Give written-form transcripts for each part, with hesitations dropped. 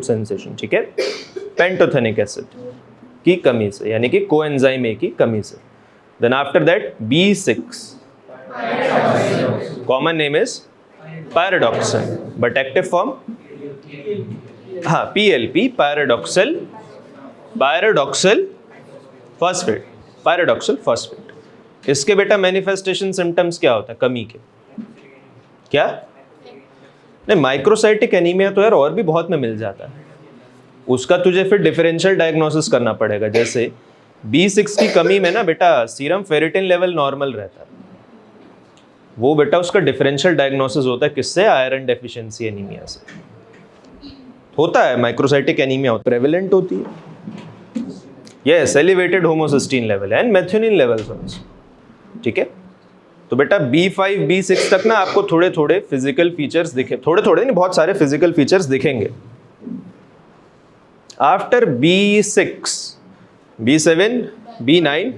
Sensation, ठीक है, pantothenic acid की कमी से, यानी कि कोएंजाइम ए की कमी से. Then after that B6, common name is pyridoxine, but active form हाँ PLP, pyridoxal phosphate, pyridoxal phosphate. इसके बेटा मैनिफेस्टेशन सिम्टम्स क्या होता है कमी के? क्या नहीं, माइक्रोसाइटिक एनीमिया तो यार और भी बहुत में मिल जाता है, उसका तुझे फिर डिफरेंशियल डायग्नोसिस करना पड़ेगा. जैसे B6 की कमी में ना बेटा सीरम फेरिटिन लेवल नॉर्मल रहता है, वो बेटा उसका डिफरेंशियल डायग्नोसिस होता है किससे? आयरन डेफिशिएंसी एनीमिया से होता है. माइक्रोसाइटिक एनीमिया प्रेवलेंट होती है. Yes, elevated homocysteine level and methionine levels also, ठीक है. तो बेटा B5 B6 तक ना आपको थोड़े थोड़े फिजिकल फीचर्स दिखे, थोड़े थोड़े नहीं, बहुत सारे फिजिकल फीचर्स दिखेंगे. After B6 B7 B9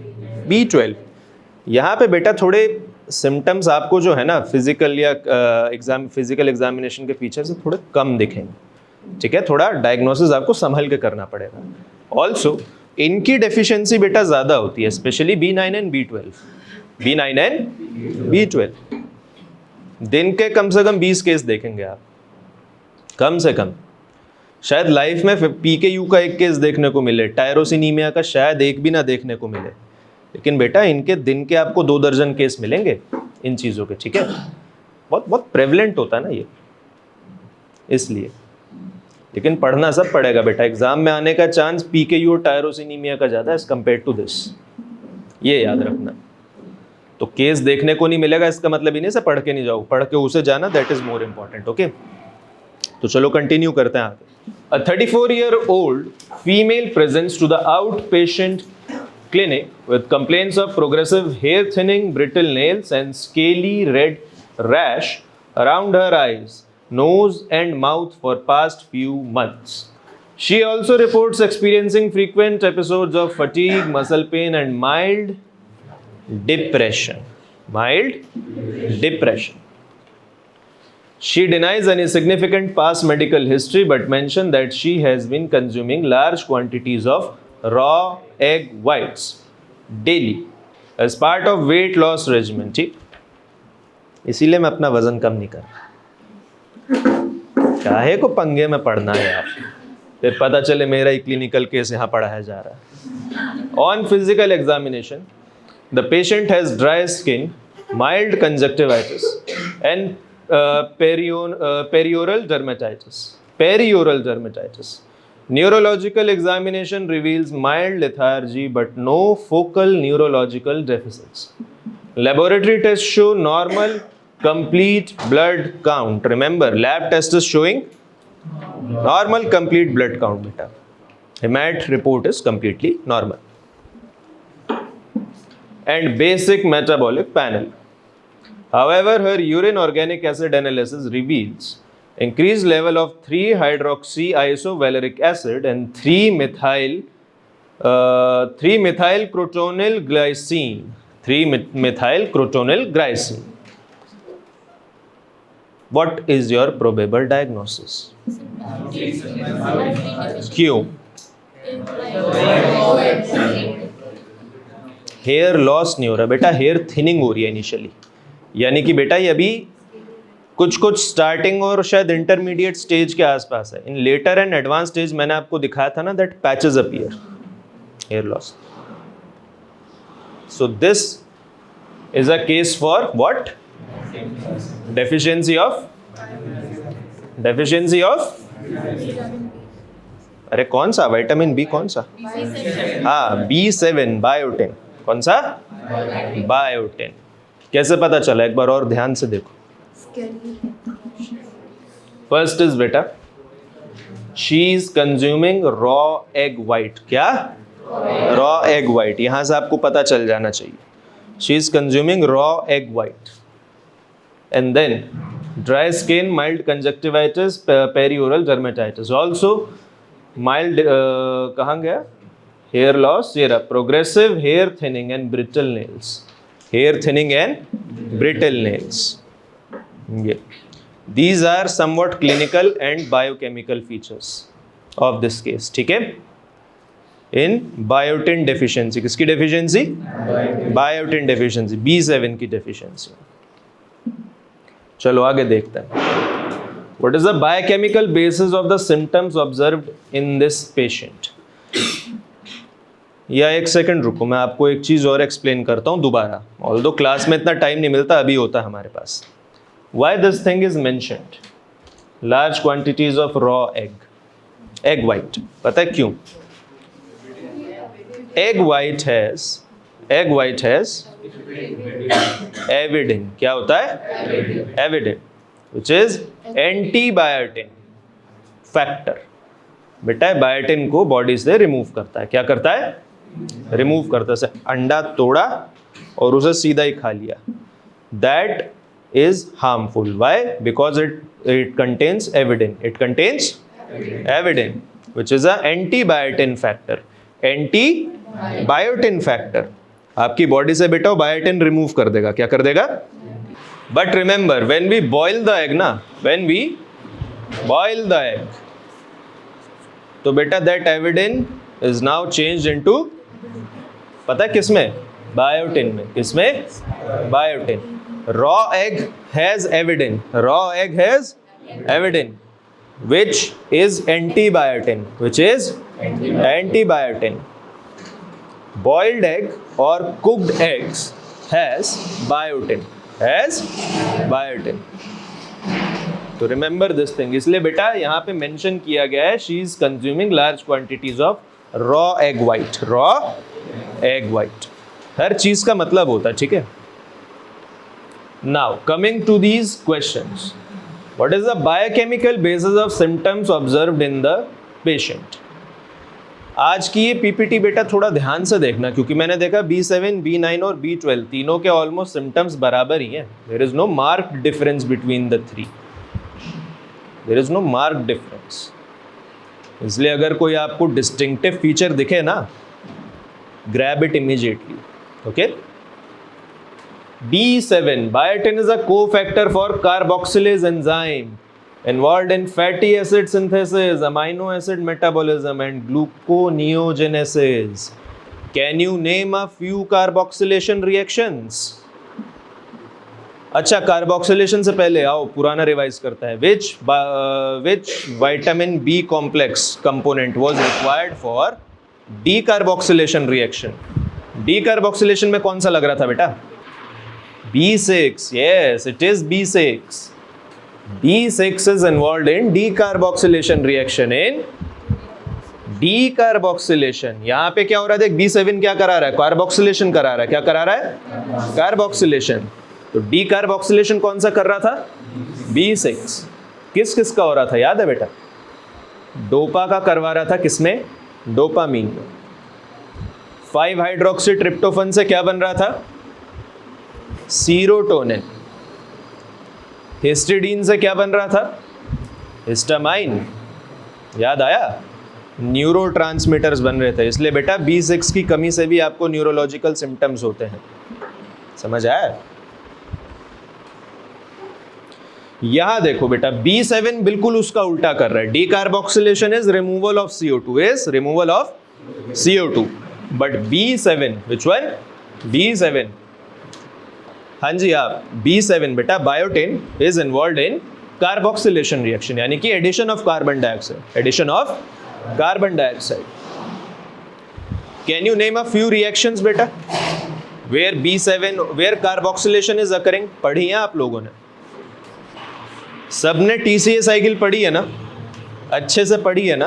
B12 यहाँ पे बेटा थोड़े सिम्टम्स आपको जो है ना फिजिकल या फिजिकल एग्जामिनेशन के फीचर से थोड़े कम दिखेंगे, ठीक है. थोड़ा डायग्नोसिस आपको संभल के करना पड़ेगा. ऑल्सो इनकी डेफिशिएंसी बेटा ज़्यादा होती है, स्पेशली B9 एंड B12. दिन के कम से कम 20 केस देखेंगे आप, कम से कम. शायद लाइफ में PKU का एक केस देखने को मिले, टायरोसिनीमिया का शायद एक भी ना देखने को मिले, लेकिन बेटा इनके दिन के आपको 2 दर्जन केस मिलेंगे इन चीज़ों के, ठीक है. बहुत बहुत प्रेवलेंट होता है ना ये, इसलिए. लेकिन पढ़ना सब पड़ेगा बेटा, एग्जाम में आने का चांस PKU और टायरोसिनीमिया का ज़्यादा है एज कम्पेयर टू दिस, ये याद रखना. तो केस देखने को नहीं मिलेगा इसका मतलब ही नहीं से पढ़ के नहीं जाओ, पढ़ के उसे जाना, that is more important. Okay, तो चलो कंटिन्यू करते हैं आगे. A 34-year-old female presents to the outpatient clinic with complaints of progressive hair thinning, brittle nails, and scaly red rash around her eyes, nose, and mouth for past few months. She also reports experiencing frequent episodes of fatigue, muscle pain, and mild depression. She denies any significant past medical history but mentioned that she has been consuming large quantities of raw egg whites daily as part of weight loss regimen. ठीक, इसीलिए मैं अपना वजन कम नहीं कर रहा. काहे को पंगे में पढ़ना है आप, फिर पता चले मेरा ही क्लिनिकल केस यहाँ पढ़ाया जा रहा है. On physical examination, the patient has dry skin, mild conjunctivitis, and perioral dermatitis. Neurological examination reveals mild lethargy but no focal neurological deficits. Laboratory tests show normal complete blood count. Remember, lab test is showing normal complete blood count beta. Hemat report is completely normal. And basic metabolic panel. However, her urine organic acid analysis reveals increased level of 3-hydroxy isovaleric acid and 3-methylcrotonyl glycine. 3-methylcrotonyl glycine. What is your probable diagnosis? क्यों? Hair loss नहीं हो रहा बेटा, hair thinning हो रही है initially. यानी कि बेटा ये अभी कुछ कुछ स्टार्टिंग और शायद इंटरमीडिएट स्टेज के आसपास है. In later and advance stage मैंने आपको दिखाया था ना, that patches appear, hair loss. So this is a case for what? Deficiency of अरे कौन सा विटामिन बी, कौन सा? हाँ B7 बायोटिन. कौन सा? बायोटिन. कैसे पता चला, एक बार और ध्यान से देखो. फर्स्ट इज बेटा, she is consuming raw egg white. क्या? Raw egg white. यहां से आपको पता चल जाना चाहिए. She is consuming raw egg white. And then dry skin, mild conjunctivitis, perioral dermatitis. Also mild कहाँ गया? Hair loss. ये रहा, progressive hair thinning and brittle nails. Hair thinning and brittle nails. Yeah. These are somewhat clinical and biochemical features. Of this case, ठीक है, इन biotin deficiency. किसकी deficiency? Biotin deficiency, B7 की deficiency. चलो आगे देखते हैं। What is the biochemical basis of the symptoms observed in this patient? या एक सेकंड रुको, मैं आपको एक चीज और एक्सप्लेन करता हूं दोबारा, ऑल्दो क्लास में इतना टाइम नहीं मिलता, अभी होता है हमारे पास। Why this thing is mentioned, large quantities of raw egg white, पता है क्यों? egg white has avidin, क्या होता है? avidin, which is antibiotin factor। बेटा बायोटिन को बॉडी से रिमूव करता है। क्या करता है? रिमूव करता है। अंडा तोड़ा और उसे सीधा ही खा लिया, that is harmful. Why? Because it contains avidin, it contains avidin which is a antibiotin factor. Antibiotin factor आपकी बॉडी से बेटा बायोटिन रिमूव कर देगा। क्या कर देगा? But remember, when we boil the egg ना, when we boil the egg, तो बेटा that avidin is now changed into, पता है किसमें? बायोटिन में। किसमें? Biotin. Raw egg has avidin, raw egg has avidin which is antibiotin, which is antibiotin. Boiled egg or cooked eggs has biotin, तो remember this thing। इसलिए बेटा यहाँ पे मेंशन किया गया है, she is consuming large quantities of raw egg white, raw egg white। हर चीज का मतलब होता है, ठीक है। Now coming to these questions, what is the biochemical basis of symptoms observed in the patient? आज की ये पीपीटी बेटा थोड़ा ध्यान से देखना, क्योंकि मैंने देखा B7, B9 और B12 तीनों के ऑलमोस्ट सिम्टम्स बराबर ही हैं। There is no marked difference between the three, there is no marked difference. इसलिए अगर कोई आपको डिस्टिंक्टिव फीचर दिखे ना, grab it immediately, okay. B7, biotin is a cofactor for carboxylase enzyme involved in fatty acid synthesis, amino acid metabolism and gluconeogenesis. Can you name a few carboxylation reactions? अच्छा, carboxylation से पहले आओ पुराना revise करता है। Which vitamin B complex component was required for decarboxylation reaction? Decarboxylation में कौन सा लग रहा था बेटा? B6, yes, it is B6. B6 is involved in decarboxylation reaction। in decarboxylation यहाँ पे क्या हो रहा है? देख, B7 क्या करा रहा है? कार्बोक्सिलेशन करा रहा है। क्या करा रहा है? कार्बोक्सिलेशन। तो decarboxylation कौन सा कर रहा था? B6। किस किस का हो रहा था याद है बेटा? डोपा का करवा रहा था। किसमें? डोपामीन में। 5 हाइड्रोक्सी ट्रिप्टोफन से क्या बन रहा था? सीरोटोनिन। हिस्टिडीन से क्या बन रहा था? हिस्टामाइन। याद आया? न्यूरोट्रांसमीटर्स बन रहे थे। इसलिए बेटा B6 की कमी से भी आपको न्यूरोलॉजिकल सिम्टम्स होते हैं। समझ आया? यहां देखो बेटा, B7 बिल्कुल उसका उल्टा कर रहा है। Decarboxylation is removal of CO2, is removal of CO2, but B7, which one? B7, हाँ जी आप, B7 बेटा biotin is involve in carboxylation reaction, यानी कि addition of carbon dioxide, addition of carbon dioxide. Can you name a few reactions बेटा where B7, where carboxylation is occurring? पढ़ी है आप लोगों ने? सबने TCA साइकिल पढ़ी है ना? अच्छे से पढ़ी है ना?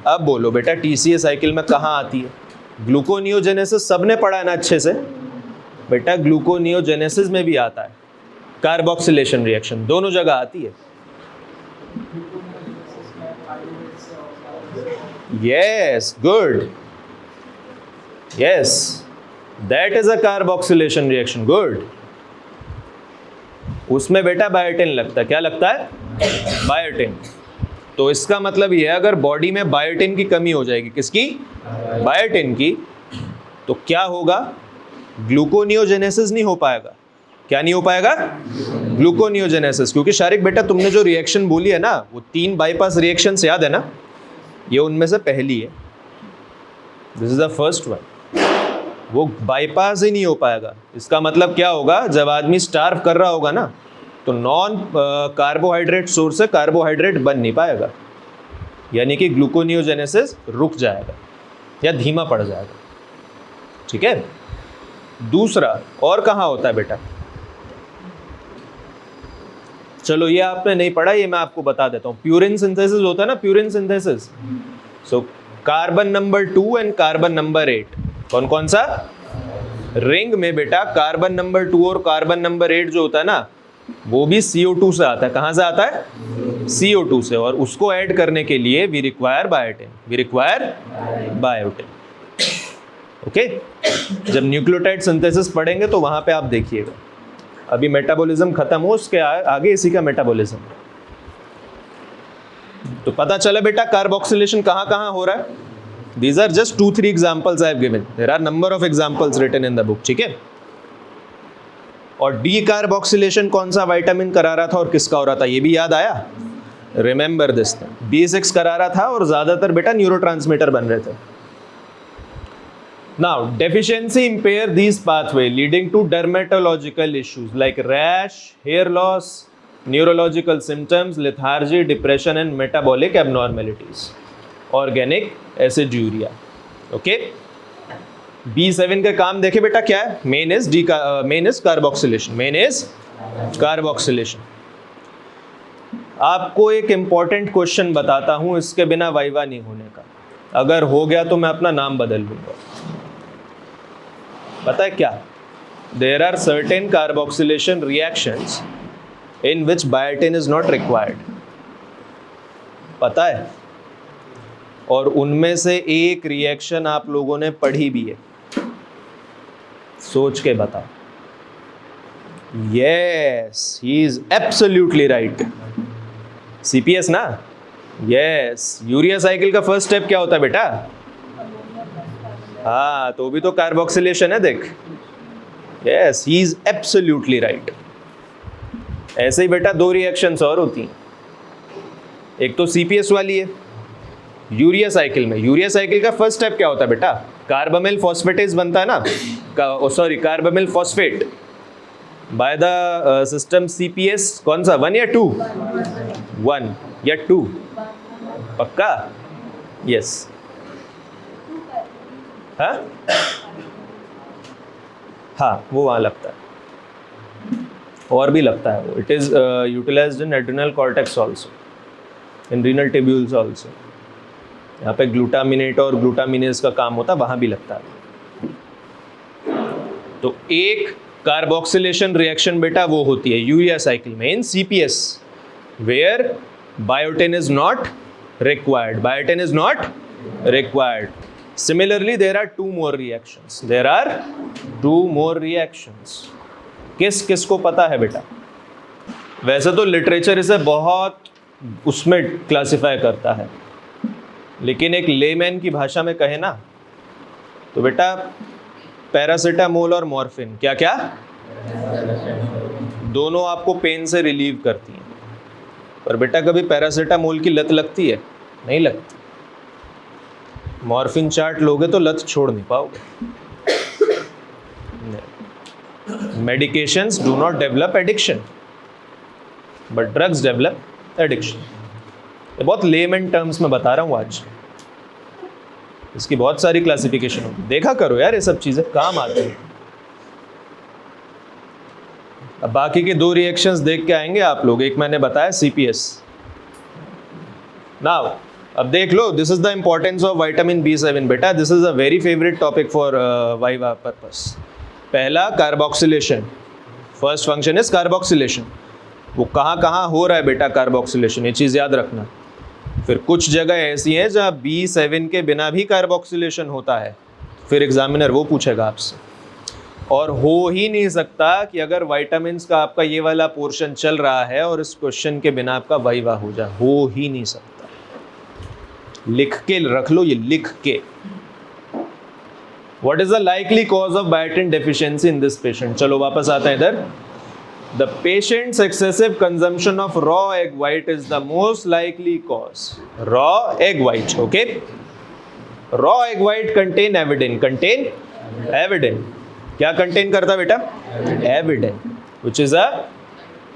अब बोलो बेटा TCA साइकिल में कहाँ आती है? ग्लूकोनियोजेनेसिस सबने पढ़ा है ना अच्छे से? बेटा ग्लूकोनियोजेनेसिस में भी आता है कार्बोक्सिलेशन रिएक्शन, दोनों जगह आती है। Yes, good, yes, that is a carboxylation reaction, good. उसमें बेटा बायोटिन लगता है। क्या लगता है? बायोटिन। तो इसका मतलब ये है, अगर बॉडी में बायोटिन की कमी हो जाएगी, किसकी? बायोटिन की, तो क्या होगा? ग्लूकोनियोजेनेसिस नहीं हो पाएगा। क्या नहीं हो पाएगा? ग्लूकोनियोजेनेसिस। क्योंकि शारिक बेटा तुमने जो रिएक्शन बोली है ना, वो 3 बाईपास रिएक्शंस याद है ना? ये उनमें से पहली है, this is the first one. वो बाईपास ही नहीं हो पाएगा। इसका मतलब क्या होगा, जब आदमी स्टार्व कर रहा होगा ना, तो नॉन कार्बोहाइड्रेट सोर्स से कार्बोहाइड्रेट बन नहीं पाएगा, यानी कि ग्लूकोनियोजेनेसिस रुक जाएगा या धीमा पड़ जाएगा। ठीक है। दूसरा और कहाँ होता है बेटा, चलो ये आपने नहीं पढ़ा, ये मैं आपको बता देता हूँ। प्यूरिन सिंथेसिस होता है ना, purine synthesis. So carbon number 2 and carbon number 8 कौन कौन सा, रिंग में बेटा कार्बन नंबर 2 और कार्बन नंबर 8 जो होता है ना, वो भी CO2 से आता है। कहाँ से आता है, CO2 से। और उसको ऐड करने के लिए we require biotin, we require biotin. Okay, जब न्यूक्लियोटाइड सिंथेसिस पढ़ेंगे तो वहां पे आप देखिएगा। अभी मेटाबॉलिज्म खत्म हो, उसके आगे इसी का मेटाबॉलिज्म। तो पता चला बेटा कार्बोक्सिलेशन कहाँ कहाँ हो रहा है। These are just 2-3 examples I have given, there are number of examples written in the book. ठीक है। और डी कार्बोक्सिलेशन कौन सा विटामिन करा रहा था और किसका हो रहा था, ये भी याद आया। रिमेंबर दिस, B6 करा रहा था और ज्यादातर बेटा न्यूरोट्रांसमीटर बन रहे थे। Now, deficiency impair these pathway leading to dermatological issues like rash, hair loss, neurological symptoms, lethargy, depression and metabolic abnormalities. Organic aciduria. Okay? B7 का काम देखे बेटा क्या है, main is carboxylation. Main is carboxylation. आपको एक important question बताता हूं, इसके बिना वाइवा नहीं होने का। अगर हो गया तो मैं अपना नाम बदल लूंगा। पता है क्या, there are certain carboxylation reactions in which biotin is not required. पता है, और उनमें से एक रिएक्शन आप लोगों ने पढ़ी भी है, सोच के बताओ। Yes, he is absolutely right. CPS ना, यस। यूरिया साइकिल का फर्स्ट स्टेप क्या होता है बेटा, हाँ, तो भी तो कार्बोक्सिलेशन है, देख। Yes, he is absolutely right. ऐसे ही बेटा 2 रिएक्शंस और होती हैं, एक तो CPS वाली है यूरिया साइकिल में। यूरिया साइकिल का फर्स्ट स्टेप क्या होता है बेटा, कार्बामिल फॉस्फेटेज बनता है ना, carbamyl phosphate by the system CPS। कौन सा, 1 या 2? 1 या 2? पक्का? यस। हाँ, वो वहाँ लगता है, और भी लगता है वो। It is utilised in adrenal cortex also, in renal tubules also. यहाँ पे ग्लूटामिनेट और ग्लूटामिनेज का काम होता है, वहाँ भी लगता है। तो एक कार्बोक्सिलेशन रिएक्शन बेटा वो होती है यूरिया साइकिल में in CPS, where biotin is not required. Biotin is not required. Similarly, there are 2 more reactions. There are 2 more reactions. किस को पता है बेटा? वैसे तो लिटरेचर इसे बहुत उसमें क्लासिफाई करता है, लेकिन एक लेमैन की भाषा में कहे ना, तो बेटा पैरासीटामोल और मॉर्फिन, क्या क्या, दोनों आपको पेन से रिलीव करती हैं। पर बेटा कभी पैरासीटामोल की लत लगती है? नहीं लगती। मॉर्फिन चार्ट लोगे तो लत छोड़ नहीं पाओगे। Medications do not develop addiction, but drugs develop addiction. ये बहुत लेमन टर्म्स में बता रहा हूँ आज, इसकी बहुत सारी क्लासिफिकेशन होगी, देखा करो यार, ये सब चीजें काम आती हैं। अब बाकी के 2 रिएक्शंस देख के आएंगे आप लोग। एक मैंने बताया CPS। नाउ अब देख लो, this is the importance of vitamin B7 बेटा। This is a very favourite topic for viva purpose. पहला carboxylation, first function is carboxylation. वो कहाँ कहाँ हो रहा है बेटा कार्बोक्सिलेशन, ये चीज़ याद रखना। फिर कुछ जगह ऐसी हैं जहाँ B7 के बिना भी कार्बोक्सिलेशन होता है, फिर एग्जामिनर वो पूछेगा आपसे। और हो ही नहीं सकता कि अगर विटामिन्स का आपका ये वाला पोर्शन चल रहा है और इस क्वेश्चन के बिना आपका वाइवा हो जाए, हो ही नहीं सकता। लिख के रख लो, ये लिख के। What is the likely cause of biotin deficiency in this patient? चलो वापस आते हैं इधर। The patient's excessive consumption of raw egg white is the most likely cause. Raw egg white, okay? Raw egg white contain avidin. Contain avidin. क्या contain करता बेटा? Avidin, which is a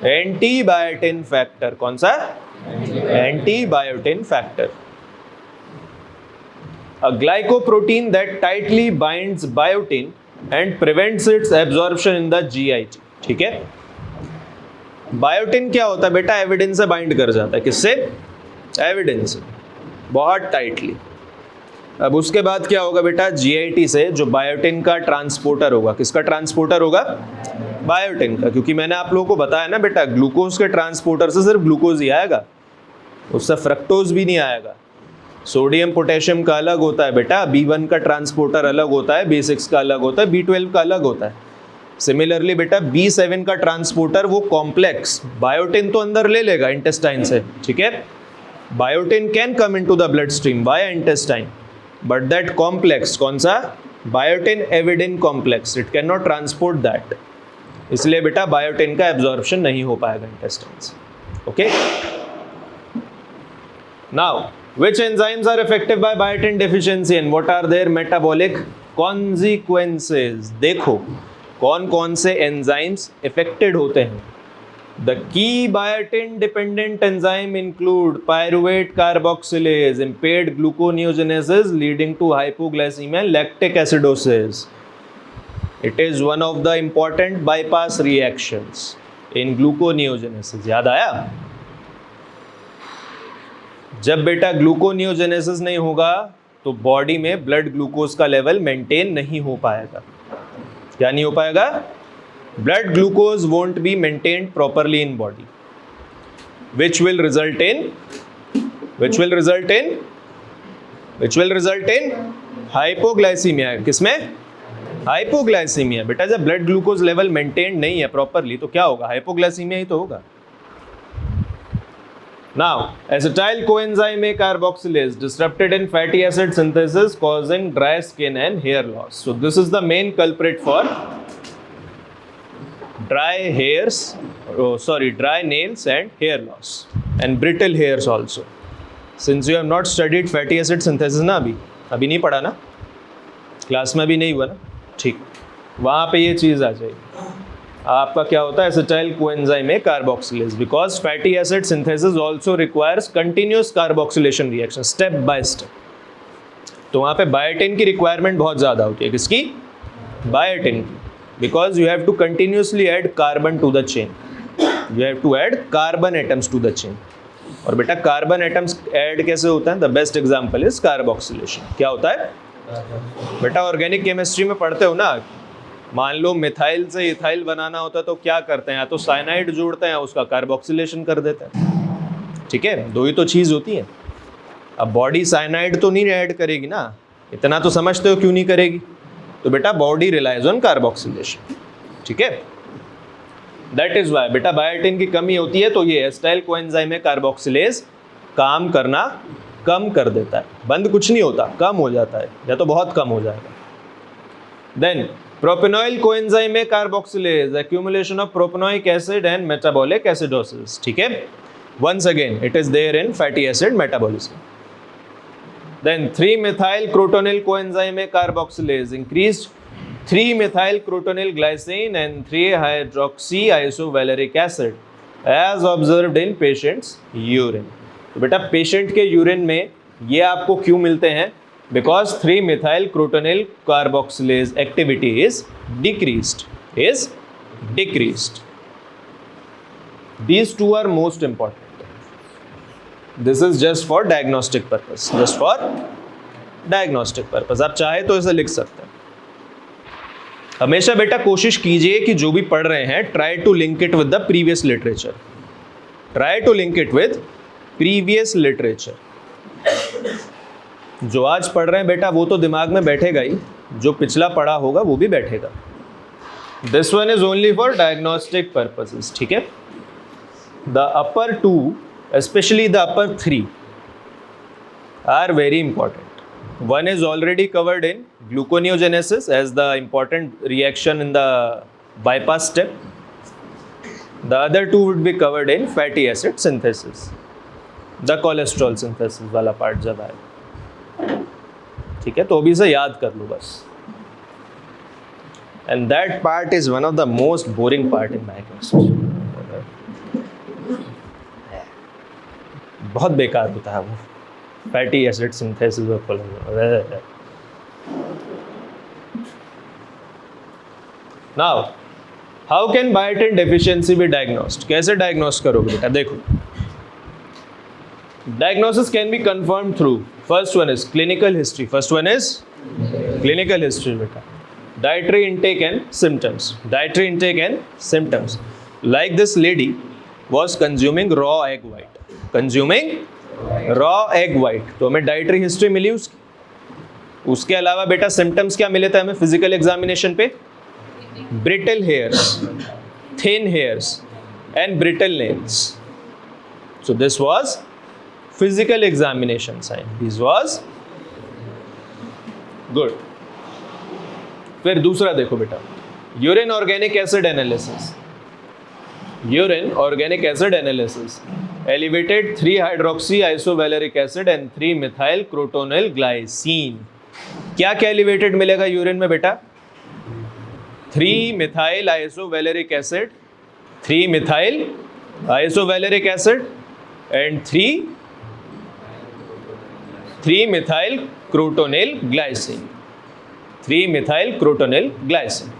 antibiotin factor. कौन सा? Antibiotin factor. A glycoprotein that tightly binds biotin and prevents its absorption in the GIT. ठीक है? Biotin क्या होता है बेटा? एविडिन से बाइंड कर जाता है. किससे? एविडिन से, बहुत टाइटली. अब उसके बाद क्या होगा बेटा? जीआईटी से जो बायोटिन का ट्रांसपोर्टर होगा. किसका ट्रांसपोर्टर होगा? बायोटिन का. क्योंकि मैंने आप लोगों को बताया ना बेटा, ग्लूकोज के ट्रांसपोर्टर से सिर्फ ग्लूकोज ही आएगा, उससे फ्रक्टोज भी नहीं आएगा. सोडियम पोटेशियम का अलग होता है बेटा, B1 का ट्रांसपोर्टर अलग होता है, B6 का अलग होता है, B12 का अलग होता है. सिमिलरली बेटा B7 का ट्रांसपोर्टर वो कॉम्प्लेक्स, बायोटिन तो अंदर ले लेगा इंटेस्टाइन से, ठीक है? Biotin can come into the blood stream via intestine, but that complex कौन सा? Biotin avidin complex, it can not transport that. इसलिए बेटा बायोटिन का एब्जॉर्प्शन नहीं हो पाएगा इंटेस्टाइन से. Okay, now which enzymes are affected by biotin deficiency and what are their metabolic consequences? देखो कौन कौन से एंजाइम्स इफेक्टेड होते हैं. The key biotin dependent enzyme include pyruvate carboxylase, impaired gluconeogenesis leading to hypoglycemia and lactic acidosis. It is one of the important bypass reactions in gluconeogenesis. याद आया? जब बेटा ग्लूकोनियोजेनेसिस नहीं होगा तो बॉडी में ब्लड ग्लूकोज का लेवल मेंटेन नहीं हो पाएगा. क्या नहीं हो पाएगा? Blood glucose won't be maintained properly in body, which will result in hypoglycaemia. किसमें? हाइपोग्लाइसीमिया. बेटा जब ब्लड ग्लूकोज लेवल मेंटेन नहीं है प्रॉपरली तो क्या होगा? हाइपोग्लाइसीमिया ही तो होगा. Now, acetyl coenzyme A carboxylase disrupted in fatty acid synthesis causing dry skin and hair loss. So this is the main culprit for dry nails and hair loss and brittle hairs also. Since you have not studied fatty acid synthesis ना अभी नहीं पढ़ा ना, class में भी नहीं हुआ ना, ठीक, वहाँ पे ये चीज़ आ जाएगी. आपका क्या होता है? Acetyl coenzyme A carboxylase, because fatty acid synthesis also requires continuous carboxylation reaction step by step. तो वहाँ पे बायोटिन की रिक्वायरमेंट बहुत ज़्यादा होती है. किसकी? बायोटिन की. Because you have to continuously add carbon to the chain, you have to add carbon atoms to the chain. और बेटा कार्बन एटम्स ऐड कैसे होता है? The best example is carboxylation. क्या होता है बेटा? ऑर्गेनिक केमिस्ट्री में पढ़ते हो ना, मान लो मिथाइल से इथाइल बनाना होता है तो क्या करते हैं? या तो साइनाइड जोड़ते हैं, उसका कार्बोक्सिलेशन कर देते हैं. ठीक है, दो ही तो चीज़ होती है. अब बॉडी साइनाइड तो नहीं ऐड करेगी ना, इतना तो समझते हो क्यों नहीं करेगी? तो बेटा बॉडी रिलाइज ऑन कार्बोक्सिलेशन. ठीक है, दैट इज वाई बेटा बायोटिन की कमी होती है तो ये एसिटाइल कोएंजाइम कार्बोक्सिलेज काम करना कम कर देता है. बंद कुछ नहीं होता, कम हो जाता है या तो बहुत कम हो जाएगा. Then propanoyl coenzyme A carboxylase, accumulation of propanoic acid and metabolic acidosis. ठीक है, once again it is there in fatty acid metabolism. Then 3-methyl crotonyl coenzyme A carboxylase increased 3-methyl crotonyl glycine and 3-hydroxy isovaleric acid as observed in patient's urine. तो बेटा patient के urine में ये आपको क्यों मिलते हैं? Because 3-methyl crotonyl carboxylase activity is decreased. These two are most important. This is just for diagnostic purpose. आप चाहे तो इसे लिख सकते हैं. हमेशा बेटा कोशिश कीजिए कि जो भी पढ़ रहे हैं try to link it with the previous literature. जो आज पढ़ रहे हैं बेटा वो तो दिमाग में बैठेगा ही, जो पिछला पढ़ा होगा वो भी बैठेगा. This one is only for diagnostic purposes. ठीक है, the upper 2 specially the upper 3 are very important. One is already covered in gluconeogenesis as the important reaction in the bypass step. The other two would be covered in fatty acid synthesis. The cholesterol synthesis वाला part जब आएगा, ठीक है, तो अभी से याद कर लो बस. And that part is one of the most boring part in biochemistry. बहुत बेकार होता है वो फैटी एसिड सिंथेसिस और cholesterol. Now, how can biotin deficiency be diagnosed? कैसे diagnose करोगे बेटा? देखो, diagnosis can be confirmed through first one is clinical history. First one is clinical history बेटा. Dietary intake and symptoms. Dietary intake and symptoms. Like this lady was consuming raw egg white. Consuming raw egg white. तो हमें dietary history मिली उसकी. उसके अलावा बेटा symptoms क्या मिले थे हमें physical examination पे? Brittle hairs, thin hairs, and brittle nails. So this was physical examination sign. This was good. फिर दूसरा देखो बेटा, urine organic acid analysis. Urine organic acid analysis elevated 3-hydroxy isovaleric acid and 3-methyl crotonyl glycine. क्या क्या elevated मिलेगा urine में बेटा? 3-methyl isovaleric acid, 3-methyl isovaleric acid and 3-methyl crotonyl glycine. 3-methyl crotonyl glycine.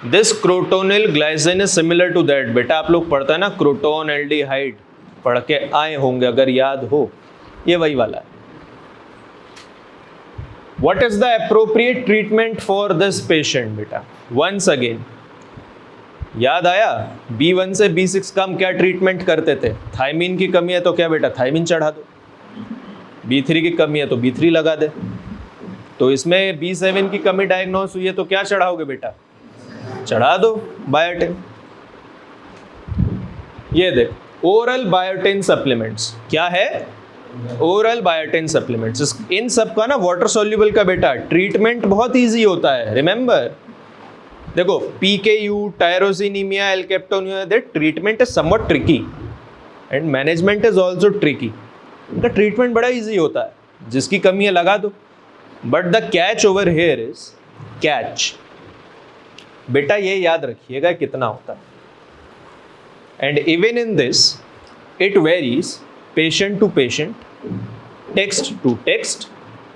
This crotonyl glycine is similar to that. बेटा आप लोग पढ़ता है ना क्रोटोन एल्डिहाइड, पढ़ के आए होंगे अगर याद हो, ये वही वाला है. What is the appropriate treatment for this patient बेटा? Once again, याद आया B1 से B6 का हम क्या ट्रीटमेंट करते थे? थायमीन की कमी है तो क्या बेटा थायमीन चढ़ा दो, B3 की कमी है तो B3 लगा दे. तो इसमें B7 की कमी डायग्नोस हुई है तो क्या चढ़ाओगे बेटा? चढ़ा दो बायोटिन. ये देख ओरल बायोटिन सप्लीमेंट्स क्या है? Oral biotin supplements. इन सब का ना वाटर सॉल्युबल का बेटा ट्रीटमेंट बहुत इजी होता है. रिमेंबर, देखो PKU, tyrosinemia, alkaptonuria, that treatment is somewhat tricky and management is also tricky. इनका ट्रीटमेंट बड़ा इजी होता है, जिसकी कमी है लगा दो. But the catch over here is catch. बेटा ये याद रखिएगा कितना होता है. And even in this it varies patient to patient, text to text,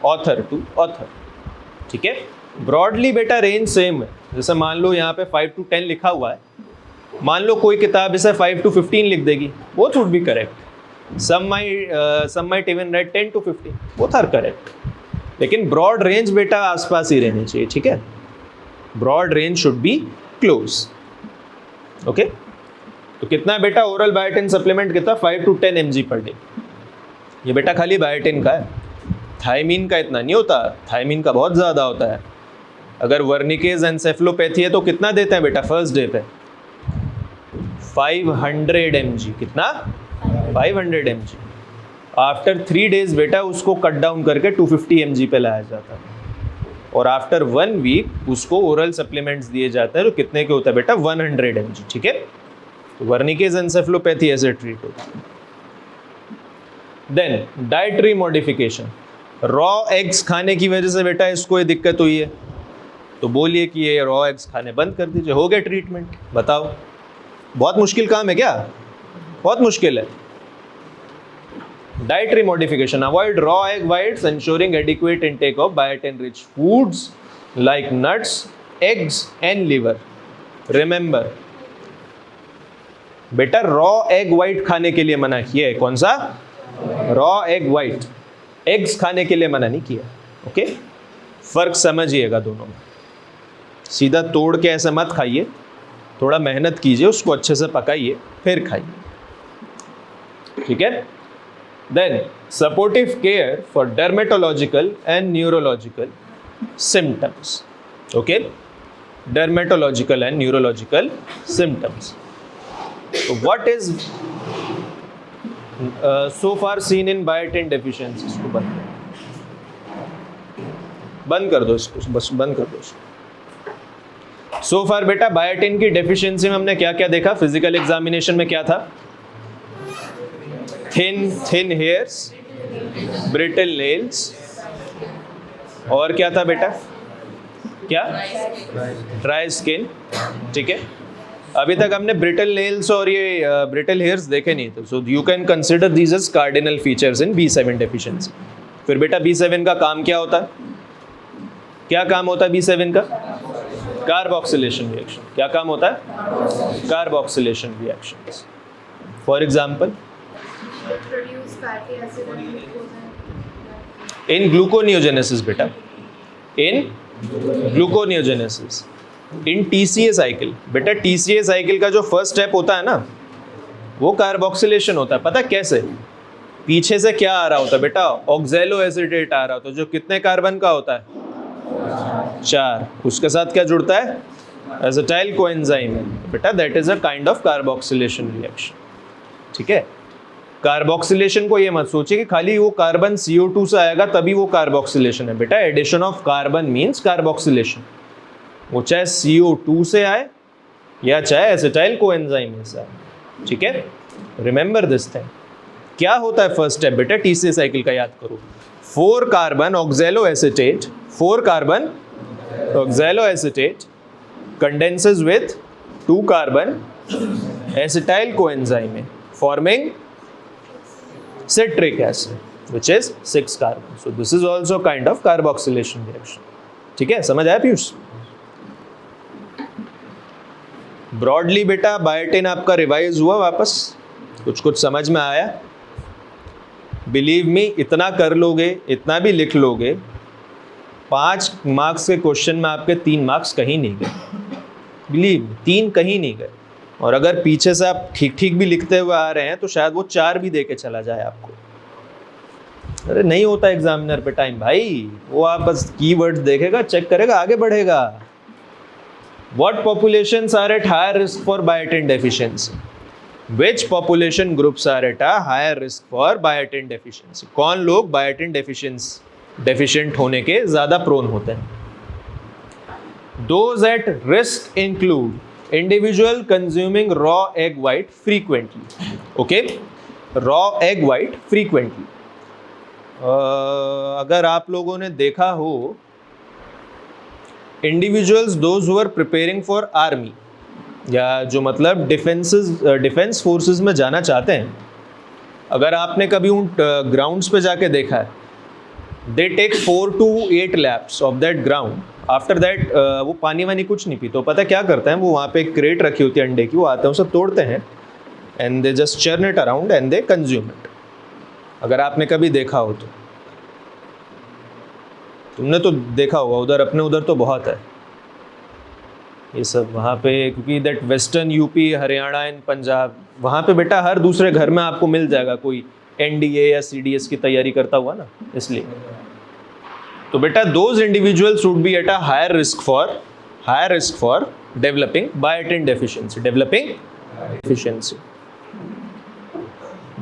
author to author. ठीक है, ब्रॉडली बेटा रेंज सेम है. जैसे मान लो यहाँ पे 5 to 10 लिखा हुआ है, मान लो कोई किताब इसे 5 to 15 लिख देगी, both would be correct. some might even write 10 to 15, both are correct. लेकिन ब्रॉड रेंज बेटा आसपास ही रहनी चाहिए. ठीक है, broad range should be close. Okay, तो कितना बेटा ओरल बायोटिन सप्लीमेंट कितना? 5 to 10 mg पर डे. ये बेटा खाली बायोटिन का है, थायमीन का इतना नहीं होता. थायमीन का बहुत ज़्यादा होता है. अगर वर्निकेज एन्सेफलोपैथी है तो कितना देते हैं बेटा फर्स्ट डे पे? 500 mg. कितना? 500 mg. आफ्टर 3 days बेटा उसको कट डाउन करके 250 mg पे लाया जाता है. और आफ्टर 1 week उसको ओरल सप्लीमेंट्स दिए जाते हैं. तो कितने के होता है बेटा? 100 mg. ठीक है, तो वर्निकेज एन्सेफलोपैथी ऐसे ट्रीट होता है. Then dietary modification. Raw eggs खाने की वजह से बेटा इसको ये दिक्कत हुई है, तो बोलिए कि ये रॉ एग्स खाने बंद कर दीजिए, हो गया ट्रीटमेंट. बताओ, बहुत मुश्किल काम है क्या? बहुत मुश्किल है. Dietary modification. Avoid raw egg whites, ensuring adequate intake of biotin-rich foods like nuts, eggs and liver. Remember, बेटा raw egg white खाने के लिए मना किया है. कौन सा? raw egg white. eggs खाने के लिए मना नहीं किया. ओके, फर्क समझिएगा दोनों में. सीधा तोड़ के ऐसे मत खाइए, थोड़ा मेहनत कीजिए, उसको अच्छे से पकाइए फिर खाइए. ठीक है. Then supportive care for dermatological and neurological symptoms. Okay, dermatological and neurological symptoms. So what is so far seen in biotin deficiency? इसको बंद कर दो, इसको बस बंद कर दो इसको. सो फार बेटा बायोटिन की डेफिशिएंसी में हमने क्या क्या देखा? फिजिकल एग्जामिनेशन में क्या था? थिन हेयर्स, ब्रिटल नेल्स, और क्या था बेटा? क्या? Dry skin. ठीक है, अभी तक हमने ब्रिटल नेल्स और ये ब्रिटल हेयर्स देखे नहीं थे, so you can consider these as cardinal features in B7 deficiency. फिर बेटा B7 का काम क्या होता है? क्या काम होता है B7 का? Carboxylation reaction. क्या काम होता है? Carboxylation reactions. For example in gluconeogenesis बेटा, इन ग्लूकोनियोजेनेसिस, इन TCA साइकिल। बेटा TCA साइकिल का जो फर्स्ट स्टेप होता है ना, वो कार्बोक्सिलेशन होता है। पता कैसे? पीछे से क्या आ रहा होता है बेटा? ऑक्सैलो एसिटेट आ रहा होता है, जो कितने कार्बन का होता है? 4। उसके साथ क्या जुड़ता है? Acetyl coenzyme. बेटा that is a kind of carboxylation reaction. ठीक है, कार्बोक्सिलेशन को ये मत सोचिए कि खाली वो कार्बन CO2 से आएगा तभी वो कार्बोक्सिलेशन है। बेटा addition of carbon means carboxylation. वो चाहे CO2 से आए या चाहे एसिटाइल कोएंजाइम से आए। ठीक है, रिमेंबर दिस थिंग। क्या होता है फर्स्ट स्टेप बेटा TCA साइकिल का? याद करो, 4 carbon oxalo acetate, 4 carbon oxalo acetate condenses with 2 carbon acetyl coenzyme forming citric acid which is 6 carbon. So this is also kind of carboxylation reaction. ठीक है, समझ आया पीयूष? ब्रॉडली बेटा बायोटिन आपका रिवाइज हुआ वापस? कुछ समझ में आया? बिलीव मी, इतना कर लोगे, इतना भी लिख लोगे, 5 मार्क्स के क्वेश्चन में आपके 3 मार्क्स कहीं नहीं गए। बिलीव, 3 कहीं नहीं गए। और अगर पीछे से आप ठीक ठीक भी लिखते हुए आ रहे हैं तो शायद वो 4 भी दे के चला जाए आपको। अरे नहीं होता एग्जामिनर पे टाइम भाई, वो आप बस कीवर्ड्स देखेगा, चेक करेगा, आगे बढ़ेगा। What populations are at higher risk for biotin deficiency? Which population groups are at a higher risk for biotin deficiency? कौन लोग बायोटिन डेफिशिएंट होने के ज्यादा प्रोन होते हैं? Those at risk include individual consuming raw egg white frequently. Okay, raw egg white frequently. अगर आप लोगों ने देखा हो, individuals those who are preparing for army या जो मतलब डिफेंस फोर्सेस में जाना चाहते हैं, अगर आपने कभी उन ग्राउंड्स पे जाके देखा है, they take 4 to 8 laps of that ground. After that वो पानी वानी कुछ नहीं पीते। तो पता क्या करते हैं, वो वहाँ पे एक क्रेट रखी होती है अंडे की, वो आते हैं उसे तोड़ते हैं and they just churn it around and they consume it. अगर आपने कभी देखा हो तो, तुमने तो देखा होगा उधर, अपने उधर तो बहुत है ये सब वहाँ पे, क्योंकि that western UP, Haryana and Punjab, वहाँ पे बेटा हर दूसरे घर में आपको मिल जाएगा कोई NDA या CDS की तैयारी करता हुआ ना, इसलिए। तो बेटा those individuals would be at a higher risk for developing biotin deficiency.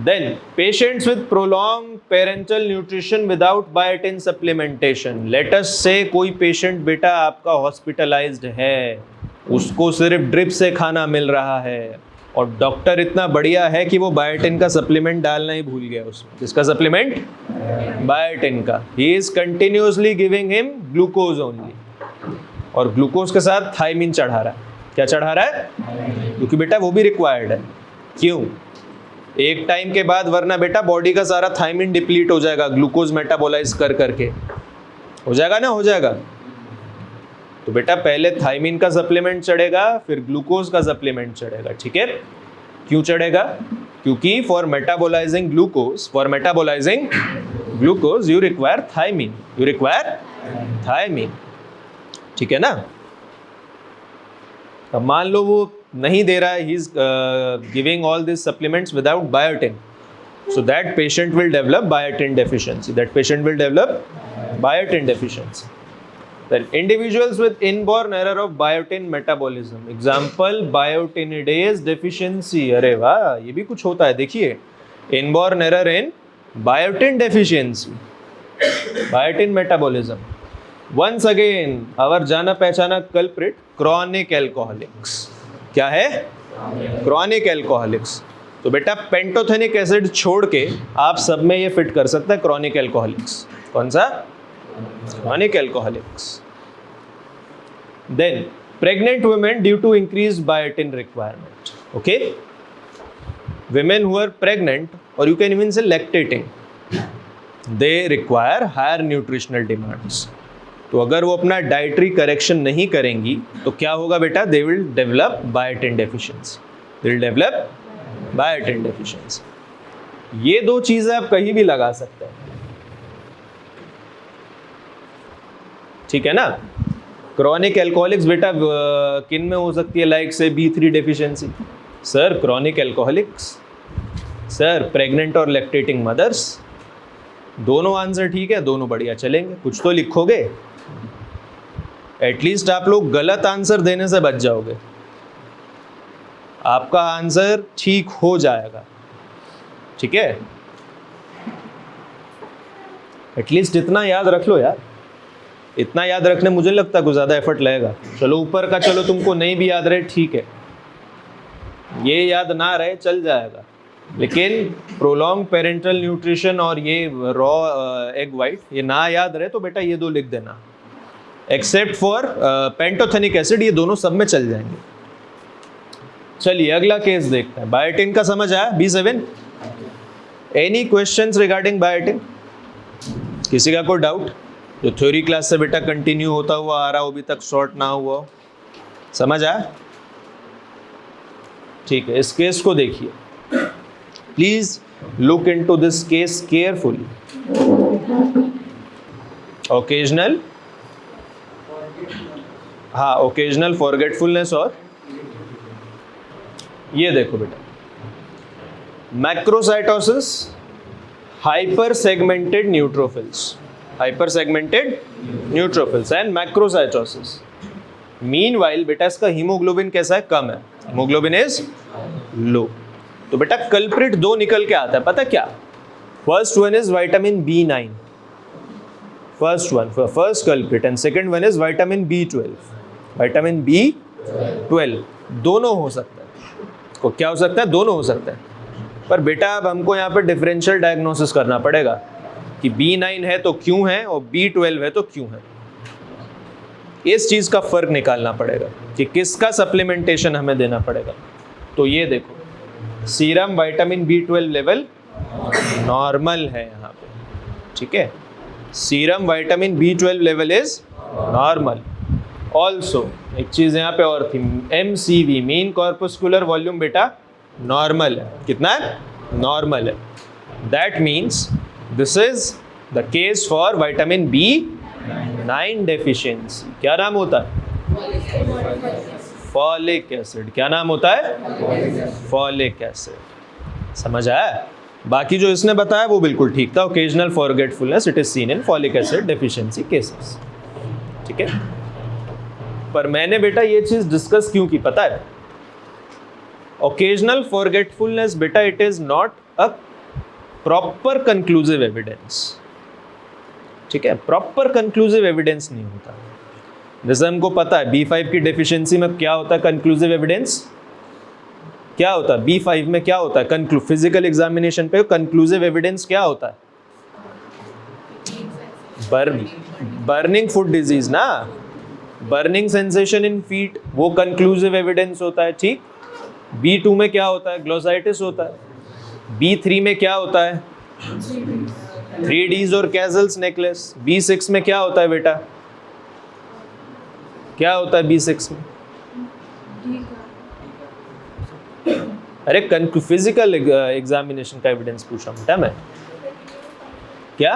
Then patients with prolonged parental nutrition without biotin supplementation. Let us say कोई पेशेंट बेटा आपका हॉस्पिटलाइज्ड है, उसको सिर्फ ड्रिप से खाना मिल रहा है और डॉक्टर इतना बढ़िया है कि वो बायोटिन का सप्लीमेंट डालना ही भूल गया उसमें। किसका सप्लीमेंट? बायोटिन का। He is continuously giving him glucose only, और ग्लूकोज के साथ थायमिन चढ़ा रहा है। क्या चढ़ा रहा है? क्योंकि बेटा वो भी रिक्वायर्ड है। क्यों? एक टाइम के बाद, वरना बेटा बॉडी का सारा थायमिन डिप्लीट हो जाएगा ग्लूकोज मेटाबोलाइज कर करके। हो जाएगा ना? हो जाएगा। तो बेटा पहले थायमिन का सप्लीमेंट चढ़ेगा, फिर ग्लूकोज का सप्लीमेंट चढ़ेगा। ठीक है? क्यों चढ़ेगा? क्योंकि for metabolising glucose you require thiamine. ठीक है ना? अब मान लो वो नहीं दे रहा है, he is giving all these supplements without biotin, so that patient will develop biotin deficiency. Then individuals with inborn error of biotin metabolism, example biotinidase deficiency. अरे वाह, ये भी कुछ होता है। देखिए, inborn error in biotin deficiency, biotin metabolism. Once again our जाना पहचाना कल्प्रिट क्रॉनिक एल्कोहलिक्स। क्या है? Chronic alcoholics. तो बेटा पेंटोथेनिक एसिड छोड़ के आप सब में ये फिट कर सकता है क्रॉनिक एल्कोहलिक्स। कौन सा? Chronic alcoholics. Then pregnant women due to increased biotin requirement. Okay, women who are pregnant or you can even say lactating, they require higher nutritional demands. तो अगर वो अपना डाइटरी करेक्शन नहीं करेंगी तो क्या होगा बेटा? They will develop biotin deficiency. They will develop biotin deficiency. ये दो चीजें आप कहीं भी लगा सकते हैं, ठीक है ना? क्रॉनिक एल्कोहलिक्स बेटा किन में हो सकती है? लाइक से B3 deficiency. Sir chronic alcoholics, sir pregnant और लैक्टेटिंग मदर्स। दोनों आंसर ठीक है, दोनों बढ़िया चलेंगे। कुछ तो लिखोगे, एटलीस्ट आप लोग गलत आंसर देने से बच जाओगे। आपका आंसर ठीक हो जाएगा, ठीक है? एटलीस्ट इतना याद रख लो यार। इतना याद रखने मुझे लगता कुछ ज़्यादा एफर्ट लगेगा। चलो ऊपर का चलो तुमको नहीं भी याद रहे ठीक है, ये याद ना रहे चल जाएगा, लेकिन प्रोलॉन्ग पेरेंटल न्यूट्रिशन और ये रॉ एग वाइट ये ना याद रहे तो बेटा ये दो लिख देना। एक्सेप्ट फॉर पेंटोथेनिक एसिड ये दोनों सब में चल जाएंगे। चलिए अगला केस देखते हैं। बायोटिन का समझ आया? B7। Any questions regarding biotin? किसी का कोई डाउट? जो थ्योरी क्लास से बेटा कंटिन्यू होता हुआ आ रहा हो, अभी तक शॉर्ट ना हुआ हो, समझ आया? ठीक है, इस केस को देखिए, please look into this case carefully. Occasional, हाँ ओकेजनल फॉरगेटफुलनेस, और ये देखो बेटा macrocytosis, hyper segmented neutrophils, hypersegmented neutrophils and macrocytosis. Meanwhile बेटा इसका हीमोग्लोबिन कैसा है? कम है। Haemoglobin is low. तो बेटा कल्प्रिट दो निकल के आता है, पता क्या? First one is vitamin B9, first culprit, and second one is vitamin B12, vitamin B12। दोनों हो सकता है, को क्या हो सकता है? दोनों हो सकता है। पर बेटा अब हमको यहाँ पे डिफरेंशियल डायग्नोसिस करना पड़ेगा कि B9 है तो क्यों है और B12 है तो क्यों है। इस चीज का फर्क निकालना पड़ेगा कि किसका सप्लीमेंटेशन हमें देना पड़ेगा। तो ये देखो serum vitamin B12 level normal है यहाँ पे, ठीक है? Serum vitamin B12 level is normal. Also एक चीज यहाँ पे और थी, MCV मीन कॉर्पस्कुलर वॉल्यूम बेटा नॉर्मल है। कितना है? नॉर्मल है। That means this is the case for vitamin B9 deficiency. क्या नाम होता है? Folic acid. क्या नाम होता है? Folic acid. समझ आया? बाकी जो इसने बताया वो बिल्कुल ठीक था। Occasional forgetfulness it is seen in folic acid deficiency cases, ठीक है? पर मैंने बेटा ये चीज डिस्कस क्यों की पता है? ओकेजनल फॉरगेटफुलनेस बेटा it is not a proper conclusive evidence, ठीक है? प्रॉपर कंक्लूसिव एविडेंस नहीं होता। जैसे हमको पता है B5 की डेफिशिएंसी में क्या होता है कंक्लूसिव एविडेंस? क्या होता है B5 में? क्या होता है फिजिकल एग्जामिनेशन पे कंक्लूसिव एविडेंस क्या होता है? बर्निंग फुट डिजीज ना, बर्निंग सेंसेशन इन फीट, वो कंक्लूसिव एविडेंस होता है, ठीक? B2 में क्या होता है? ग्लोसाइटिस होता है। B3 में क्या होता है? 3Ds और कैजल्स नेकलेस। B6 में क्या होता है बेटा? क्या होता है B6 में? अरे फिजिकल एग्जामिनेशन का एविडेंस पूछ रहा हूँ बेटा मैं। क्या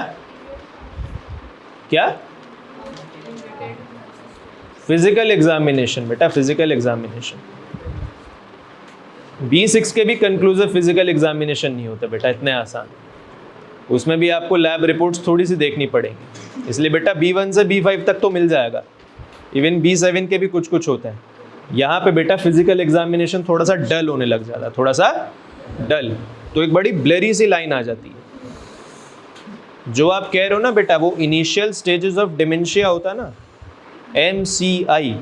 क्या? फिजिकल एग्जामिनेशन बेटा, फिजिकल एग्जामिनेशन। B6 के भी कंक्लूसिव फिजिकल एग्जामिनेशन नहीं होते बेटा इतने आसान, उसमें भी आपको लैब रिपोर्ट्स थोड़ी सी देखनी पड़ेंगी। इसलिए बेटा B1 से B5 तक तो मिल जाएगा, इवन B7 के भी कुछ कुछ होते हैं। यहाँ पे बेटा फिजिकल एग्जामिनेशन थोड़ा सा डल होने लग जाता है, थोड़ा सा डल, तो एक बड़ी ब्लरी सी लाइन आ जाती है। जो आप कह रहे हो ना बेटा, वो इनिशियल स्टेजेस ऑफ डिमेंशिया होता है ना, MCI,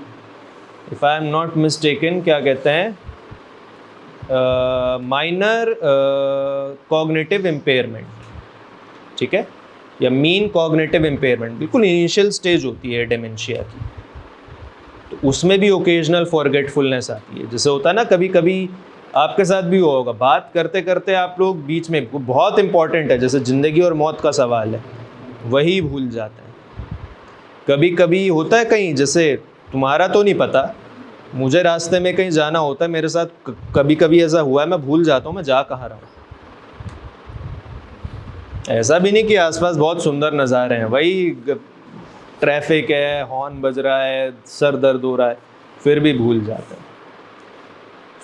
if I am not mistaken, क्या कहते हैं, माइनर कॉग्निटिव इम्पेयरमेंट, ठीक है, या मीन कॉग्निटिव इम्पेयरमेंट, बिल्कुल इनिशियल स्टेज होती है डिमेंशिया की। तो उसमें भी ओकेजनल फॉरगेटफुलनेस आती है। जैसे होता है ना, कभी कभी आपके साथ भी हुआ होगा, बात करते करते आप लोग बीच में, बहुत इंपॉर्टेंट है, जैसे ज़िंदगी और मौत का सवाल है, वही भूल जाते हैं। कभी कभी होता है कहीं, जैसे तुम्हारा तो नहीं पता, मुझे रास्ते में कहीं जाना होता है, मेरे साथ कभी कभी ऐसा हुआ है, मैं भूल जाता हूँ मैं जा कहाँ रहा हूँ। ऐसा भी नहीं कि आसपास बहुत सुंदर नज़ारे हैं, वही ट्रैफिक है, हॉर्न बज रहा है, सर दर्द हो रहा है, फिर भी भूल जाते हैं।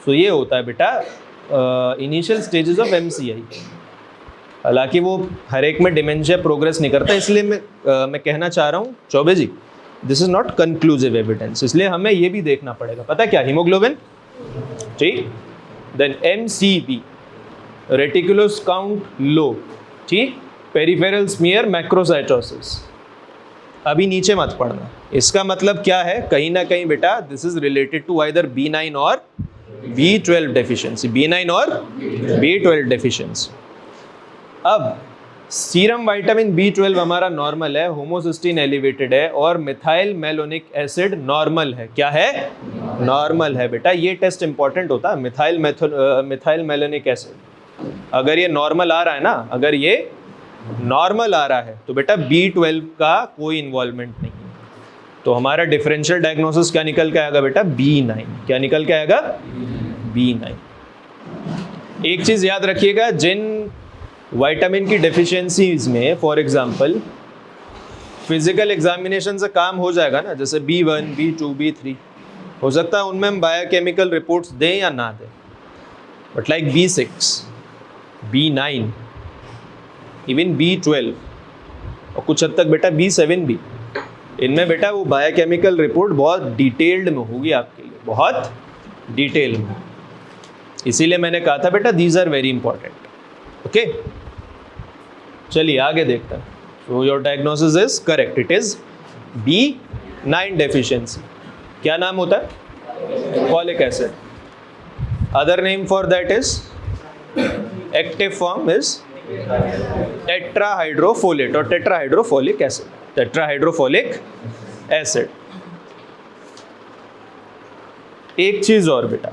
तो ये होता है बेटा इनिशियल स्टेजेस ऑफ MCI। हालांकि वो हर एक में डिमेंशिया प्रोग्रेस नहीं करता, इसलिए मैं कहना चाह रहा हूँ Choubey ji, this is not conclusive evidence, इसलिए हमें ये भी देखना पड़ेगा। पता है क्या, हीमोग्लोबिन, ठीक, देन MCV, रेटिकुलस काउंट लो, ठीक, पेरिफेरल स्मीयर, मैक्रोसाइटोसिस। अभी नीचे मत पढ़ना, इसका मतलब क्या है, कहीं ना कहीं बेटा this is related to either B9 और B12 डेफिशिएंसी, B9 और B12 डेफिशिएंसी। अब सीरम विटामिन B12 हमारा नॉर्मल है, होमोसिस्टीन एलिवेटेड है, और मिथाइल मेलोनिक एसिड नॉर्मल है। क्या है, नॉर्मल है बेटा। ये टेस्ट इंपॉर्टेंट होता है, मिथाइल मेलोनिक एसिड। अगर ये नॉर्मल आ रहा है ना, अगर ये नॉर्मल आ रहा है तो बेटा B12 का कोई इन्वॉल्वमेंट नहीं है। तो हमारा डिफरेंशियल डायग्नोसिस क्या निकल के आएगा बेटा, B9। क्या निकल के आएगा, B9। एक चीज याद रखिएगा, जिन विटामिन की डेफिशिएंसीज में फॉर एग्जांपल फिजिकल एग्जामिनेशन से काम हो जाएगा ना, जैसे B1, B2, B3, हो सकता है उनमें हम बायोकेमिकल रिपोर्ट्स दें या ना दें, but like B6, B9, even B12 और कुछ हद तक बेटा B7 भी, इनमें बेटा वो बायोकेमिकल रिपोर्ट बहुत डिटेल्ड में होगी आपके लिए, बहुत डिटेल में। इसीलिए मैंने कहा था बेटा these are very important. Okay, चलिए आगे देखते हैं। So your diagnosis is correct, it is B9 deficiency. क्या नाम होता है, folic acid. Other name for that is, active form is tetrahydrofolate और टेट्राहाइड्रोफोलिक एसिड, टेट्राहाइड्रोफोलिक एसिड। एक चीज और बेटा,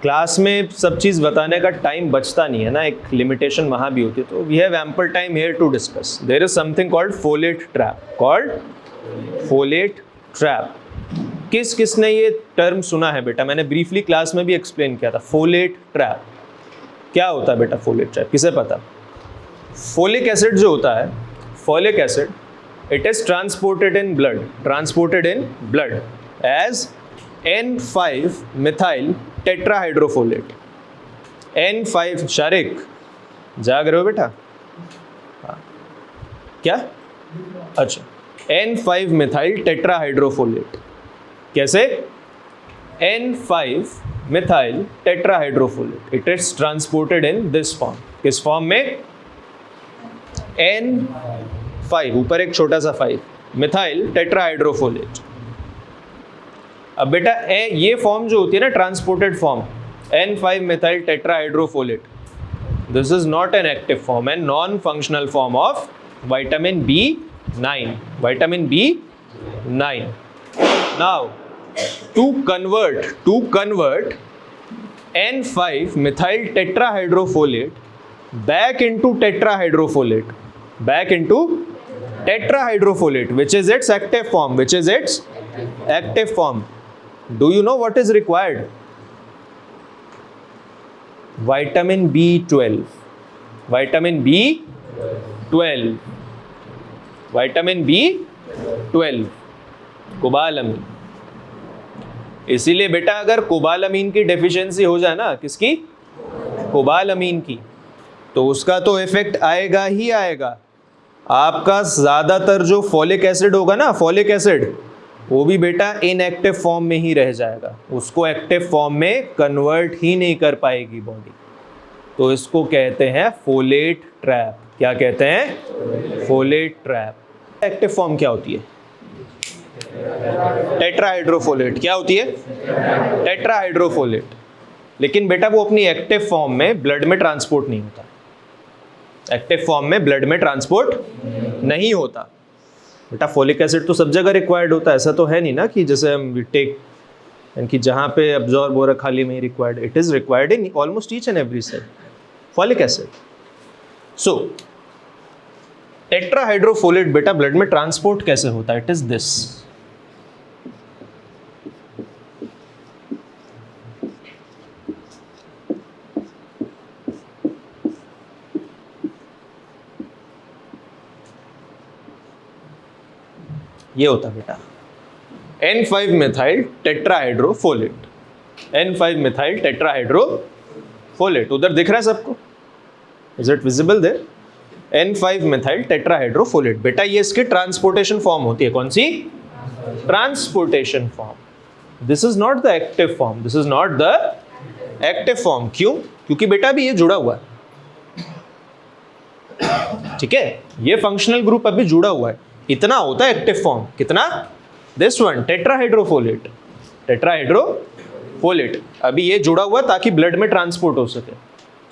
क्लास में सब चीज बताने का टाइम बचता नहीं है ना, एक लिमिटेशन वहां भी होती है, तो we have ample time here to discuss. There is something called folate trap, called folate trap. किस किसने ये टर्म सुना है बेटा, मैंने ब्रीफली क्लास में भी एक्सप्लेन किया था। फोलेट ट्रैप क्या होता है बेटा, फोलेट ट्रैप किसे पता? फोलिक एसिड जो होता है, folic acid, it is transported in blood as N5 methyl tetrahydrofolate। N5, Shariq जाग रहे हो बेटा? हाँ, क्या? अच्छा, N5 methyl tetrahydrofolate। कैसे? N5 methyl tetrahydrofolate, it is transported in this form। किस फॉर्म में? N5, ऊपर एक छोटा सा 5, मिथाइल टेट्राहाइड्रोफोलेट। अब बेटा ये फॉर्म जो होती है ना, transported form, N5 methyl tetrahydrofolate, this is not an active form and non functional form of vitamin B9, vitamin B9। Now to convert N5 methyl tetrahydrofolate back into tetrahydrofolate, which is its active form, do you know what is required? Vitamin B12, कोबालामीन। इसीलिए बेटा अगर कोबालामीन की deficiency हो जाए ना, किसकी? कोबालामीन की, तो उसका तो इफेक्ट आएगा ही आएगा। आपका ज़्यादातर जो फॉलिक एसिड होगा ना, फॉलिक एसिड, वो भी बेटा इनएक्टिव फॉर्म में ही रह जाएगा, उसको एक्टिव फॉर्म में कन्वर्ट ही नहीं कर पाएगी बॉडी। तो इसको कहते हैं फोलेट ट्रैप। क्या कहते हैं? Folate trap. एक्टिव फॉर्म क्या होती है? टेट्राहाइड्रोफोलेट। क्या होती है? टेट्राहाइड्रोफोलेट। लेकिन बेटा वो अपनी एक्टिव फॉर्म में ब्लड में ट्रांसपोर्ट नहीं होता। एक्टिव फॉर्म में ब्लड में ट्रांसपोर्ट नहीं होता। बेटा फोलिक एसिड तो सब जगह रिक्वायर्ड होता है, ऐसा तो है नहीं ना कि जैसे हम टेक कि जहाँ पे अब्जॉर्ब हो रहा खाली में ही required. It is required in almost each and every cell folic acid. So tetrahydrofolate बेटा ब्लड में ट्रांसपोर्ट कैसे होता है? It is this. ये होता है बेटा N5 methyl tetrahydrofolate। N5 methyl tetrahydrofolate उधर दिख रहा है सबको? Is it visible there? N5 methyl tetrahydrofolate। बेटा ये इसकी ट्रांसपोर्टेशन फॉर्म होती है। कौन सी? Transportation form. This is not the active form. This is not the active form. क्यों? क्योंकि बेटा अभी ये जुड़ा हुआ है। ठीक है, ये फंक्शनल ग्रुप अभी जुड़ा हुआ है। इतना होता है एक्टिव फॉर्म। कितना? This one tetrahydrofolate. टेट्राहाइड्रोफोलेट अभी ये जुड़ा हुआ ताकि ब्लड में ट्रांसपोर्ट हो सके,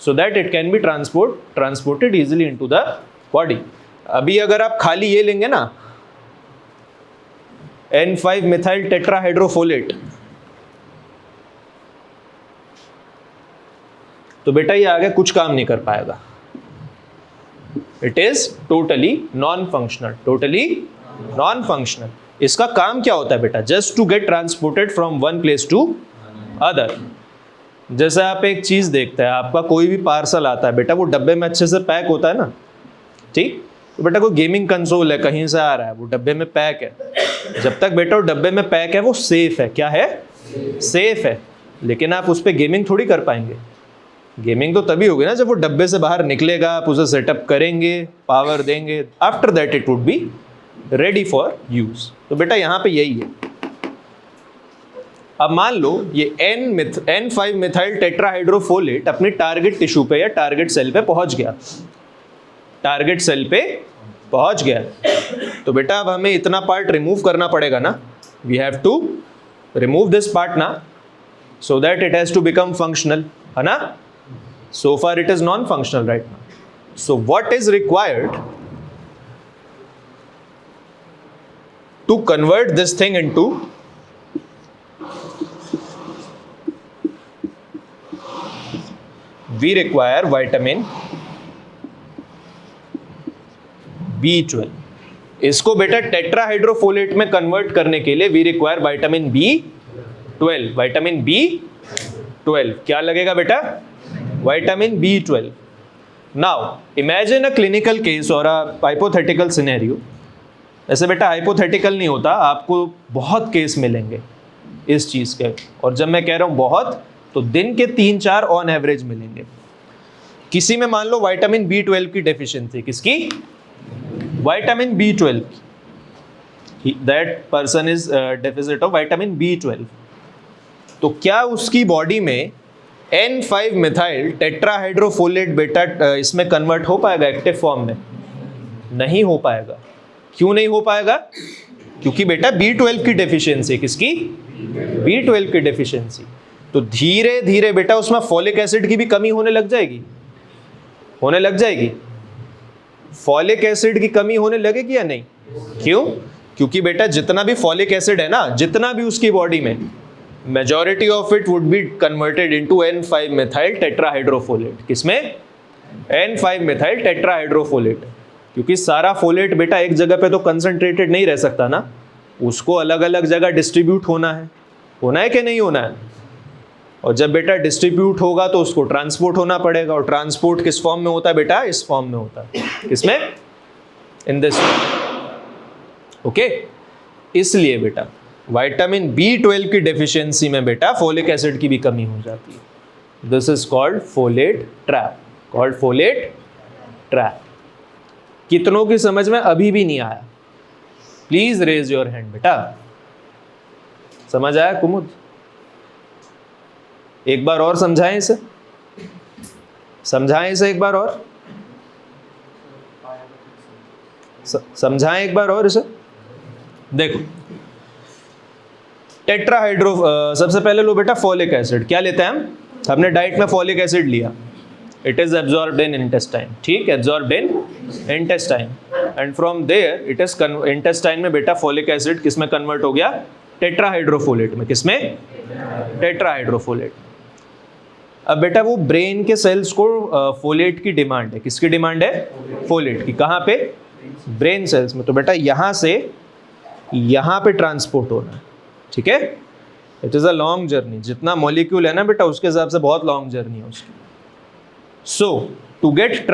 सो that it can be transported easily into the body. अभी अगर आप खाली ये लेंगे ना N5 methyl tetrahydrofolate, तो बेटा ये आगे कुछ काम नहीं कर पाएगा। It is totally non functional. Totally non functional. इसका काम क्या होता है बेटा? Just to get transported from one place to other. जैसे आप एक चीज देखते हैं, आपका कोई भी पार्सल आता है बेटा, वो डब्बे में अच्छे से पैक होता है ना, ठीक? तो बेटा कोई गेमिंग कंसोल है कहीं से आ रहा है, वो डब्बे में पैक है। जब तक बेटा वो डब्बे में पैक है वो सेफ है। क्या है? सेफ है। लेकिन आप उस पर गेमिंग थोड़ी कर पाएंगे। गेमिंग तो तभी होगी ना जब वो डब्बे से बाहर निकलेगा, आप उसे सेटअप करेंगे, पावर देंगे, after that it would be ready for use. तो बेटा यहां पे यही है। अब मान लो ये N5 methyl tetrahydrofolate अपनी टारगेट टिश्यू पे या टारगेट सेल पे पहुंच गया। टारगेट सेल पे पहुंच गया तो बेटा अब हमें इतना पार्ट रिमूव करना पड़ेगा ना। We have to remove this part ना, so that it has to become functional, है ना? So far it is non-functional right now. So what is required to convert this thing into we require vitamin B12। इसको बेटा tetrahydrofolate में convert करने के लिए we require vitamin B12। Vitamin B12 क्या लगेगा बेटा? Vitamin B12। Now imagine a clinical case or a hypothetical scenario। ऐसे बेटा हाइपोथेटिकल नहीं होता, आपको बहुत केस मिलेंगे इस चीज के। और जब मैं कह रहा हूं बहुत, तो दिन के 3-4 ऑन एवरेज मिलेंगे। किसी में मान लो विटामिन B12 की डेफिशिएंसी। किसकी? Vitamin B12। That person is deficit of vitamin B12। तो क्या उसकी बॉडी में N5 methyl tetrahydrofolate बेटा इसमें कन्वर्ट हो पाएगा एक्टिव फॉर्म में? नहीं हो पाएगा। क्यों नहीं हो पाएगा? क्योंकि बेटा B12 की डेफिशिएंसी। किसकी? B12 की डेफिशिएंसी। तो धीरे धीरे बेटा उसमें फॉलिक एसिड की भी कमी होने लग जाएगी। होने लग जाएगी। फॉलिक एसिड की कमी होने लगेगी या नहीं? क्यों? क्योंकि बेटा जितना भी फॉलिक एसिड है ना, जितना भी उसकी बॉडी में, majority of it would be converted into N5 methyl tetrahydrofolate। किसमें? N5 methyl tetrahydrofolate। क्योंकि सारा फोलेट बेटा एक जगह पे तो कंसंट्रेटेड नहीं रह सकता ना, उसको अलग अलग जगह डिस्ट्रीब्यूट होना है। होना है कि नहीं होना है? और जब बेटा डिस्ट्रीब्यूट होगा तो उसको ट्रांसपोर्ट होना पड़ेगा। और ट्रांसपोर्ट किस फॉर्म में होता है बेटा? इस फॉर्म में होता है। किसमें? In this. ओके, इसलिए बेटा विटामिन B12 की डेफिशिएंसी में बेटा फोलिक एसिड की भी कमी हो जाती है। This is called folate trap. Called folate trap. कितनों की समझ में अभी भी नहीं आया? प्लीज रेज योर हैंड बेटा। समझ आया कुमुद? एक बार और समझाएं इसे, समझाएं इसे एक बार और। समझाएं एक बार और इसे। देखो टेट्राहाइड्रो, सबसे पहले लो बेटा फॉलिक एसिड। क्या लेते हैं हम? हमने डाइट में फॉलिक एसिड लिया, it is absorbed in intestine, ठीक, absorbed in intestine, and from there it is intestine में बेटा फॉलिक एसिड किस में कन्वर्ट हो गया? टेट्राहाइड्रोफोलेट में। किस में? टेट्राहाइड्रोफोलेट। अब बेटा वो ब्रेन के सेल्स को फोलेट की डिमांड है। किसकी डिमांड है? फोलेट की। कहाँ पे? ब्रेन सेल्स में। तो बेटा यहाँ से यहाँ पे ट्रांसपोर्ट होना है, ठीक है। It is a long journey, जितना मॉलिक्यूल है ना बेटा उसके हिसाब से बहुत लॉन्ग जर्नी है उसकी। सो टू गेट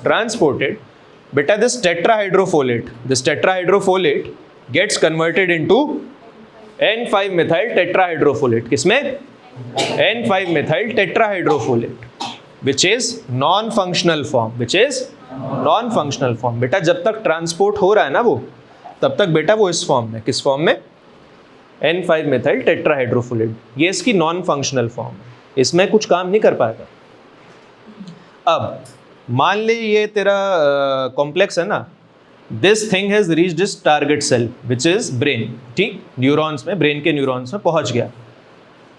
ट्रांसपोर्टेड बेटा this tetrahydrofolate gets converted into N5 methyl tetrahydrofolate। किसमें? N5 methyl tetrahydrofolate, which is non-functional form, बेटा जब तक ट्रांसपोर्ट हो रहा है ना वो, तब तक बेटा वो इस फॉर्म में। किस फॉर्म में? N5 methyl tetrahydrofolate। ये इसकी नॉन फंक्शनल फॉर्म है, इसमें कुछ काम नहीं कर पाएगा। अब मान ले ये तेरा कॉम्प्लेक्स है ना, this thing has reached its target cell which is brain, ठीक, न्यूरॉन्स में, ब्रेन के न्यूरॉन्स में पहुंच गया।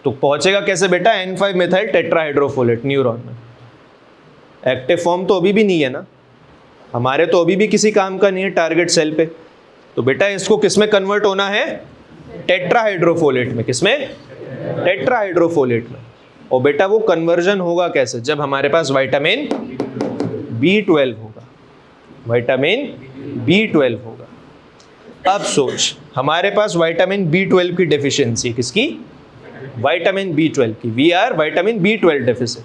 तो पहुंचेगा कैसे बेटा? N5 methyl tetrahydrofolate न्यूरॉन में। एक्टिव फॉर्म तो अभी भी नहीं है ना, हमारे तो अभी भी किसी काम का नहीं है टारगेट सेल पे। तो बेटा इसको किस में कन्वर्ट होना है? टेट्राहाइड्रोफोलेट में। किस में? टेट्राहाइड्रोफोलेट में। और बेटा वो कन्वर्जन होगा कैसे? जब हमारे पास विटामिन B12 होगा, विटामिन B12 होगा। अब सोच, हमारे पास विटामिन B12 की डेफिशिएंसी, किसकी? विटामिन B12 की। We are vitamin B12 deficit.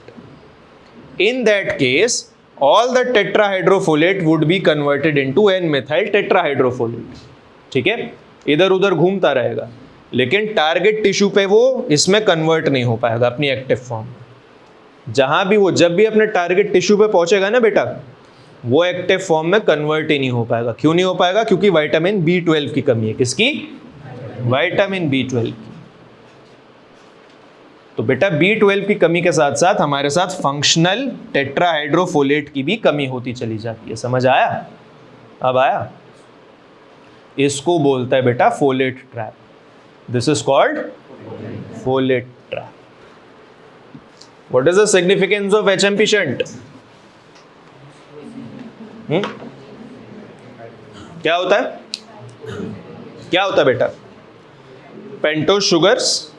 In that case, all the tetrahydrofolate would be converted into N-methyl tetrahydrofolate, ठीक है। इधर उधर घूमता रहेगा, लेकिन टारगेट टिश्यू पे वो इसमें कन्वर्ट नहीं हो पाएगा अपनी एक्टिव फॉर्म में। जहां भी वो, जब भी अपने टारगेट टिश्यू पे पहुंचेगा ना बेटा, वो एक्टिव फॉर्म में कन्वर्ट ही नहीं हो पाएगा। क्यों नहीं हो पाएगा? क्योंकि विटामिन B12 की कमी है। किसकी? विटामिन B12 की। तो बेटा B12 की कमी के साथ साथ हमारे साथ फंक्शनल टेट्राहाइड्रोफोलेट की भी कमी होती चली जाती है। समझ आया? अब आया? इसको बोलता है बेटा folate trap. This is called folate trap. What is the significance of HMP shunt? क्या होता है? क्या होता है बेटा? Pentose sugars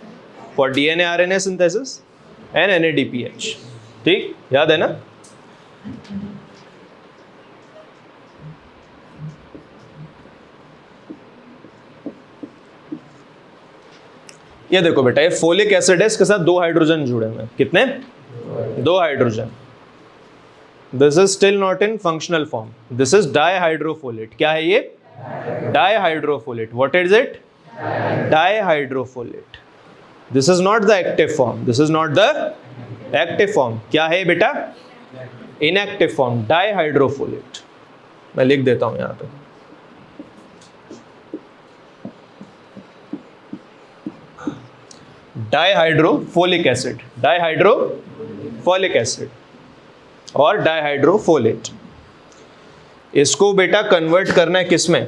for DNA RNA synthesis and NADPH, ठीक, याद है ना? ये देखो बेटा, ये फोलिक एसिड है, इसके साथ 2 हाइड्रोजन जुड़े हुए हैं। कितने? 2 hydrogen. This is still not in functional form, this is dihydrofolate. क्या है ये? Dihydrofolate. What is it? Dihydrofolate. This is not the active form, this is not the active form. क्या है बेटा? Inactive form, dihydrofolate. मैं लिख देता हूं यहां पे। डाइहाइड्रोफोलिक एसिड, डाइहाइड्रोफोलिक एसिड और डाइहाइड्रोफोलेट। इसको बेटा कन्वर्ट करना है किसमें?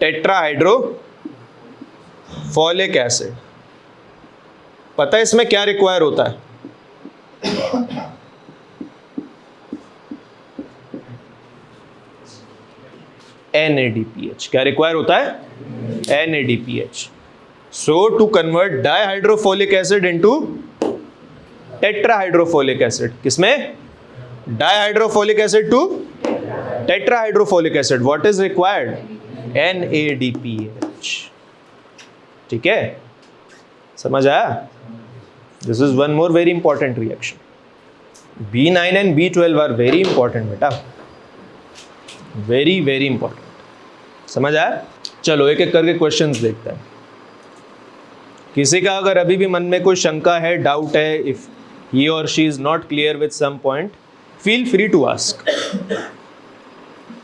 Tetrahydrofolic acid. पता है इसमें क्या रिक्वायर होता है? NADPH। क्या रिक्वायर होता है? NADPH। So to convert dihydrofolic acid into tetrahydrofolic acid, किसमें? Dihydrofolic acid to tetrahydrofolic acid. What is required? NADPH। ठीक है, समझ आया? This is one more very important reaction. B9 and B12 are very important बेटा, very very important। समझ आया? चलो एक एक करके क्वेश्चंस देखते हैं। किसी का अगर अभी भी मन में कोई शंका है, डाउट है, इफ ही और she is not clear with some point, feel free to ask.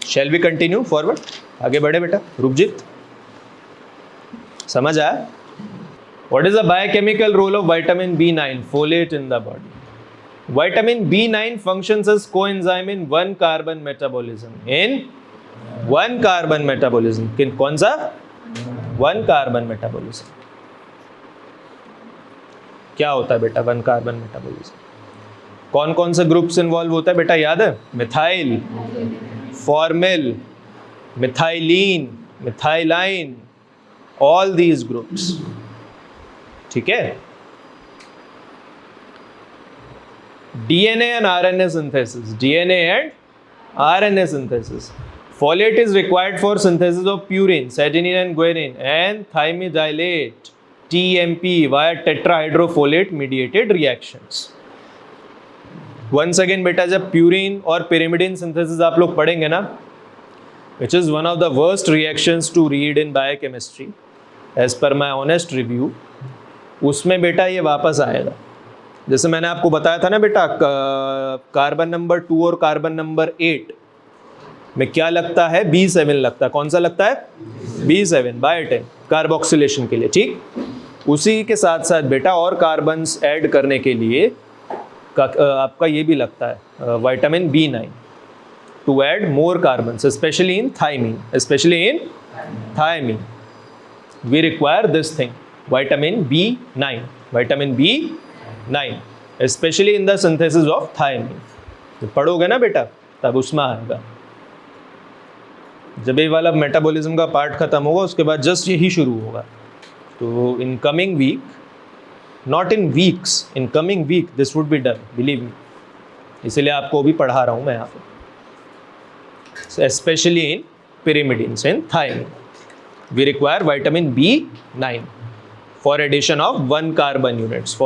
Shall we continue forward? आगे बढ़े बेटा। रूपजीत, समझ आया? What is the biochemical role of vitamin B9 folate in the body? Vitamin B9 functions as coenzyme in one carbon metabolism. In one carbon metabolism. कौन सा? One carbon metabolism. क्या होता है बेटा वन कार्बन मेटाबॉलिज्म? कौन कौन से groups involve होता है बेटा, याद है? Methyl, formyl, methylene, methylene, all these groups. ठीक है. DNA and RNA synthesis. DNA and RNA synthesis. Folate is required for synthesis of purine, adenine and guanine, and thymidylate (TMP) via tetrahydrofolate mediated reactions. Once again बेटा, जब purine और pyrimidine synthesis आप लोग पढ़ेंगे ना, which is one of the worst reactions to read in biochemistry, as per my honest review, उसमें बेटा ये वापस आएगा. जैसे मैंने आपको बताया था ना बेटा, कार्बन नंबर 2 और कार्बन नंबर 8 में क्या लगता है? B7 लगता है. कौन सा लगता है? B7 बायोटेन कार्बोक्सिलेशन के लिए. ठीक. उसी के साथ साथ बेटा और कार्बन्स ऐड करने के लिए आपका ये भी लगता है vitamin B9 to add more carbons, specially in thymine. We require this thing, vitamin B9, especially in the synthesis of thiamine. तो पढ़ोगे ना बेटा तब उसमें आएगा. जब ये वाला मेटाबॉलिज्म का पार्ट खत्म होगा उसके बाद जस्ट यही शुरू होगा. तो in coming week, not in weeks, in coming week this would be done, believe me. इसीलिए आपको भी पढ़ा रहा हूँ मैं यहाँ पे. Specially in pyrimidines and thiamine, we require vitamin B9 for addition of 1 carbon units.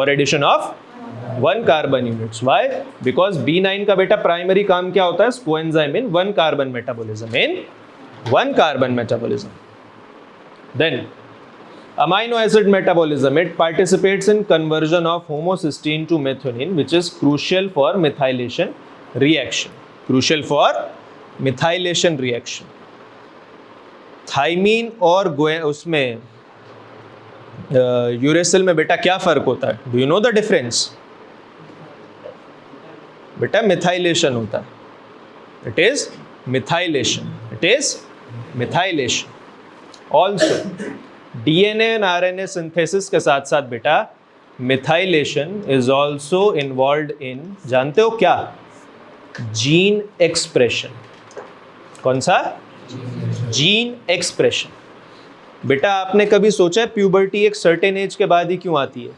Why? Because B9 का बेटा प्राइमरी काम क्या होता है? Coenzyme in one carbon metabolism. Then amino acid metabolism, it participates in conversion of homocysteine to methionine, which is crucial for methylation reaction. Thymine और उसमें uracil में बेटा क्या फर्क होता है? Do you know the difference? बेटा मिथाइलेशन होता है. It is methylation. Also DNA and RNA synthesis के साथ साथ बेटा methylation is also involve in, जानते हो क्या? Gene expression. कौन सा? Gene expression. बेटा आपने कभी सोचा है प्यूबर्टी एक सर्टेन एज के बाद ही क्यों आती है?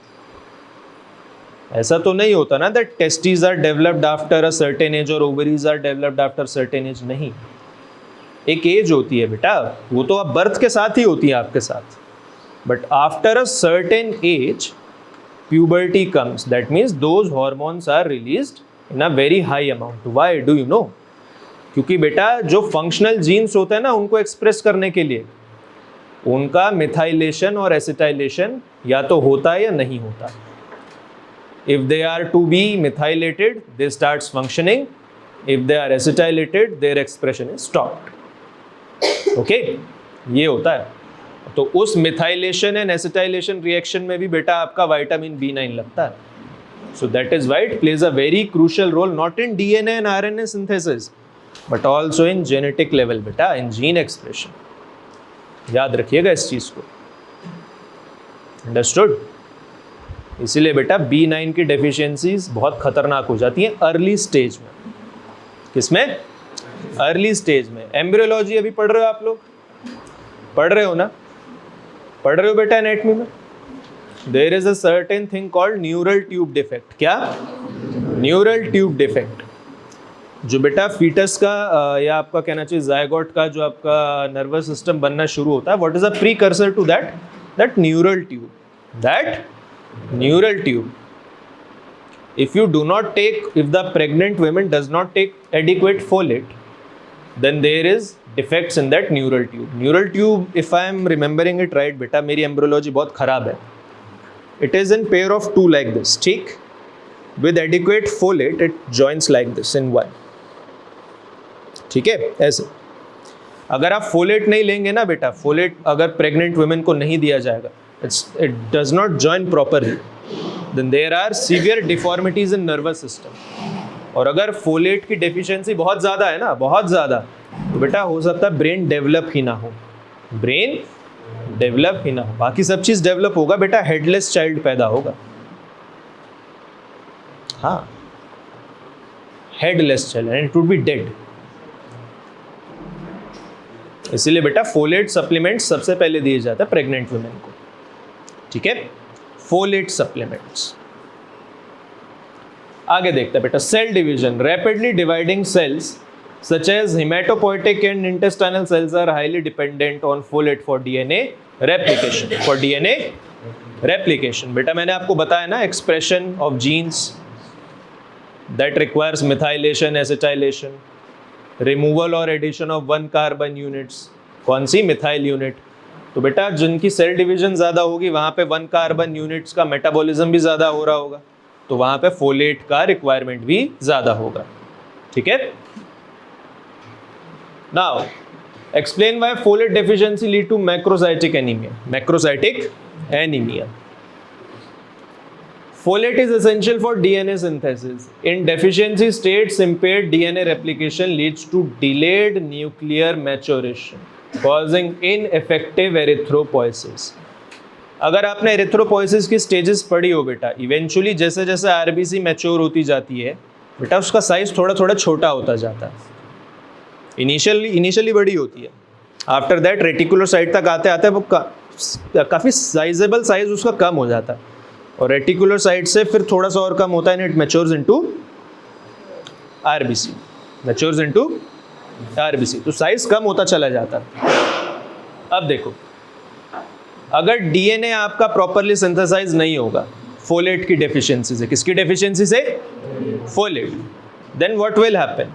ऐसा तो नहीं होता ना that testes are developed after a certain age और ovaries are developed after certain age. नहीं, एक एज होती है बेटा, वो तो अब बर्थ के साथ ही होती है आपके साथ. But after a certain age puberty comes, that means those hormones are released in a very high amount. Why? Do you know? क्योंकि बेटा जो फंक्शनल जीन्स होते हैं ना, उनको एक्सप्रेस करने के लिए उनका मिथाइलेशन और एसिटाइलेशन या तो होता है या नहीं होता. If they are to be methylated they starts functioning, if they are acetylated their expression is stopped. Okay, ये होता है. तो उस मिथाइलेशन एंड एसिटाइलेशन रिएक्शन में भी बेटा आपका विटामिन B9 लगता है. So that is why it plays a very crucial role not in DNA and RNA synthesis but also in genetic level बेटा, इन जीन एक्सप्रेशन. याद रखिएगा इस चीज को. अंडरस्टूड? इसीलिए बेटा B9 की डेफिशिएंसीज बहुत खतरनाक हो जाती हैं अर्ली स्टेज में. किसमें? अर्ली स्टेज में. एम्ब्रियोलॉजी अभी पढ़ रहे हो आप लोग? पढ़ रहे हो ना? पढ़ रहे हो बेटा एनाटॉमी में? There is a certain thing called neural tube defect. क्या? Neural tube defect. जो बेटा फीटस का या आपका कहना चाहिए जायगोट का जो आपका नर्वस सिस्टम बनना शुरू होता है, what is a precursor to that neural tube. if you do not take, if the pregnant women does not take adequate folate, then there is defects in that neural tube. If I am remembering it right बेटा, मेरी embryology बहुत खराब है. It is in pair of two like this, ठीक? With adequate folate it joins like this in one. ठीक है? ऐसे अगर आप फोलेट नहीं लेंगे ना बेटा, फोलेट अगर प्रेग्नेंट वुमेन को नहीं दिया जाएगा, it does not join properly. Then there are severe deformities in nervous system. और अगर फोलेट की डेफिशिएंसी बहुत ज़्यादा है ना, बहुत ज़्यादा, तो बेटा हो सकता है ब्रेन डेवलप ही ना हो, ब्रेन डेवलप ही ना हो। बाकी सब चीज़ डेवलप होगा बेटा, हेडलेस चाइल्ड पैदा होगा। हाँ, headless child and it would be dead. इसीलिए बेटा फोलेट सप्लीमेंट सबसे पहले दिए जाते हैं प्रेग्नेंट वुमेन को, ठीक है, फोलेट सप्लीमेंट्स। आगे देखते हैं बेटा, cell division. Rapidly dividing cells such as hematopoietic and intestinal cells are highly dependent on folate for DNA replication, for DNA replication। बेटा मैंने आपको बताया ना, expression of genes that requires methylation, acetylation, removal or addition of 1 carbon units। कौन सी? Methyl unit. तो बेटा जिनकी cell division ज़्यादा होगी वहाँ पे 1 कार्बन यूनिट्स का मेटाबॉलिज्म भी ज़्यादा हो रहा होगा, तो वहाँ पे फोलेट का रिक्वायरमेंट भी ज़्यादा होगा, ठीक है। Now, explain why folate deficiency lead to macrocytic anemia. Macrocytic anemia. Folate is essential for DNA synthesis. In deficiency states, impaired DNA replication leads to delayed nuclear maturation, causing ineffective erythropoiesis. अगर आपने erythropoiesis की stages पढ़ी हो बेटा, eventually जैसे जैसे RBC mature होती जाती है बेटा, उसका साइज थोड़ा थोड़ा छोटा होता जाता है। इनिशियली बड़ी होती है, आफ्टर दैट रेटिकुलर साइड तक आते आते वो काफ़ी साइजेबल साइज उसका कम हो जाता है, और रेटिकुलर साइड से फिर थोड़ा सा और कम होता है, it matures into RBC, matures into RBC, तो साइज कम होता चला जाता है। अब देखो, अगर डीएनए आपका प्रॉपरली सिंथेसाइज नहीं होगा फोलेट की डेफिशिएंसी से, किसकी डेफिशिएंसी से? Folate, then what will happen?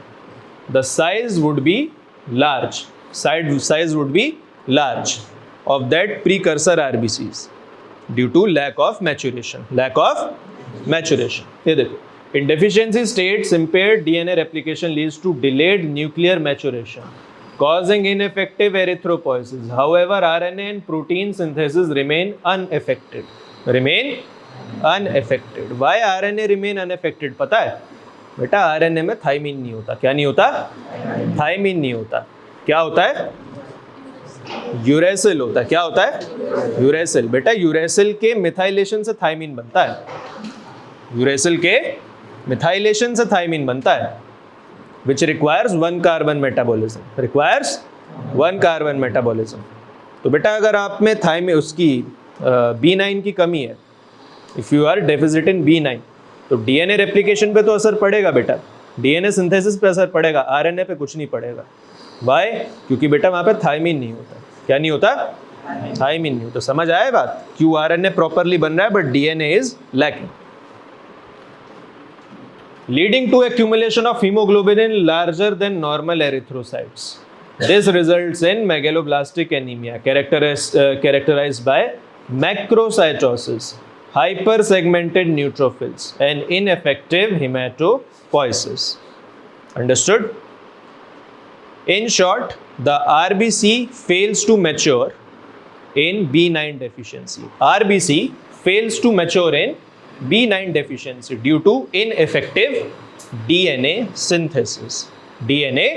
The size would be large, size would be large of that precursor RBCs due to lack of maturation, lack of maturation। ये देखो, in deficiency states impaired DNA replication leads to delayed nuclear maturation, causing ineffective erythropoiesis। However, RNA and protein synthesis remain unaffected, remain unaffected। Why RNA remain unaffected? पता है बेटा, RNA में thymine नहीं होता। क्या नहीं होता? थाइमिन नहीं होता। क्या होता है? यूरेसिल होता है। क्या होता है? यूरेसिल। बेटा यूरेसिल के मिथाइलेशन से थाइमिन बनता है, यूरेसिल के मिथाइलेशन से थाइमिन बनता है, which requires 1 carbon metabolism, requires 1 carbon metabolism. तो बेटा अगर आप में थाइमिन उसकी B9 की कमी है, if you are deficit in B9, तो डीएनए रेप्लिकेशन पे तो असर पड़ेगा बेटा, डीएनए सिंथेसिस पे असर पड़ेगा, आरएनए पे कुछ नहीं पड़ेगा। वाई? क्योंकि बेटा वहाँ पे थाइमिन नहीं होता। क्या नहीं होता? थाइमिन नहीं होता। समझ आया बात? क्यों आरएनए प्रॉपरली बन रहा है but DNA is lacking, leading to accumulation of haemoglobin in larger than normal erythrocytes. This results in megaloblastic anaemia characterized by macrocytosis, hypersegmented neutrophils and ineffective hematopoiesis। Understood? In short, the RBC fails to mature in B9 deficiency. RBC fails to mature in B9 deficiency due to ineffective DNA synthesis. DNA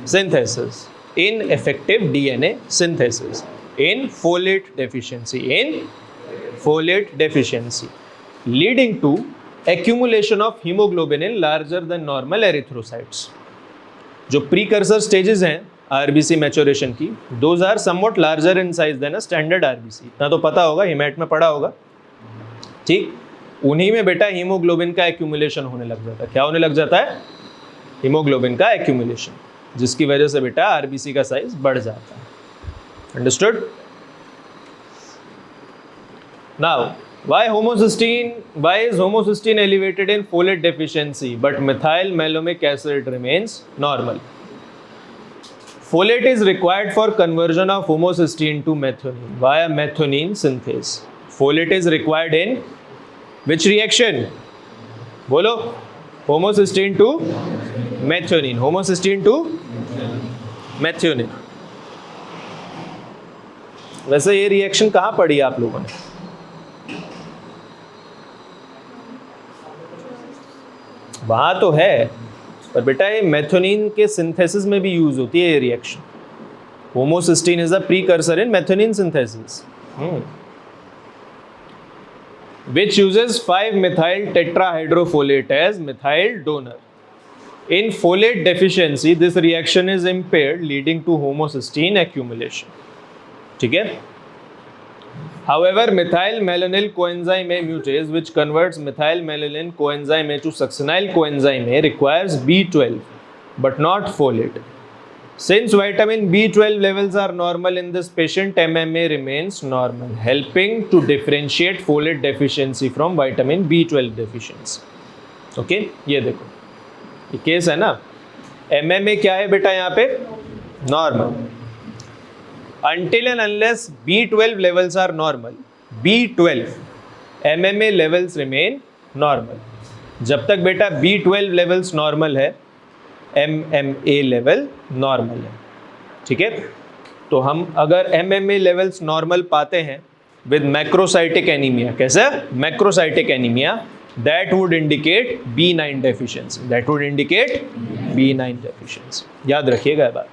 synthesis. Ineffective DNA synthesis. In folate deficiency. In folate deficiency, leading to accumulation of hemoglobin in larger than normal erythrocytes। जो precursor stages हैं RBC maturation की, those are somewhat larger in size than a standard RBC। इतना तो पता होगा, hamate में पढ़ा होगा, ठीक। उन्हीं में बेटा हीमोग्लोबिन का accumulation होने लग जाता है। क्या होने लग जाता है? हीमोग्लोबिन का accumulation, जिसकी वजह से बेटा RBC का साइज बढ़ जाता है। Understood? Now, why is homocysteine elevated in folate deficiency but methyl malonic acid remains normal? Folate is required for conversion of homocysteine to methionine via methionine synthase। Folate is required in which reaction? बोलो, homocysteine to methionine, homocysteine to methionine। वैसे ये reaction कहाँ पढ़ी आप लोगों ने? वहाँ तो है, पर बेटा ये मेथोनिन के सिंथेसिस में भी यूज होती है ये reaction. Homocysteine is a precursor in methionine synthesis, which uses 5-methyl tetrahydrofolate as methyl donor. In folate deficiency, this reaction is impaired, leading to homocysteine accumulation. ठीक है? However, methyl malonyl coenzyme A mutase, which converts methyl malonyl coenzyme A to succinyl coenzyme A, requires B12, but not folate. Since vitamin B12 levels are normal in this patient, MMA remains normal, helping to differentiate folate deficiency from vitamin B12 deficiency. Okay? ये देखो, ये case है ना, MMA क्या है बेटा यहाँ पे? Normal. Until and unless B12 levels are normal, B12 MMA levels remain normal. जब तक बेटा B12 levels normal है, MMA लेवल नॉर्मल है. ठीक है, तो हम अगर MMA लेवल्स नॉर्मल पाते हैं विद मैक्रोसाइटिक एनीमिया, कैसे? Macrocytic anaemia, that would indicate B9 deficiency, that would indicate B9 deficiency. याद रखिएगा बात.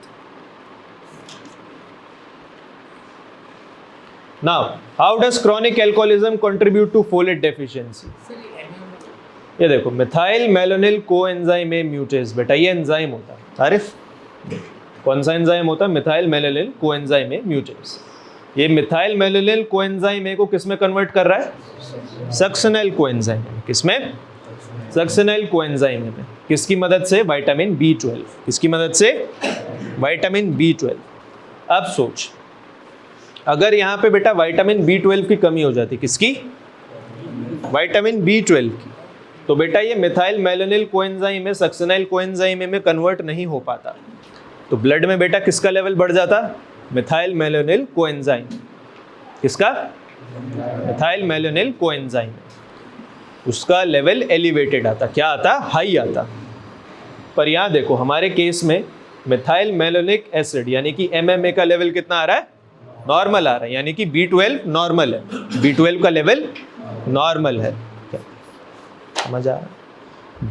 Now how does chronic alcoholism contribute to folate deficiency? ये देखो, methyl malonyl coenzyme A mutase, बेटा ये एंजाइम होता है. आरिफ, कौन सा एंजाइम होता है? Methyl malonyl coenzyme A mutase. ये मिथाइल मेलोनिल कोएंजाइम ए को किस में कन्वर्ट कर रहा है? सक्सिनाइल कोएंजाइम में. किस में? सक्सिनाइल कोएंजाइम में. किसकी मदद से? Vitamin B12. किसकी मदद से? Vitamin B12. अब सोच, अगर यहाँ पे बेटा विटामिन B12 की कमी हो जाती, किसकी? विटामिन B12 की, तो बेटा ये मिथाइल मेलोनिल कोएंजाइम में सक्सिनाइल कोएंजाइम में कन्वर्ट नहीं हो पाता. तो ब्लड में बेटा किसका लेवल बढ़ जाता? Methyl malonyl coenzyme. किसका? Methyl malonyl coenzyme. उसका लेवल एलिवेटेड आता. क्या आता? हाई आता. पर यहाँ देखो, हमारे केस में मिथाइल मेलोनिक एसिड यानी कि MMA का लेवल कितना आ रहा है? नॉर्मल आ रहा है, यानी कि B12 नॉर्मल है. B12 का लेवल नॉर्मल है. समझ आ?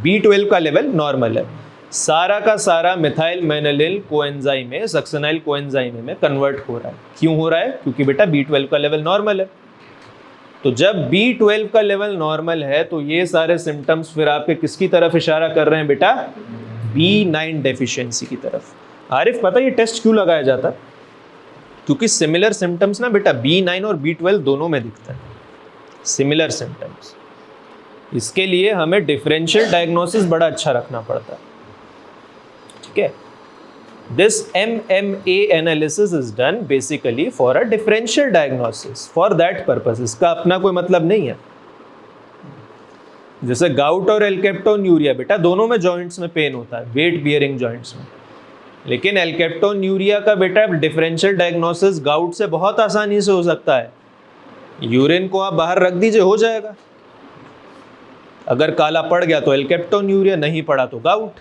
B12 का लेवल नॉर्मल है. सारा का सारा मिथाइल मेनोनिल कोएंजाइम में सक्सिनाइल कोएंजाइम में कन्वर्ट हो रहा है. क्यों हो रहा है? क्योंकि बेटा B12 का लेवल नॉर्मल है. तो जब B12 का लेवल नॉर्मल है तो ये सारे सिम्टम्स फिर आपके किसकी तरफ इशारा कर रहे हैं बेटा? B9 डेफिशिएंसी की तरफ. आरिफ, पता ये टेस्ट क्यों लगाया जाता? क्योंकि सिमिलर सिम्टम्स ना बेटा B9 और B12 दोनों में दिखता है. Similar symptoms. इसके लिए हमें डिफरेंशियल डायग्नोसिस बड़ा अच्छा रखना पड़ता है. ठीक है, this MMA analysis is done basically for a differential diagnosis. For that purpose, इसका अपना कोई मतलब नहीं है. जैसे गाउट और एल्केप्टोन्यूरिया, बेटा दोनों में जॉइंट्स में पेन होता है, वेट बियरिंग जॉइंट्स में. लेकिन एल्केप्टोन्यूरिया का बेटा डिफरेंशियल डायग्नोसिस गाउट से बहुत आसानी से हो सकता है. यूरिन को आप बाहर रख दीजिए, हो जाएगा. अगर काला पड़ गया तो एल्केप्टोन्यूरिया, नहीं पड़ा तो गाउट.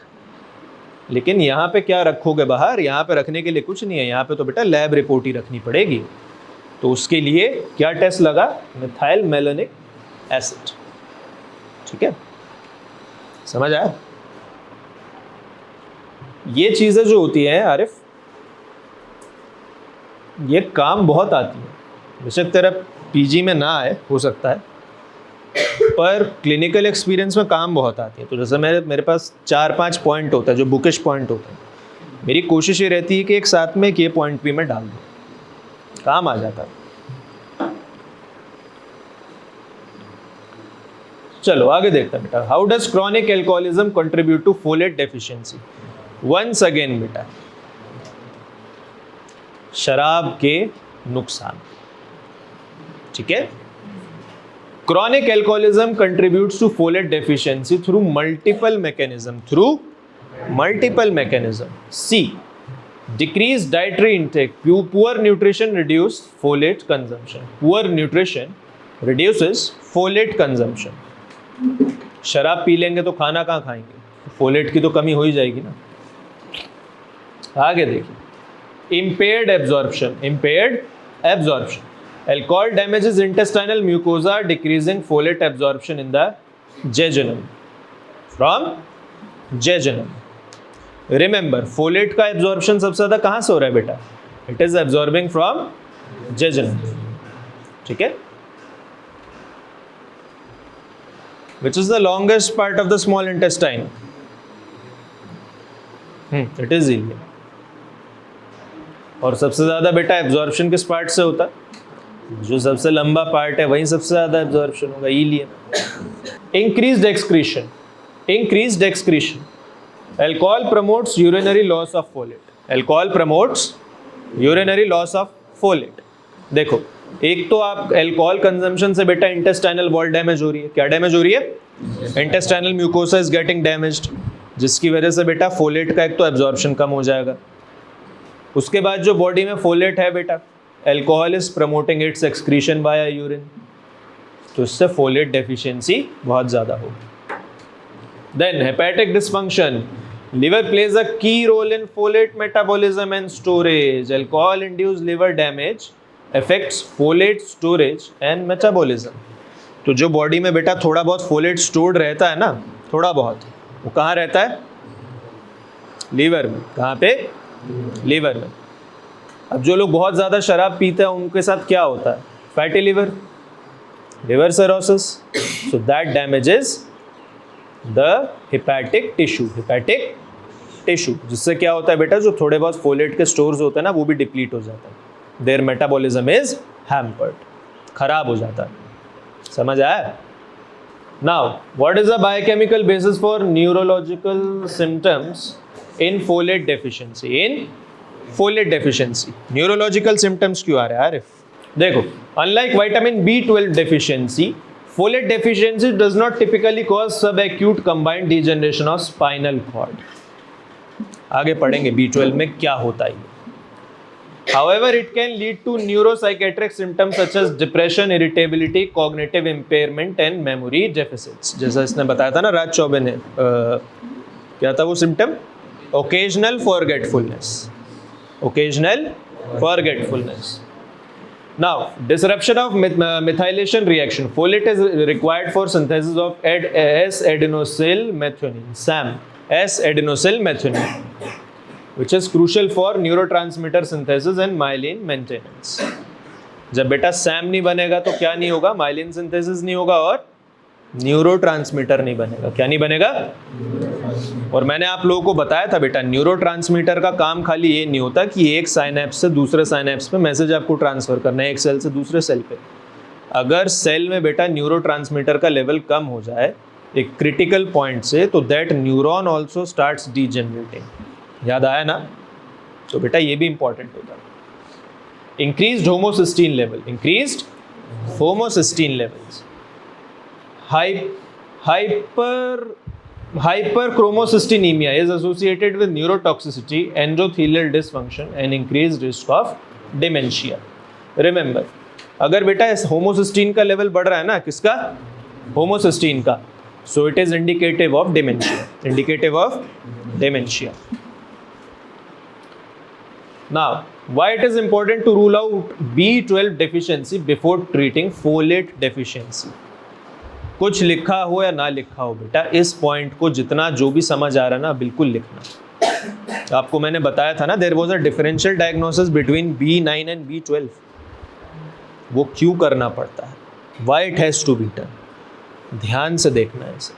लेकिन यहाँ पे क्या रखोगे बाहर? यहाँ पे रखने के लिए कुछ नहीं है. यहाँ पे तो बेटा लैब रिपोर्ट ही रखनी पड़ेगी. तो उसके लिए क्या टेस्ट लगा? Methyl malonic acid. ठीक है, समझ आया? ये चीज़ें जो होती हैं आरिफ, ये काम बहुत आती है. बेशक तेरा PG में ना आए, हो सकता है, पर क्लिनिकल एक्सपीरियंस में काम बहुत आती है. तो जैसे मेरे पास 4-5 पॉइंट होता है जो बुकिश पॉइंट होता है. मेरी कोशिश ये रहती है कि एक साथ में ये पॉइंट भी मैं डाल दूँ, काम आ जाता है. चलो आगे देखते हैं बेटा. How does chronic alcoholism contribute to folate deficiency? Once again बेटा, शराब के नुकसान. ठीक है, chronic alcoholism contributes to folate deficiency through multiple mechanism. C, decreased dietary intake. Poor nutrition reduces folate consumption. Poor nutrition reduces folate consumption. शराब P लेंगे तो खाना कहाँ खाएंगे? फोलेट की तो कमी हो ही जाएगी ना. आगे देखिए, impaired absorption. Alcohol damages intestinal mucosa, decreasing folate absorption in the jejunum. From jejunum. Remember folate का एब्जॉर्प्शन सबसे ज्यादा कहां से हो रहा है बेटा? It is absorbing from jejunum. ठीक है, which is the longest part of the small intestine? It is ilium. और सबसे ज्यादा बेटा एब्जॉर्प्शन किस पार्ट से होता है? जो सबसे लंबा पार्ट है वहीं सबसे ज्यादा एब्जॉर्प्शन होगा, ileum. Increased excretion, increased excretion. Alcohol promotes urinary loss of folate. Alcohol promotes urinary loss of folate. देखो, एक तो आप अल्कोहल कंजम्पशन से बेटा इंटेस्टाइनल वॉल डैमेज हो रही है। क्या डैमेज हो रही है? Intestinal mucosa is getting damaged, जिसकी वजह से बेटा फोलेट का एक तो एब्जॉर्प्शन कम हो जाएगा। उसके बाद जो बॉडी में फोलेट है बेटा, alcohol is promoting its excretion by urine, तो इससे फोलेट डेफिशिएंसी बहुत ज़्यादा होगी। Then hepatic dysfunction. Liver plays a key role in folate metabolism and storage. Alcohol-induced liver damage affects folate storage and metabolism. तो जो body में बेटा थोड़ा बहुत फोलेट स्टोर्ड रहता है ना, थोड़ा बहुत, वो कहाँ रहता है? लीवर में। कहाँ पे? लीवर में। अब जो लोग बहुत ज़्यादा शराब पीते हैं उनके साथ क्या होता है? Fatty liver, liver cirrhosis, so that damages the hepatic tissue, hepatic tissue, जिससे क्या होता है बेटा, जो थोड़े बहुत फोलेट के स्टोर्स होते हैं ना वो भी डिप्लीट हो जाता है। देयर मेटाबॉलिज्म इज हैम्पर्ड, खराब हो जाता है। समझ आया? Now what is the biochemical basis for neurological symptoms in folate deficiency? In folate deficiency neurological symptoms क्यों आ रहे हैं आरिफ? देखो, unlike vitamin B12 deficiency, folate deficiency does not typically cause subacute combined degeneration of spinal cord. आगे पढ़ेंगे B12 में क्या होता है। However, it can lead to neuropsychiatric symptoms such as depression, irritability, cognitive impairment and memory deficits. जैसा इसने बताया था ना राज चौबे ने, क्या था वो symptom? Occasional forgetfulness. Occasional forgetfulness. Now, disruption of methylation reaction. Folate is required for synthesis of S-adenosylmethionine, SAM, S-adenosylmethionine, which is crucial for neurotransmitter synthesis and myelin maintenance. जब बेटा SAM नहीं बनेगा तो क्या नहीं होगा? myelin synthesis नहीं होगा और न्यूरोट्रांसमीटर नहीं बनेगा। क्या नहीं बनेगा? और मैंने आप लोगों को बताया था बेटा, न्यूरोट्रांसमीटर का काम खाली ये नहीं होता कि एक साइनेप्स से दूसरे साइनेप्स पे मैसेज आपको ट्रांसफर करना है, एक सेल से दूसरे सेल पे। अगर सेल में बेटा न्यूरोट्रांसमीटर का लेवल कम हो जाए एक क्रिटिकल पॉइंट से, तो दैट न्यूरॉन ऑल्सो स्टार्ट्स डीजेनरेटिंग। याद आया ना? तो बेटा ये भी इंपॉर्टेंट होता है। Increased homocysteine level, increased homocysteine levels, hyperchromocystinemia is associated with neurotoxicity, endothelial dysfunction and increased risk of dementia. Remember, अगर बेटा इस होमोसिस्टीन का लेवल बढ़ रहा है ना, किसका? होमोसिस्टीन का, so it is indicative of dementia, indicative of dementia. Now, why it is important to rule out B12 deficiency before treating folate deficiency? कुछ लिखा हो या ना लिखा हो बेटा, इस पॉइंट को जितना जो भी समझ आ रहा है ना बिल्कुल लिखना। आपको मैंने बताया था ना, there was a differential diagnosis between B9 and B12। वो क्यों करना पड़ता है? Why it has to be done. ध्यान से देखना है इसे।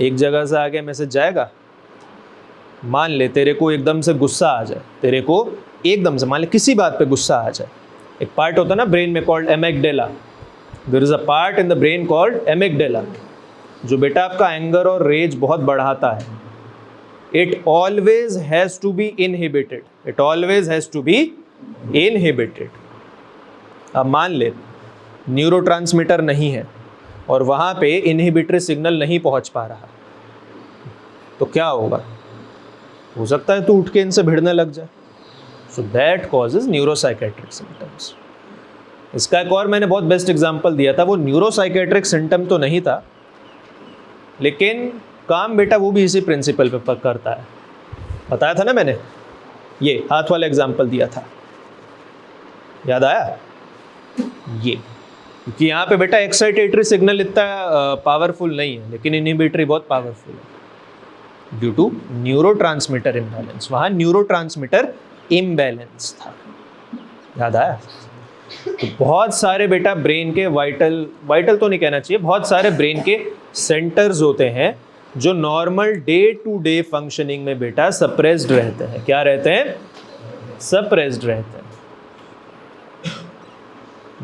एक जगह से आगे मैसेज जाएगा, मान ले तेरे को एकदम से गुस्सा आ जाए, तेरे को एकदम से मान ले किसी बात पे गुस्सा आ जाए। एक पार्ट होता है ना ब्रेन में called amygdala. There is a part in the brain called amygdala, जो बेटा आपका एंगर और रेज बहुत बढ़ाता है। It always has to be inhibited. It always has to be inhibited. अब मान ले न्यूरोट्रांसमीटर नहीं है और वहाँ पे इनहिबिटरी सिग्नल नहीं पहुँच पा रहा, तो क्या होगा? हो सकता है तो उठ के इनसे भिड़ने लग जाए। So that causes neuropsychiatric symptoms. इसका एक और मैंने बहुत बेस्ट एग्जांपल दिया था, वो न्यूरोसाइकेट्रिक सिम्टम तो नहीं था, लेकिन काम बेटा वो भी इसी प्रिंसिपल पे करता है। बताया था ना मैंने, ये हाथ वाला एग्जांपल दिया था, याद आया? ये क्योंकि यहाँ पे बेटा एक्साइटेटरी सिग्नल इतना पावरफुल नहीं है, लेकिन इनहिबिटरी बहुत पावरफुल है। Due to neurotransmitter imbalance. वहां न्यूरोट्रांसमीटर इम्बैलेंस था, याद आया? तो बहुत सारे बेटा ब्रेन के वाइटल तो नहीं कहना चाहिए, बहुत सारे ब्रेन के सेंटर्स होते हैं जो normal day to day functioning में बेटा सप्रेस्ड रहते हैं। क्या रहते हैं? सप्रेस्ड रहते हैं।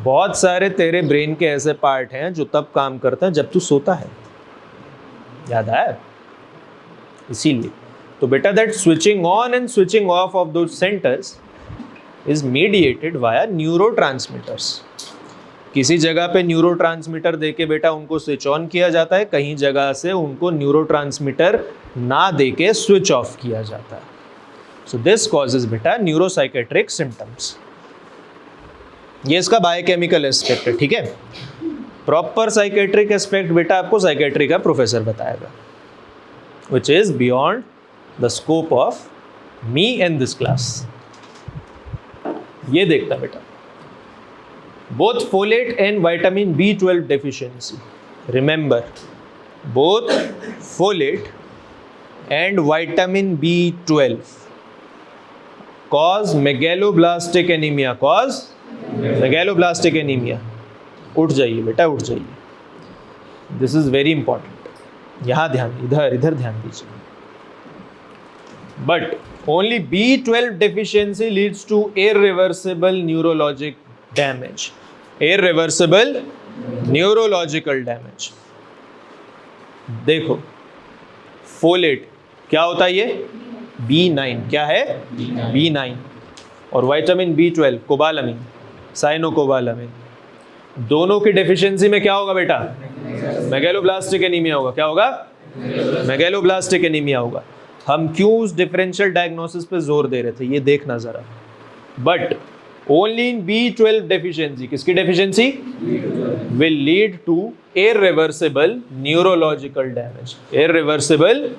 बहुत सारे तेरे ब्रेन के ऐसे पार्ट हैं जो तब काम करते हैं जब तू सोता है, याद आया? इसीलिए तो बेटा that switching on and switching off those centres is mediated via neurotransmitters. किसी जगह पे न्यूरोट्रांसमीटर देके बेटा उनको स्विच ऑन किया जाता है, कहीं जगह से उनको न्यूरोट्रांसमीटर ना देके स्विच ऑफ किया जाता है। सो दिस कॉजेज बेटा न्यूरोसाइकेट्रिक सिम्टम्स। ये इसका बायोकेमिकल एस्पेक्ट है, ठीक है? प्रॉपर साइकेट्रिक एस्पेक्ट बेटा आपको साइकेट्री का प्रोफेसर बताएगा, which is beyond the scope of me and this class। ये देखता बेटा, both folate and vitamin B12 deficiency, remember both folate and vitamin B12 cause megaloblastic anemia, cause megaloblastic anemia। उठ जाइए बेटा, उठ जाइए, दिस इज वेरी इंपॉर्टेंट। यहाँ ध्यान, इधर ध्यान दीजिए। But only B12 deficiency leads to irreversible neurologic damage, irreversible neurological damage। देखो फोलेट क्या होता है? ये B9 क्या है? B9। और विटामिन B12 कोबालामिन, साइनोकोबालामिन, दोनों की डेफिशिएंसी में क्या होगा बेटा? मेगैलोब्लास्टिक एनीमिया होगा। क्या होगा? मेगैलोब्लास्टिक एनीमिया होगा। हम क्यों उस डिफरेंशियल डायग्नोसिस पे जोर दे रहे थे, ये देखना जरा। But only in B12 deficiency, किसकी deficiency? Will lead to irreversible neurological damage, irreversible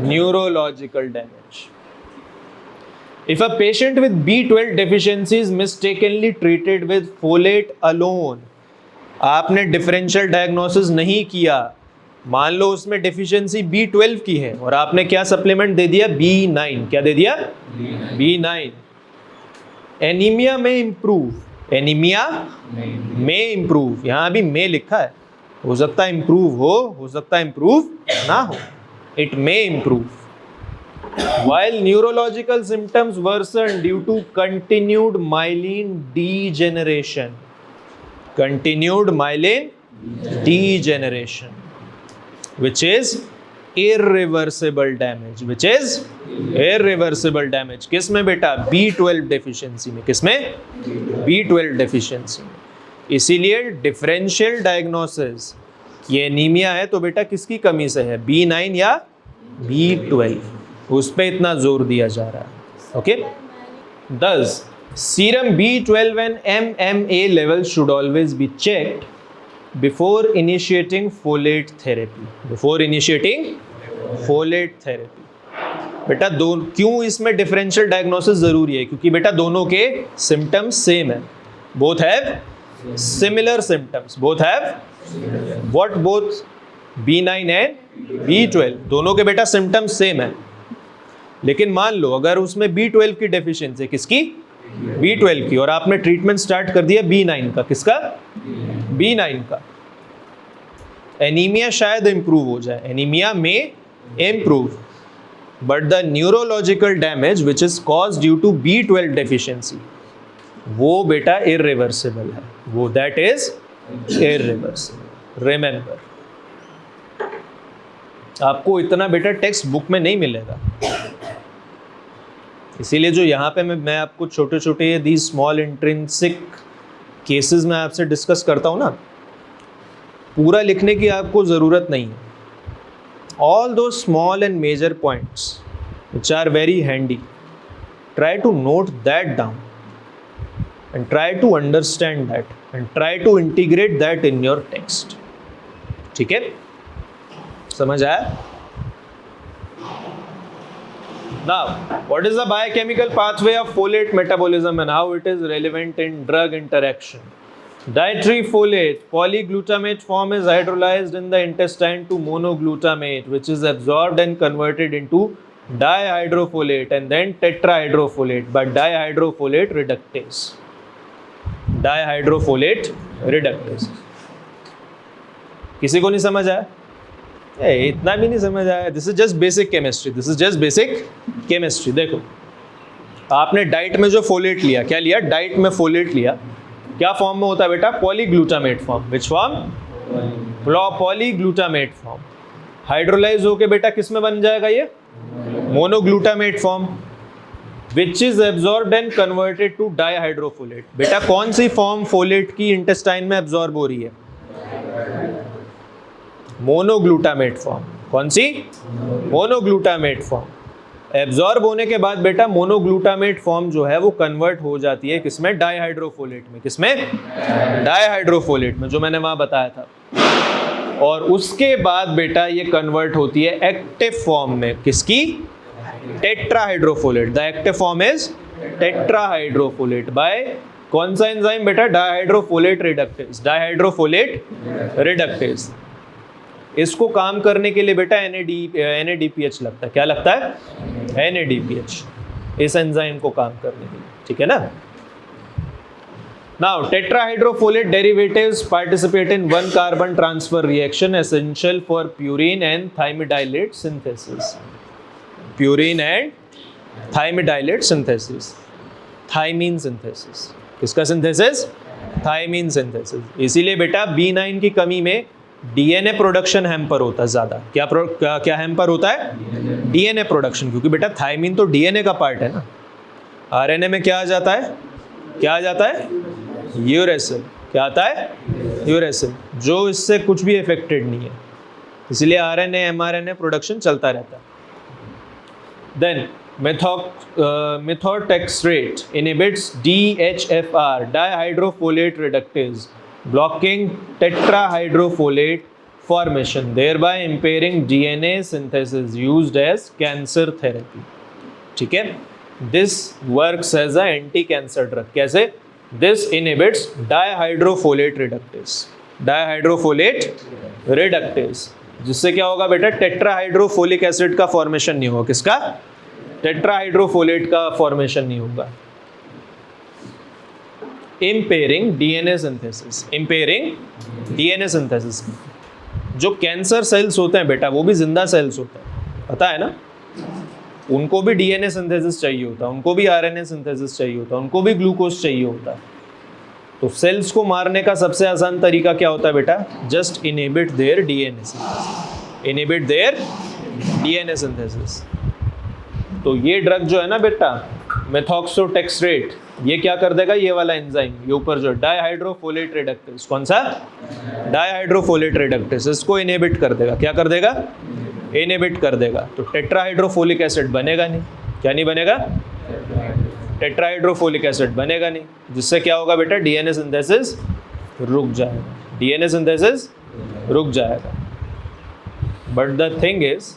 neurological damage. If a patient with B12 deficiency is mistakenly treated with folate alone, आपने डिफरेंशियल डायग्नोसिस नहीं किया, मान लो उसमें डेफिशिएंसी B12 की है और आपने क्या सप्लीमेंट दे दिया? B9। क्या दे दिया? B9। एनीमिया में इंप्रूव, एनीमिया में इंप्रूव, यहां भी में लिखा है, हो सकता है इंप्रूव हो सकता है इंप्रूव ना हो, it may improve. While neurological symptoms worsen due to continued myelin degeneration, continued myelin degeneration, which is irreversible damage, which is irreversible damage। किस में बेटा? B12 deficiency में। किस में? B12 deficiency में। इसीलिए डिफरेंशियल डायग्नोसिस, ये एनीमिया है तो बेटा किसकी कमी से है? B9 या B12, उस पे इतना जोर दिया जा रहा है। Okay, thus serum B12 and MMA levels should always be checked before initiating folate therapy, before initiating folate therapy। बेटा क्यों इसमें डिफरेंशियल डायग्नोसिस जरूरी है? क्योंकि बेटा दोनों के सिम्टम्स सेम है, both have similar symptoms, both have what? Both B9 and B12, दोनों के बेटा सिम्टम्स सेम है। लेकिन मान लो अगर उसमें B12 की डेफिशिएंसी, किसकी? B12 की, और आपने ट्रीटमेंट स्टार्ट कर दिया B9 का। किसका? B9 का। एनीमिया शायद इंप्रूव हो जाए, एनीमिया में improve, but the neurological damage which is cause due to B12 deficiency, वो बेटा इररिवर्सिबल है, वो दैट इज इररिवर्सिबल। रिमेंबर, आपको इतना बेटा टेक्स्ट बुक में नहीं मिलेगा, इसीलिए जो यहाँ पे मैं आपको छोटे छोटे दी स्मॉल इंट्रिंसिक केसेस में आपसे डिस्कस करता हूँ ना, पूरा लिखने की आपको ज़रूरत नहीं है। All those small and major points which are very handy, try to note that down and try to understand that and try to integrate that in your text. ठीक है, समझ आया? Now, what is the biochemical pathway of folate metabolism and how it is relevant in drug interaction? Dietryfolate, polyglutamate form is hydrolyzed in the intestine to monoglutamate, which is absorbed and converted into dihydrofolate and then tetrahydrofolate by dihydrofolate reductase. Dihydrofolate reductase. किसी को नहीं समझ आया? इतना भी नहीं समझ आया. This is just basic chemistry. This is just basic chemistry. देखो, आपने डाइट में जो फोलेट लिया, क्या लिया? डाइट में फोलेट लिया. क्या फॉर्म में होता है बेटा? Polyglutamate form. Which form? Polyglutamate form. Hydrolyse होके बेटा किस में बन जाएगा ये? Monoglutamate form, which is absorbed and converted to dihydrofolate. बेटा कौन सी फॉर्म फोलेट की इंटेस्टाइन में एब्जॉर्ब हो रही है? Monoglutamate form. कौन सी? Monoglutamate form. एब्जॉर्ब होने के बाद बेटा मोनोग्लूटामेट फॉर्म जो है वो कन्वर्ट हो जाती है किसमें? डाइहाइड्रोफोलेट में. किसमें? डाइहाइड्रोफोलेट में, जो मैंने वहां बताया था. और उसके बाद बेटा ये कन्वर्ट होती है एक्टिव फॉर्म में. किसकी? Tetrahydrofolate. The active form is tetrahydrofolate by कौन सा एंजाइम बेटा? Dihydrofolate reductase. Dihydrofolate reductase. इसको काम करने के लिए बेटा NADPH लगता है. क्या लगता है? NADPH. इस एंजाइम को काम करने के लिए. ठीक है ना? Now tetrahydrofolate derivatives participate in one carbon transfer reaction essential for purine and thymidylate synthesis. Purine and thymidylate synthesis. Thymine synthesis. किसका synthesis? Thymine synthesis. इसीलिए बेटा B9 की कमी में DNA प्रोडक्शन हैम्पर होता है ज्यादा. क्या हैम्पर होता है? DNA production. क्योंकि बेटा थाइमिन तो DNA का पार्ट है ना. RNA में क्या आ जाता है? क्या आ जाता है? यूरेसिल. क्या आता है? यूरेसिल, जो इससे कुछ भी इफेक्टेड नहीं है. इसलिए RNA mRNA प्रोडक्शन चलता रहता है. Then methotrexate inhibits DHFR, dihydrofolate reductase, blocking tetrahydrofolate formation, thereby impairing DNA synthesis, used as cancer therapy. ठीक है? This works as a anti-cancer drug. कैसे? This inhibits dihydrofolate reductase. Dihydrofolate reductase. जिससे क्या होगा बेटा? टेट्राहाइड्रोफोलिक एसिड का formation नहीं होगा. किसका? टेट्राहाइड्रोफोलेट का फॉर्मेशन नहीं होगा. Impairing DNA synthesis. Impairing DNA synthesis. जो कैंसर सेल्स होते हैं बेटा वो भी जिंदा सेल्स होते हैं, पता है ना? उनको भी DNA सिंथेसिस चाहिए होता है, उनको भी RNA सिंथेसिस चाहिए होता है, उनको भी ग्लूकोज चाहिए होता है. तो सेल्स को मारने का सबसे आसान तरीका क्या होता है बेटा? Just inhibit their DNA synthesis. Inhibit their DNA synthesis. तो ये ड्रग जो है ना बेटा, मेथॉक्सोटेक्सरेट, ये क्या कर देगा? ये वाला एंजाइम, ये ऊपर जो डाइहाइड्रोफोलेट रिडक्टेज. कौन सा? डाइहाइड्रोफोलेट रिडक्टेज. इसको इनहिबिट कर देगा. क्या कर देगा? इनहिबिट कर देगा. तो टेट्राहाइड्रोफोलिक एसिड बनेगा नहीं. क्या नहीं बनेगा? टेट्राहाइड्रोफोलिक एसिड बनेगा नहीं. जिससे क्या होगा बेटा? DNA सिंथेसिस रुक जाएगा. DNA सिंथेसिस रुक जाएगा. बट द थिंग इज,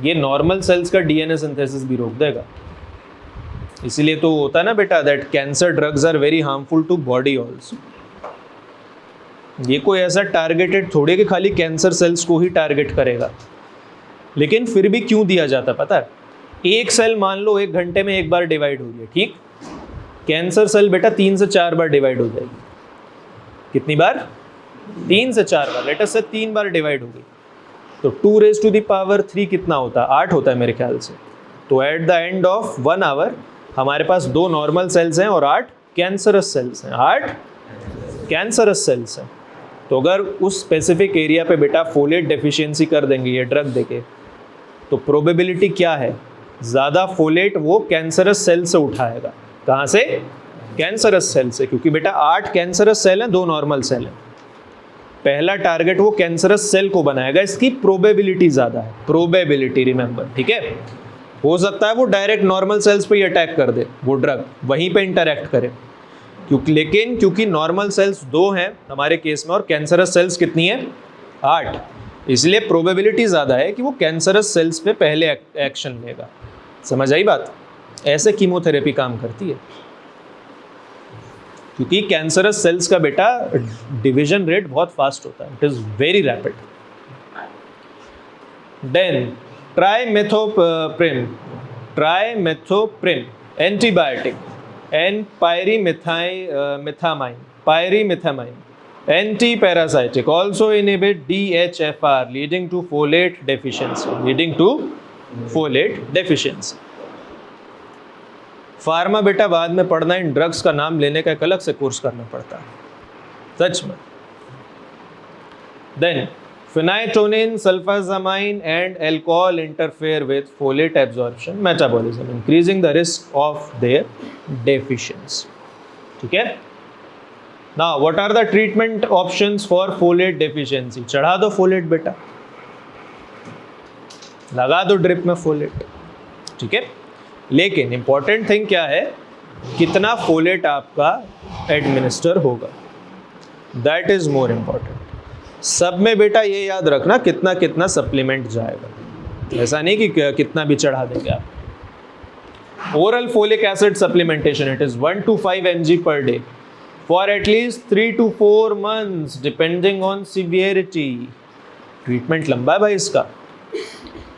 ये नॉर्मल सेल्स का DNA सिंथेसिस भी रोक देगा. इसीलिए तो होता है ना बेटा, that cancer drugs are very harmful to body also. ये कोई ऐसा टारगेटेड थोड़े कि खाली कैंसर सेल्स को ही टारगेट करेगा. लेकिन फिर भी क्यों दिया जाता पता है? एक सेल मान लो 1 घंटे में 1 बार डिवाइड हो रही है, ठीक? कैंसर सेल बेटा 3 से 4 बार डिवाइड हो जाएगी. कितनी बार? 3 से 4 बार. लेटर से 3 बार डिवाइड हो गई तो 2⁻³ कितना होता है? 8 होता है मेरे ख्याल से. तो at the end of 1 hour हमारे पास 2 नॉर्मल सेल्स हैं और 8 कैंसरस सेल्स हैं. 8 कैंसरस सेल्स हैं. तो अगर उस स्पेसिफिक एरिया पे बेटा फोलेट डेफिशिएंसी कर देंगे ये ड्रग देके, तो प्रोबेबिलिटी क्या है? ज़्यादा फोलेट वो कैंसरस सेल से उठाएगा. कहाँ से? कैंसरस सेल से. क्योंकि बेटा 8 कैंसरस सेल हैं, 2 नॉर्मल सेल हैं. पहला टारगेट वो कैंसरस सेल को बनाएगा. इसकी प्रोबेबिलिटी ज़्यादा है. प्रोबेबिलिटी रिमेंबर, ठीक है? हो सकता है वो डायरेक्ट नॉर्मल सेल्स पे ही अटैक कर दे, वो ड्रग वहीं पे इंटरैक्ट करे. क्योंकि नॉर्मल सेल्स 2 हैं हमारे केस में और कैंसरस सेल्स कितनी है? 8. इसलिए प्रोबेबिलिटी ज़्यादा है कि वो कैंसरस सेल्स पे पहले एक्शन लेगा. समझ आई बात? ऐसे कीमोथेरेपी काम करती है. क्योंकि कैंसरस सेल्स का बेटा डिवीजन रेट बहुत फास्ट होता है, it is very rapid. Then trimethoprim antibiotic and pyrimethamine anti-parasitic also inhibit DHFR leading to folate deficiency। Pharma बेटा बाद में पढ़ना, इन ड्रग्स का नाम लेने का एक अलग से कोर्स करना पड़ता है सच में। Then phenytonin, sulfasamine and alcohol interfere with folate absorption metabolism, increasing the risk of their deficiency। ठीक है। Now what are the treatment options for folate deficiency? चढ़ा दो फोलेट बेटा, लगा दो ड्रिप में फोलेट, ठीक है। लेकिन इंपॉर्टेंट थिंग क्या है, कितना फोलेट आपका एडमिनिस्टर होगा, दैट इज मोर इम्पॉर्टेंट। सब में बेटा ये याद रखना कितना कितना सप्लीमेंट जाएगा, ऐसा नहीं कि कितना भी चढ़ा देंगे आप। Oral folic acid supplementation, it is 1 to 5 mg per day for at least 3 to 4 months depending on severity। Treatment लंबा है भाई इसका।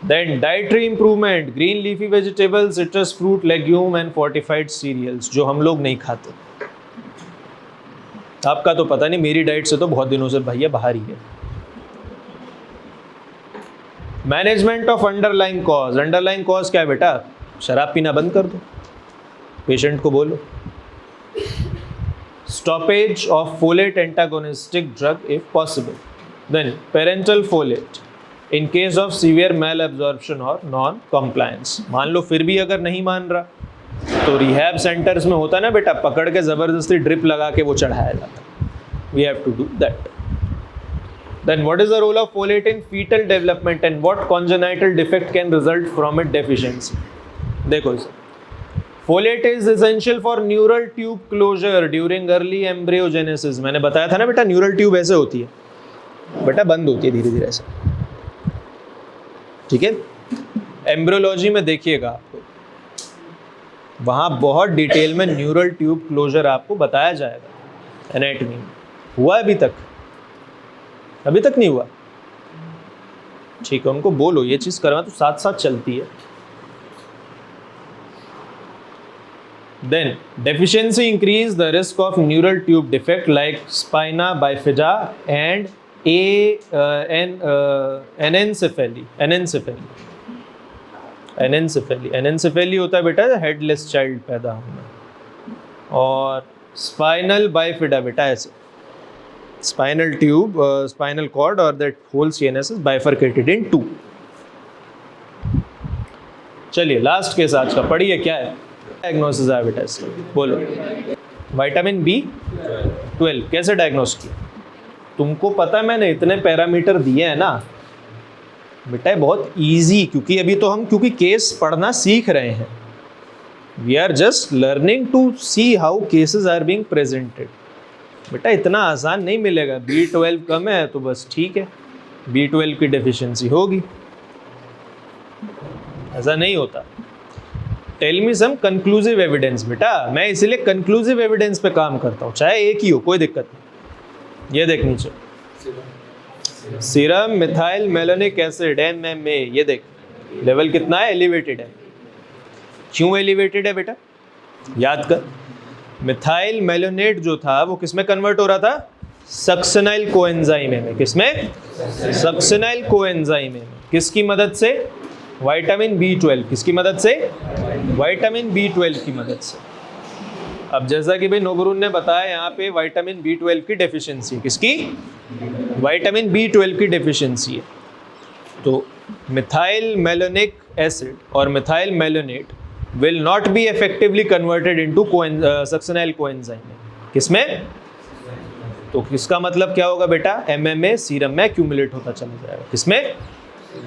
Then dietary improvement, green leafy vegetables, citrus fruit, legume and fortified cereals, जो हम लोग नहीं खाते। आपका तो पता नहीं, मेरी डाइट से तो बहुत दिनों से भैया बाहर ही है। मैनेजमेंट ऑफ अंडरलाइंग कॉज क्या है बेटा, शराब पीना बंद कर दो, पेशेंट को बोलो। Stoppage of folate antagonistic drug if possible. Then parenteral folate in case of severe mal absorption और नॉन कॉम्प्लायंस। मान लो फिर भी अगर नहीं मान रहा तो रिहैब सेंटर्स में होता है ना बेटा, पकड़ के ज़बरदस्ती ड्रिप लगा के वो चढ़ाया जाता है। We have to do that. Then what is the role of folate in foetal development and what congenital defect can result from it deficiency. देखो इसे, folate is essential for neural tube closure during early embryogenesis. मैंने बताया था ना बेटा, neural tube ऐसे होती है बेटा, बंद होती है धीरे धीरे ऐसे, ठीक है। एम्ब्रियोलॉजी में देखिएगा आपको, वहाँ बहुत डिटेल में न्यूरल ट्यूब क्लोजर आपको बताया जाएगा एनाटॉमी में। हुआ अभी तक? अभी तक नहीं हुआ, ठीक है। उनको बोलो ये चीज़ करवा, तो साथ साथ चलती है। Then deficiency increase the risk of neural tube defect like spina bifida and anencephaly होता है बेटा हेडलेस चाइल्ड पैदा होना, और स्पाइनल बाइफिडा बेटा ऐसे स्पाइनल ट्यूब, स्पाइनल कॉर्ड और that whole CNS is bifurcated in 2। चलिए लास्ट केस आज का पढ़िए, क्या है डायग्नोसिस है बेटा इसका, बोलो। विटामिन B12 कैसे डायग्नोस किया? तुमको पता है मैंने इतने पैरामीटर दिए हैं ना बेटा, बहुत इजी, क्योंकि अभी तो हम केस पढ़ना सीख रहे हैं। We are just learning to see how cases are being presented. बेटा इतना आसान नहीं मिलेगा। B12 कम है तो बस ठीक है, B12 की डेफिशिएंसी होगी, ऐसा नहीं होता। टेल मी सम कंक्लूसिव एविडेंस बेटा, मैं इसलिए कंक्लूसिव एविडेंस पे काम करता हूँ, चाहे एक ही हो कोई दिक्कत नहीं। ये देख नीचे, serum methyl malonic acid MMA, ये देख लेवल कितना है, एलिवेटेड है। क्यों एलिवेटेड है बेटा, याद कर। मिथाइल मेलोनेट जो था वो किसमें कन्वर्ट हो रहा था, सक्सेनाइल कोएंजाइम में। किसमें, सक्सेनाइल कोएंजाइम में। किसकी मदद से, विटामिन B12। किसकी मदद से, विटामिन B12 की मदद से। अब जैसा कि भाई नोबरून ने बताया, यहाँ पे विटामिन B12 की डेफिशिएंसी, किसकी, विटामिन B12 की डेफिशिएंसी है। तो मिथाइल मेलोनिक एसिड और methyl malonate will not be effectively converted into succinyl coenzyme। किसमें, तो किसका मतलब क्या होगा बेटा, MMA सीरम में एक्यूमुलेट होता चला जाएगा। किसमें,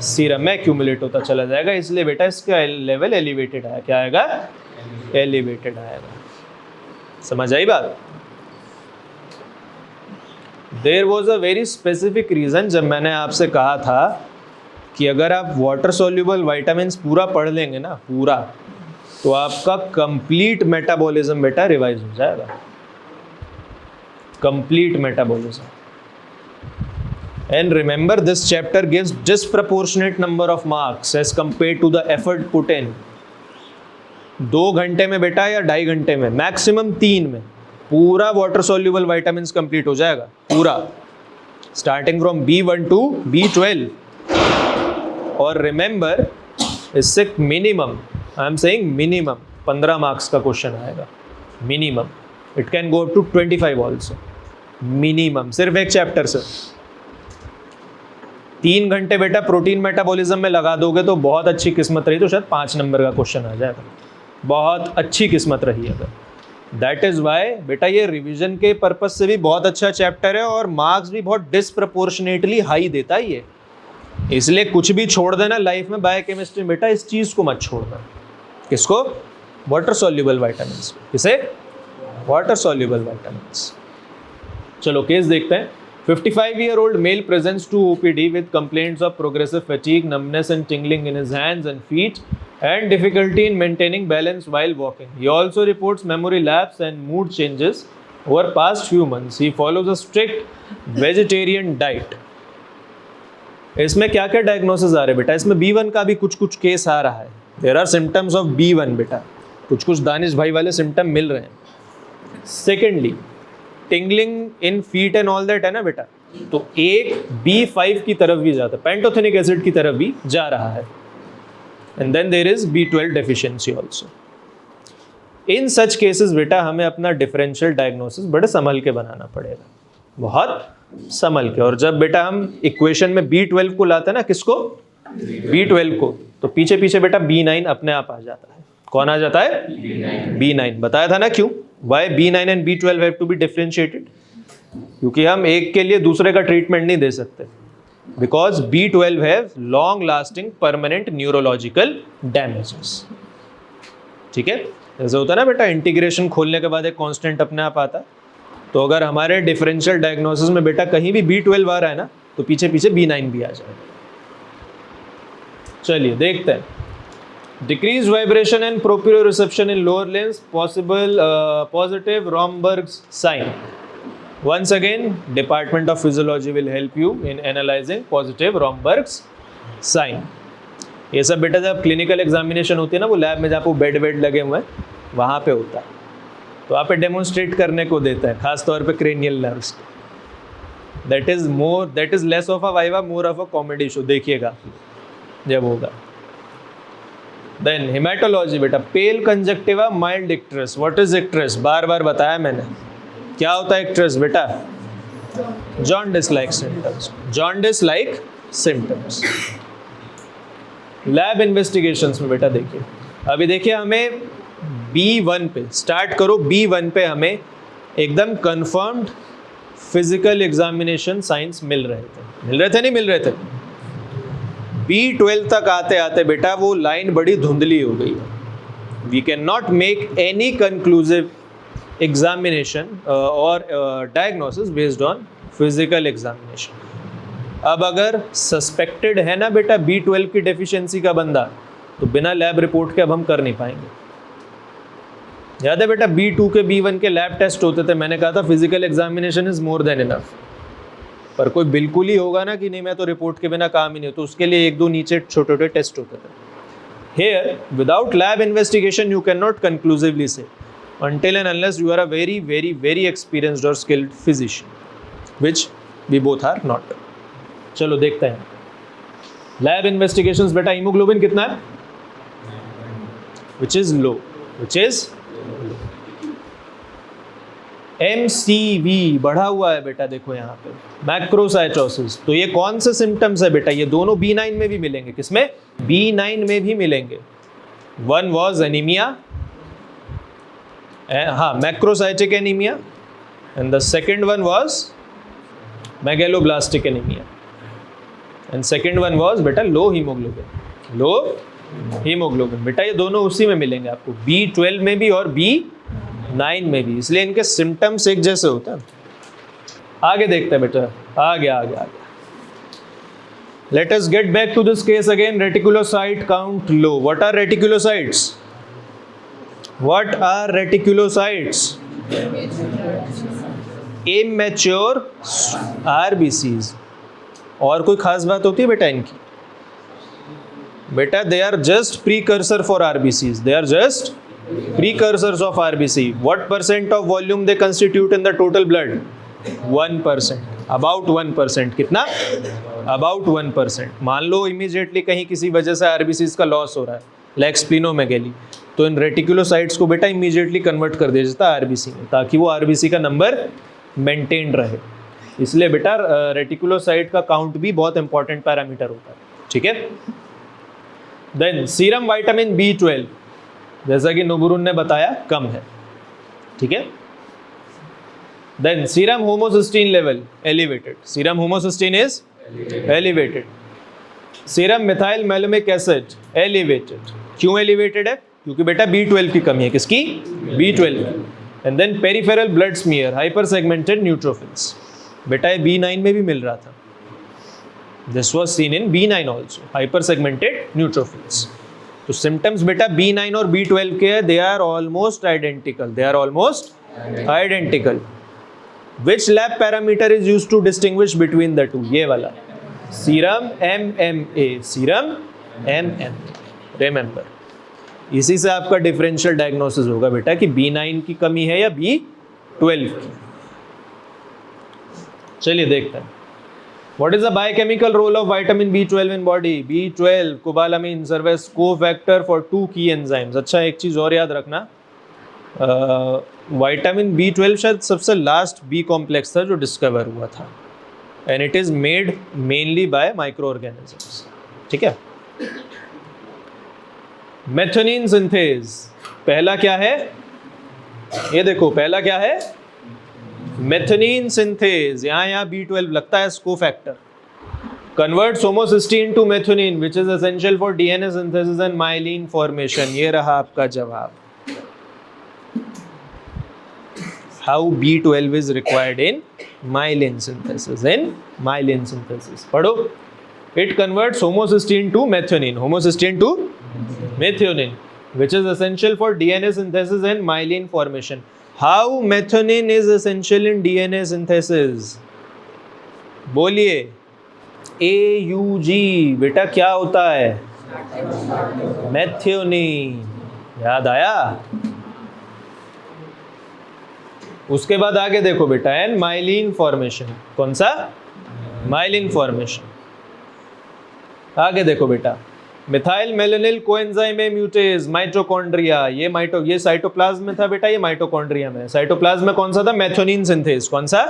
सीरम में एक्यूमुलेट होता चला जाएगा, इसलिए बेटा इसका लेवल एलिवेटेड आया। क्या आएगा, एलिवेटेड आएगा। समझ आई बात। There was a very specific reason जब मैंने आपसे कहा था कि अगर आप वाटर सोल्यूबल वाइटामिन पूरा पढ़ लेंगे ना पूरा, तो आपका कंप्लीट मेटाबॉलिज्म बेटा रिवाइज हो जाएगा। complete metabolism. And remember, this chapter gives disproportionate number of marks as compared to the effort put in. 2 घंटे में बेटा या 2.5 घंटे में, मैक्सिमम 3 में पूरा वाटर सॉल्युबल वाइटामिन कंप्लीट हो जाएगा पूरा, starting from B1 to B12. और रिमेंबर, इससे minimum, I am saying minimum 15 marks का क्वेश्चन आएगा minimum. It can go up to 25 also minimum, सिर्फ एक चैप्टर से. 3 घंटे बेटा प्रोटीन मेटाबॉलिज्म में लगा दोगे तो बहुत अच्छी किस्मत रही तो शायद 5 नंबर का क्वेश्चन आ जाएगा. बहुत अच्छी किस्मत रही अगर. दैट इज वाई बेटा ये रिवीजन के पर्पज से भी बहुत अच्छा चैप्टर है और मार्क्स भी बहुत डिस्प्रपोर्शनेटली हाई देता है ये. इसलिए कुछ भी छोड़ देना लाइफ में बायोकेमिस्ट्री में बेटा, इस चीज को मत छोड़ना. किसको? Water soluble vitamins. किसे? Water soluble vitamins. चलो केस देखते हैं. 55-year-old male presents to OPD with complaints of progressive fatigue, numbness and tingling in his hands and feet and difficulty in maintaining balance while walking. He also reports memory lapse and mood changes over past few months. He follows a strict vegetarian diet. इसमें क्या क्या diagnosis आ रहे हैं बेटा? इसमें B1 का भी कुछ कुछ केस आ रहा है. There are symptoms of B1 बेटा, कुछ कुछ दानिश भाई वाले सिम्टम मिल रहे हैं. Secondly, tingling in feet and all that है ना बेटा, तो एक B5 की तरफ भी जाता है, पेंटोथेनिक एसिड की तरफ भी जा रहा है. And then there is B12 deficiency also. In such cases बेटा हमें अपना डिफरेंशियल डायग्नोसिस बड़े संभल के बनाना पड़ेगा, बहुत संभल के. और जब बेटा हम इक्वेशन में B12 को लाते हैं ना, किसको? B12 को, तो पीछे पीछे बेटा B9 अपने आप आ जाता है. कौन आ जाता है? B9. बताया था ना क्यों? Why B9 and B12 have to be differentiated? क्योंकि हम एक के लिए दूसरे का ट्रीटमेंट नहीं दे सकते. Because B12 have long lasting permanent neurological damages. ठीक है, जैसे होता है ना बेटा इंटीग्रेशन खोलने के बाद एक कांस्टेंट अपने आप आता है, तो अगर हमारे डिफरेंशियल डायग्नोसिस में बेटा कहीं भी B12 आ रहा है ना, तो पीछे पीछे B9 भी आ जाएगा. चलिए देखते हैं. Decreased vibration and proprioception in lower limbs, possible positive Romberg's sign. Once again, Department of Physiology will help you in analyzing positive Romberg's sign. ये सब बेटा जब क्लिनिकल एग्जामिनेशन होती है ना, वो लैब में जहाँ पे बेड वेड लगे हुए हैं वहाँ पे होता है, तो वहाँ पे डेमोन्स्ट्रेट करने को देता है, खास तौर पे cranial nerves. That is less of a viva, more of a comedy show. देखिएगा जब होगा. देन हेमाटोलॉजी बेटा, pale conjunctiva, mild icterus. What is icterus? बार बार बताया मैंने. क्या होता है इक्ट्रेस बेटा? Jaundice like symptoms. Jaundice like symptoms. Lab investigations में बेटा देखिए, अभी देखिए हमें B1 पे स्टार्ट करो. B1 पे हमें एकदम कंफर्म्ड फिजिकल एग्जामिनेशन साइंस मिल रहे थे, नहीं मिल रहे थे? B12 तक आते आते बेटा वो लाइन बड़ी धुंधली हो गई है. We can not make any conclusive examination और diagnosis based on physical examination. अब अगर सस्पेक्टेड है ना बेटा B12 की डेफिशिएंसी का बंदा, तो बिना लैब रिपोर्ट के अब हम कर नहीं पाएंगे. याद है बेटा B2 के B1 के लैब टेस्ट होते थे, मैंने कहा था physical examination is more than enough. पर कोई बिल्कुल ही होगा ना कि नहीं मैं तो रिपोर्ट के बिना काम ही नहीं हो, तो उसके लिए 1-2 नीचे छोटे छोटे टेस्ट होते थे. Here without lab investigation you can not conclusively say until and unless you are a very very very experienced or skilled physician, which we both are not. चलो देखते हैं लैब इन्वेस्टिगेशंस. बेटा हीमोग्लोबिन कितना है? which is low. MCV बढ़ा हुआ है बेटा, देखो यहाँ पे मैक्रोसाइटोसिस. तो ये कौन से सिम्टम्स है बेटा? ये दोनों B9 में भी मिलेंगे. किसमें? B9 में भी मिलेंगे. वन वॉज एनीमिया, हाँ macrocytic anaemia, and the second one was megaloblastic anaemia, and second one was बेटा लो हीमोग्लोबिन. बेटा ये दोनों उसी में मिलेंगे आपको, B12 में भी और B9 में भी, इसलिए इनके सिम्टम्स एक जैसे होते हैं. आगे देखते हैं बेटा, आगे. Let us get back to this case again. Reticulocyte count low. What are reticulocytes? Immature RBCs. और कोई खास बात होती है बेटा इनकी? बेटा they are just precursor for RBCs, they are just precursors of RBC. What percent of volume they constitute in the total blood? 1%. About 1%. कितना? About 1%. मान लो इमीडिएटली कहीं किसी वजह से आरबीसीज का लॉस हो रहा है, लाइक स्प्लिनोमेगेली, तो इन रेटिकुलोसाइट्स को बेटा इमीडिएटली कन्वर्ट कर दिया जाता है आरबीसी में, ताकि वो आरबीसी का नंबर मेंटेन रहे। इसलिए बेटा रेटिकुलोसाइट का काउंट भी बहुत इंपॉर्टेंट पैरामीटर होता है, ठीक है। देन सीरम विटामिन B12, जैसा कि नुबुरुन ने बताया, कम है, ठीक है। Then serum homocysteine level elevated, serum homocysteine is elevated. Serum methyl malonic acid elevated. क्यों एलिवेटेड है? क्योंकि बेटा B12 की कमी है। किसकी? B12। And then peripheral blood smear hyper segmented neutrophils, बेटा ये B9 में भी मिल रहा था। This was seen in B9 also, hyper segmented neutrophils. तो सिम्टम्स बेटा B9 और B12 के, they are almost identical, they are almost identical. Which lab parameter is used to distinguish between the two? ये वाला serum MMA, serum MM, remember. इसी से आपका differential diagnosis होगा बेटा कि B9 की कमी है या B12 की। चलिए देखते हैं। What is the biochemical role of vitamin B12 in body? B12 cobalamin serve as cofactor for 2 key enzymes. अच्छा, एक चीज और याद रखना, विटामिन B12 शायद सबसे लास्ट B कॉम्प्लेक्स था जो डिस्कवर हुआ था, and it is made mainly by micro organisms, ठीक है। मेथोनिन सिंथेज, पहला क्या है? ये देखो, पहला क्या है? Methionine synthase. यहाँ B12 लगता है cofactor. Converts homocysteine to methionine which is essential for DNA synthesis and myelin formation. ये रहा आपका जवाब। How B12 is required in myelin synthesis, in myelin synthesis पढ़ो। It converts homocysteine to methionine, homocysteine to methionine which is essential for DNA synthesis and myelin formation. How methionine is essential in DNA synthesis? बोलिए। AUG बेटा क्या होता है? Methionine, याद आया? उसके बाद आगे देखो बेटा, एंड माइलिन फॉर्मेशन। कौन सा? Myelin formation. आगे देखो बेटा, मिथाइल मेलानिल कोएंजाइम म्यूटेज माइटोकॉन्ड्रिया। ये साइटोप्लाज्म में था बेटा, ये माइटोकॉन्ड्रिया में। साइटोप्लाज्म में कौन सा था? मेथोनिन सिंथेज। कौन सा?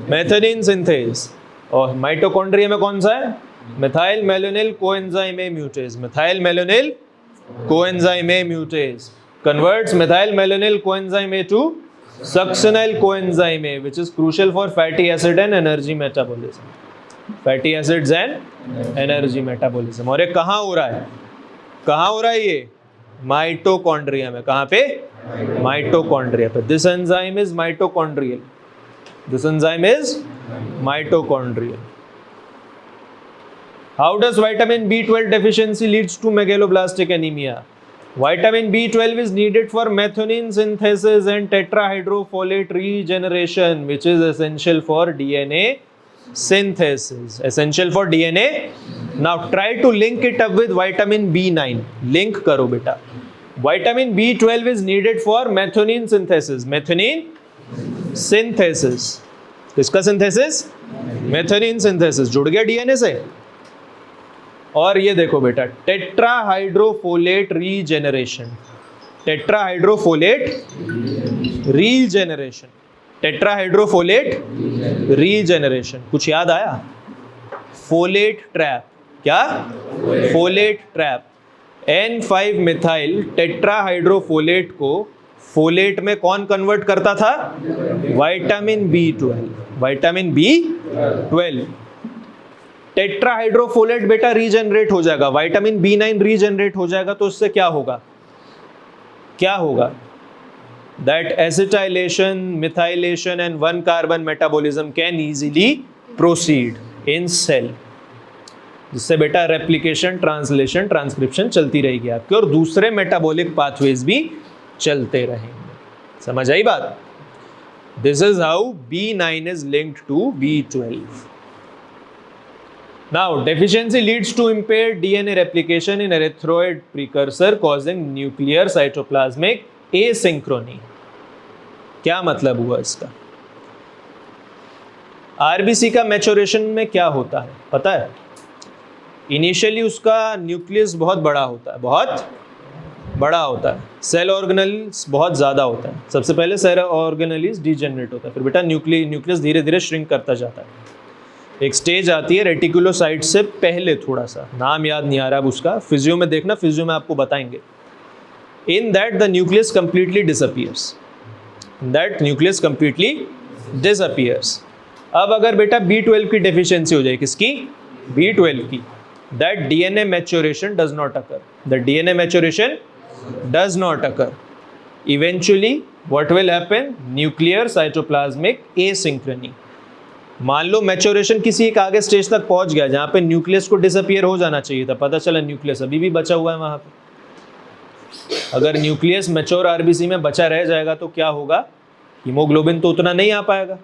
मेथोनिन सिंथेज। और माइटोकॉन्ड्रिया में कौन सा है? Methyl malonyl coenzyme mutase. Methyl malonyl coenzyme mutase converts methyl malonyl coenzyme A to succinyl coenzyme A, which is crucial for fatty acid and energy metabolism. Fatty acids and energy metabolism. और ये कहाँ हो रहा है? कहाँ हो रहा है ये? माइटोकॉन्ड्रिया में। कहाँ पे? माइटोकॉन्ड्रिया पे। This enzyme is mitochondrial, this enzyme is mitochondrial. How does vitamin B12 deficiency leads to megaloblastic anemia? Vitamin B12 is needed for methionine synthesis and tetrahydrofolate regeneration, which is essential for DNA synthesis. Essential for DNA. Now try to link it up with vitamin B9. Link करो बेटा। Vitamin B12 is needed for methionine synthesis. Methionine synthesis. किसका synthesis? Methionine synthesis। जुड़ गया DNA से। और ये देखो बेटा, tetrahydrofolate regeneration. Tetrahydrofolate regeneration, tetrahydrofolate regeneration. कुछ याद आया? Folate trap. क्या? Folate trap. N5 methyl tetrahydrofolate को फोलेट में कौन कन्वर्ट करता था? Vitamin B12। Vitamin B12। Tetrahydrofolate बेटा रीजनरेट हो जाएगा, विटामिन B9 रीजनरेट हो जाएगा, तो उससे क्या होगा? क्या होगा? That acetylation, methylation and 1 carbon metabolism can easily proceed in cell, जिससे बेटा रेप्लिकेशन, ट्रांसलेशन, ट्रांसक्रिप्शन चलती रहेगी आपकी, और दूसरे मेटाबॉलिक पाथवेज भी चलते रहेंगे। समझ आई बात? This is how B9 is linked to B12. Now, deficiency leads to impaired DNA replication in erythroid precursor, causing nuclear cytoplasmic asynchrony. क्या मतलब हुआ इसका? आरबीसी का मैच्योरेशन में क्या होता है पता है? इनिशियली उसका न्यूक्लियस बहुत बड़ा होता है, बहुत बड़ा होता है, सेल ऑर्गेनेल्स बहुत ज़्यादा होता है। सबसे पहले सेल ऑर्गेनेल्स डीजेनरेट होता है, फिर बेटा न्यूक्लियस धीरे धीरे श्रिंक करता जाता है। एक स्टेज आती है रेटिकुलोसाइट से पहले, थोड़ा सा नाम याद नहीं आ रहा अब उसका, फिजियो में देखना, फिजियो में आपको बताएंगे। In that the nucleus completely disappears, that nucleus completely disappears. अब अगर बेटा B12 की डेफिशिएंसी हो जाए, किसकी? B12 की, that DNA maturation does not occur, the DNA maturation does not occur. Eventually what will happen? Nuclear cytoplasmic asynchrony. मान लो मैच्योरेशन किसी एक आगे स्टेज तक पहुंच गया जहां पे न्यूक्लियस को डिसअपियर हो जाना चाहिए था, पता चला न्यूक्लियस अभी भी बचा हुआ है वहां पे। अगर न्यूक्लियस मैच्योर आरबीसी में बचा रह जाएगा तो क्या होगा? हीमोग्लोबिन तो उतना नहीं आ पाएगा,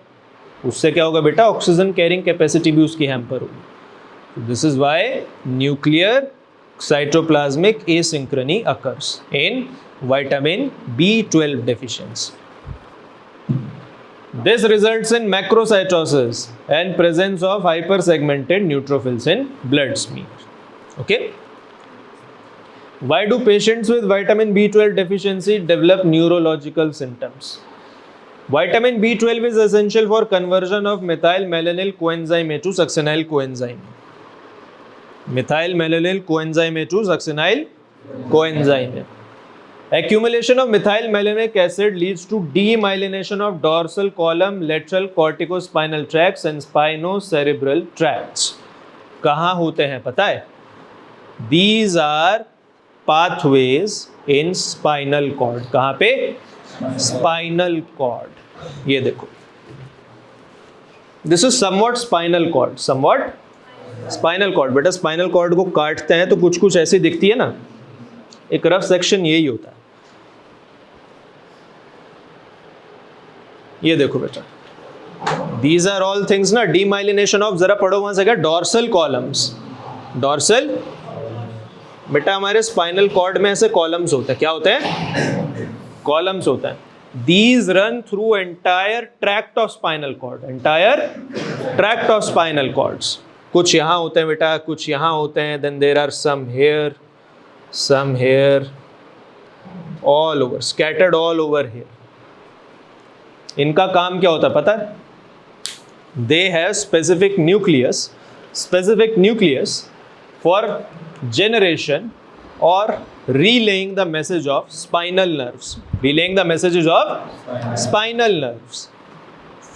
उससे क्या होगा बेटा? ऑक्सीजन कैरिंग कैपेसिटी भी उसकी हैम्पर होगी। This is why nuclear cytoplasmic asynchrony occurs in vitamin B12 deficiency. This results in macrocytosis and presence of hypersegmented neutrophils in blood smear. Okay? Why do patients with vitamin B12 deficiency develop neurological symptoms? Vitamin B12 is essential for conversion of methylmalonyl coenzyme A to succinyl coenzyme. Methylmalonyl coenzyme A to succinyl coenzyme A. Accumulation of methylmalonic acid leads to demyelination of dorsal column, lateral corticospinal tracts and spinocerebral tracts. कहाँ होते हैं पता है? These are pathways in spinal cord. कहाँ पे? Spinal cord. ये देखो, This is somewhat spinal cord. Somewhat spinal cord. बेटा spinal cord को काटते हैं तो कुछ कुछ ऐसी दिखती है ना, एक रफ सेक्शन यही होता है। ये देखो बेटा, दीज आर ऑल थिंग्स ना, डीमाइलिनेशन ऑफ, जरा पढ़ो वहां से क्या, डॉर्सल कॉलम्स। डॉर्सल बेटा हमारे स्पाइनल कॉर्ड में ऐसे कॉलम्स होते हैं, क्या होते हैं? कॉलम्स होते हैं। These run through entire tract of spinal cord, entire tract of spinal cords. कुछ यहाँ होते हैं बेटा, कुछ यहाँ होते हैं, then there are some here, all over, scattered all over here. इनका काम क्या होता है पता है? They have specific nucleus for generation or relaying the message of spinal nerves. Relaying the messages of spinal nerves.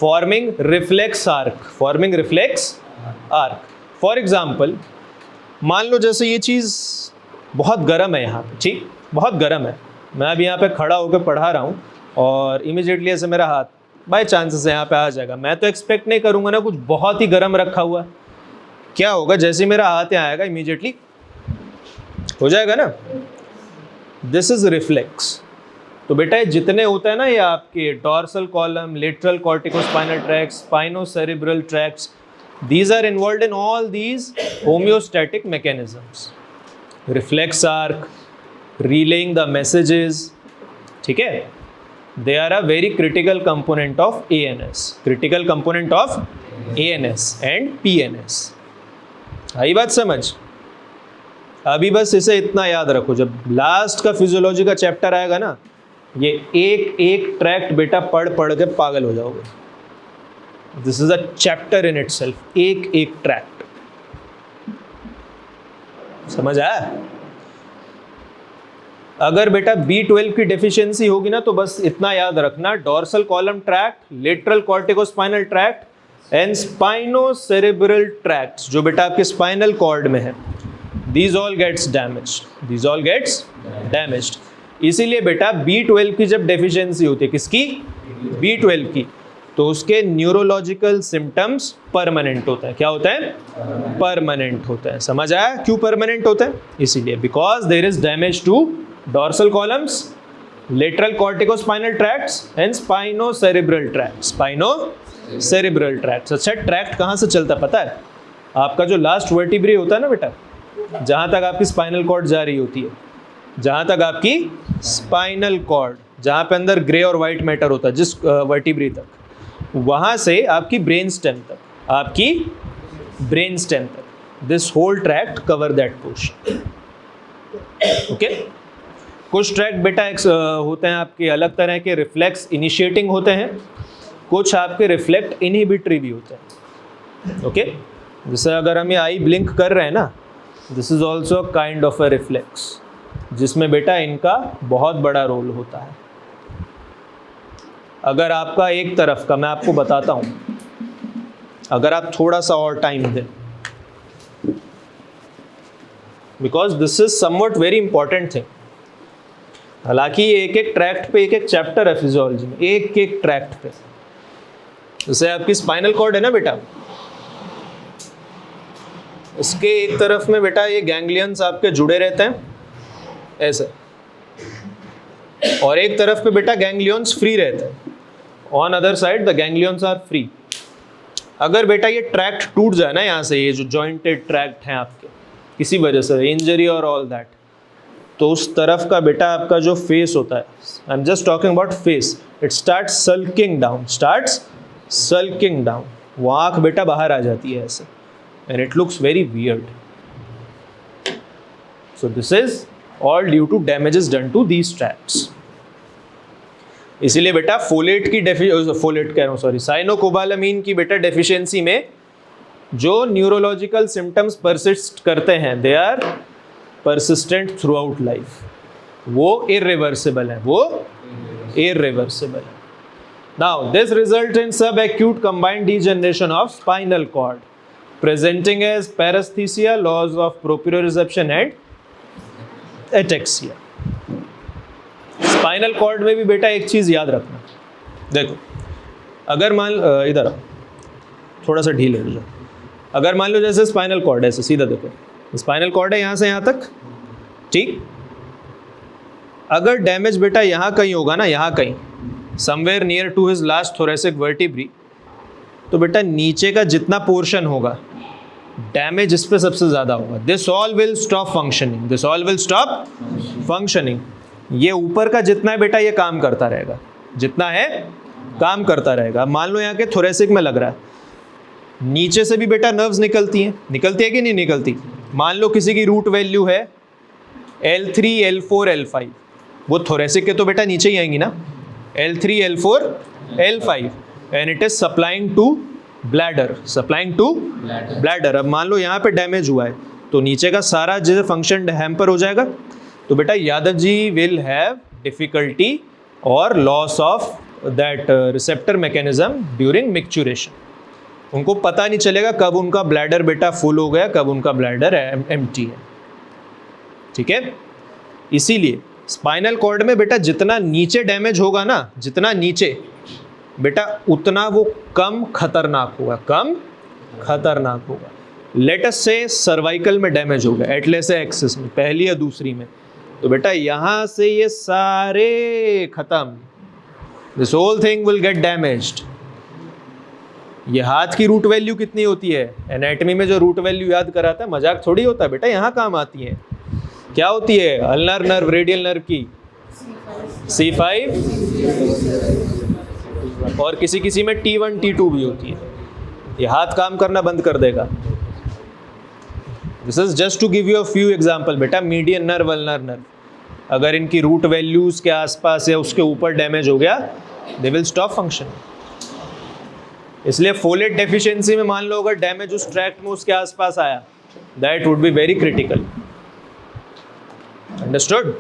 Forming reflex arc. For example, मान लो जैसे ये चीज़ बहुत गर्म है यहाँ पे, ठीक, बहुत गर्म है, मैं अभी यहाँ पे खड़ा होकर पढ़ा रहा हूँ और इमीडिएटली ऐसे मेरा हाथ बाय चांसेस यहाँ पे आ जाएगा। मैं तो एक्सपेक्ट नहीं करूँगा ना कुछ बहुत ही गर्म रखा हुआ, क्या होगा? जैसे मेरा हाथ यहाँ आएगा इमीडिएटली हो जाएगा ना। This is reflex. तो बेटा ये जितने होते हैं ना, ये आपके dorsal column, lateral corticospinal tract, spinocerebellar tracts, these are involved in all these homeostatic mechanisms. Reflex arc, relaying the messages, ठीक है? They are a very critical component of ANS, critical component of ANS and PNS. आई बात समझ? अभी बस इसे इतना याद रखो, जब लास्ट का फिजियोलॉजी का चैप्टर आएगा ना, ये एक एक ट्रैक्ट बेटा पढ़ पढ़ के पागल हो जाओगे। This is a chapter in itself, एक एक ट्रैक्ट। समझ आया? अगर बेटा B12 की डेफिशिएंसी होगी ना तो बस इतना याद रखना, dorsal column tract, lateral corticospinal tract and spinocerebellar tracts, जो बेटा आपके स्पाइनल कॉर्ड में है, these all gets damaged. इसीलिए बेटा B12 की जब डेफिशिएंसी होती है, किसकी? B12 की, तो उसके न्यूरोलॉजिकल सिम्टम्स परमानेंट होते हैं। क्या होता है? परमानेंट होता है। समझ आया क्यों परमानेंट होता है? इसीलिए because there is damage to dorsal columns, lateral corticospinal tracts and spinocerebellar tract, spinocerebellar tract. अच्छा, ट्रैक्ट कहाँ से चलता है पता है? आपका जो लास्ट वर्टिब्रे होता है ना बेटा, जहाँ तक आपकी स्पाइनल कॉर्ड जा रही होती है, जहाँ तक आपकी स्पाइनल कॉर्ड, जहाँ पे अंदर ग्रे और वाइट मैटर होता है, जिस वर्टिब्रे तक, वहाँ से आपकी ब्रेन स्टेम तक, आपकी ब्रेन स्टेम तक, this whole tract cover that portion. Okay, कुछ ट्रैक्ट बेटा होते हैं आपके अलग तरह के, रिफ्लेक्स इनिशिएटिंग होते हैं, कुछ आपके रिफ्लेक्ट इनहिबिटरी भी होते हैं। ओके, जैसे अगर हम ये आई ब्लिंक कर रहे हैं ना, this is also kind of a reflex, जिसमें बेटा इनका बहुत बड़ा रोल होता है। अगर आपका एक तरफ का, मैं आपको बताता हूँ, अगर आप थोड़ा सा और टाइम दें, because this is somewhat very important thing. हालांकि एक एक ट्रैक्ट पे एक एक चैप्टर है फिजियोलॉजी में, एक एक ट्रैक्ट पे। जैसे आपकी स्पाइनल कॉर्ड है ना बेटा, इसके एक तरफ में बेटा ये गैंग्लियंस आपके जुड़े रहते हैं ऐसे, और एक तरफ पे बेटा गैंग्लियंस फ्री रहते हैं। On other side the ganglions are free. अगर बेटा ये ट्रैक्ट टूट जाए ना यहाँ से, ये जो जॉइंटेड ट्रैक्ट हैं आपके किसी वजह से, इंजरी और ऑल दैट, तो उस तरफ का बेटा आपका जो फेस होता है, I am just talking about face, it starts sulking down, वो आँख बेटा बाहर आ जाती है ऐसे, and it looks very weird. So this is all due to damages done to these tracts. इसीलिए बेटा साइनोकोबालामीन की बेटा डेफिशिएंसी में जो न्यूरोलॉजिकल सिम्टम्स परसिस्ट करते हैं, they are persistent throughout life, वो इर्रिवर्सिबल है, now this result in subacute combined degeneration of spinal cord presenting as paraesthesia, loss of proprioception and ataxia. Spinal cord में भी बेटा एक चीज़ याद रखना, देखो अगर मान इधर थोड़ा सा ढीले हो जाओ, अगर मान लो जैसे स्पाइनल कॉर्ड है ऐसे सीधा, देखो स्पाइनल कॉर्ड है यहाँ से यहाँ तक, ठीक। अगर डैमेज बेटा यहाँ कहीं होगा ना, यहाँ कहीं somewhere near to his last thoracic vertebrae, तो बेटा नीचे का जितना पोर्शन होगा डैमेज इस पे सबसे ज़्यादा होगा। This all will stop functioning. ये ऊपर का जितना है बेटा ये काम करता रहेगा, जितना है काम करता रहेगा। मान लो यहाँ के थोरेसिक में लग रहा है, नीचे से भी बेटा नर्व्स निकलती है कि नहीं निकलती? मान लो किसी की रूट वैल्यू है L3, L4, L5, वो थोरेसिक के तो बेटा नीचे ही आएंगी ना, L3, L4, L5, and it is supplying to bladder, अब मान लो यहाँ पे डैमेज हुआ है तो नीचे का सारा जो फंक्शन हैम्पर हो जाएगा, तो बेटा Yadav ji will have difficulty और loss of that receptor mechanism during micturition. उनको पता नहीं चलेगा कब उनका ब्लैडर बेटा फुल हो गया, कब उनका ब्लैडर एम्प्टी है, ठीक है। इसीलिए स्पाइनल कॉर्ड में बेटा जितना नीचे डैमेज होगा ना, जितना नीचे बेटा उतना वो कम खतरनाक होगा। लेट अस से सर्वाइकल में डैमेज हो गया, एटलेस एक्सिस में, पहली या दूसरी में, तो बेटा यहाँ से ये सारे खत्म, this whole thing will get damaged. ये हाथ की रूट वैल्यू कितनी होती है? एनाटॉमी में जो रूट वैल्यू याद कराता है, मजाक थोड़ी होता है बेटा, यहाँ काम आती है। क्या होती है? अल्नर नर्व, रेडियल नर्व की C5, और किसी किसी में T1, T2 भी होती है। ये हाथ काम करना बंद कर देगा। This is just to give you a few example बेटा। मीडियन नर्व, अल्नर नर्व, अगर इनकी रूट वैल्यूज के आसपास या उसके ऊपर डैमेज हो गया, दे विल स्टॉप फंक्शन। इसलिए फोलेट डेफिशिएंसी में मान लो अगर डैमेज उस ट्रैक्ट में उसके आसपास आया, that would be very critical. Understood?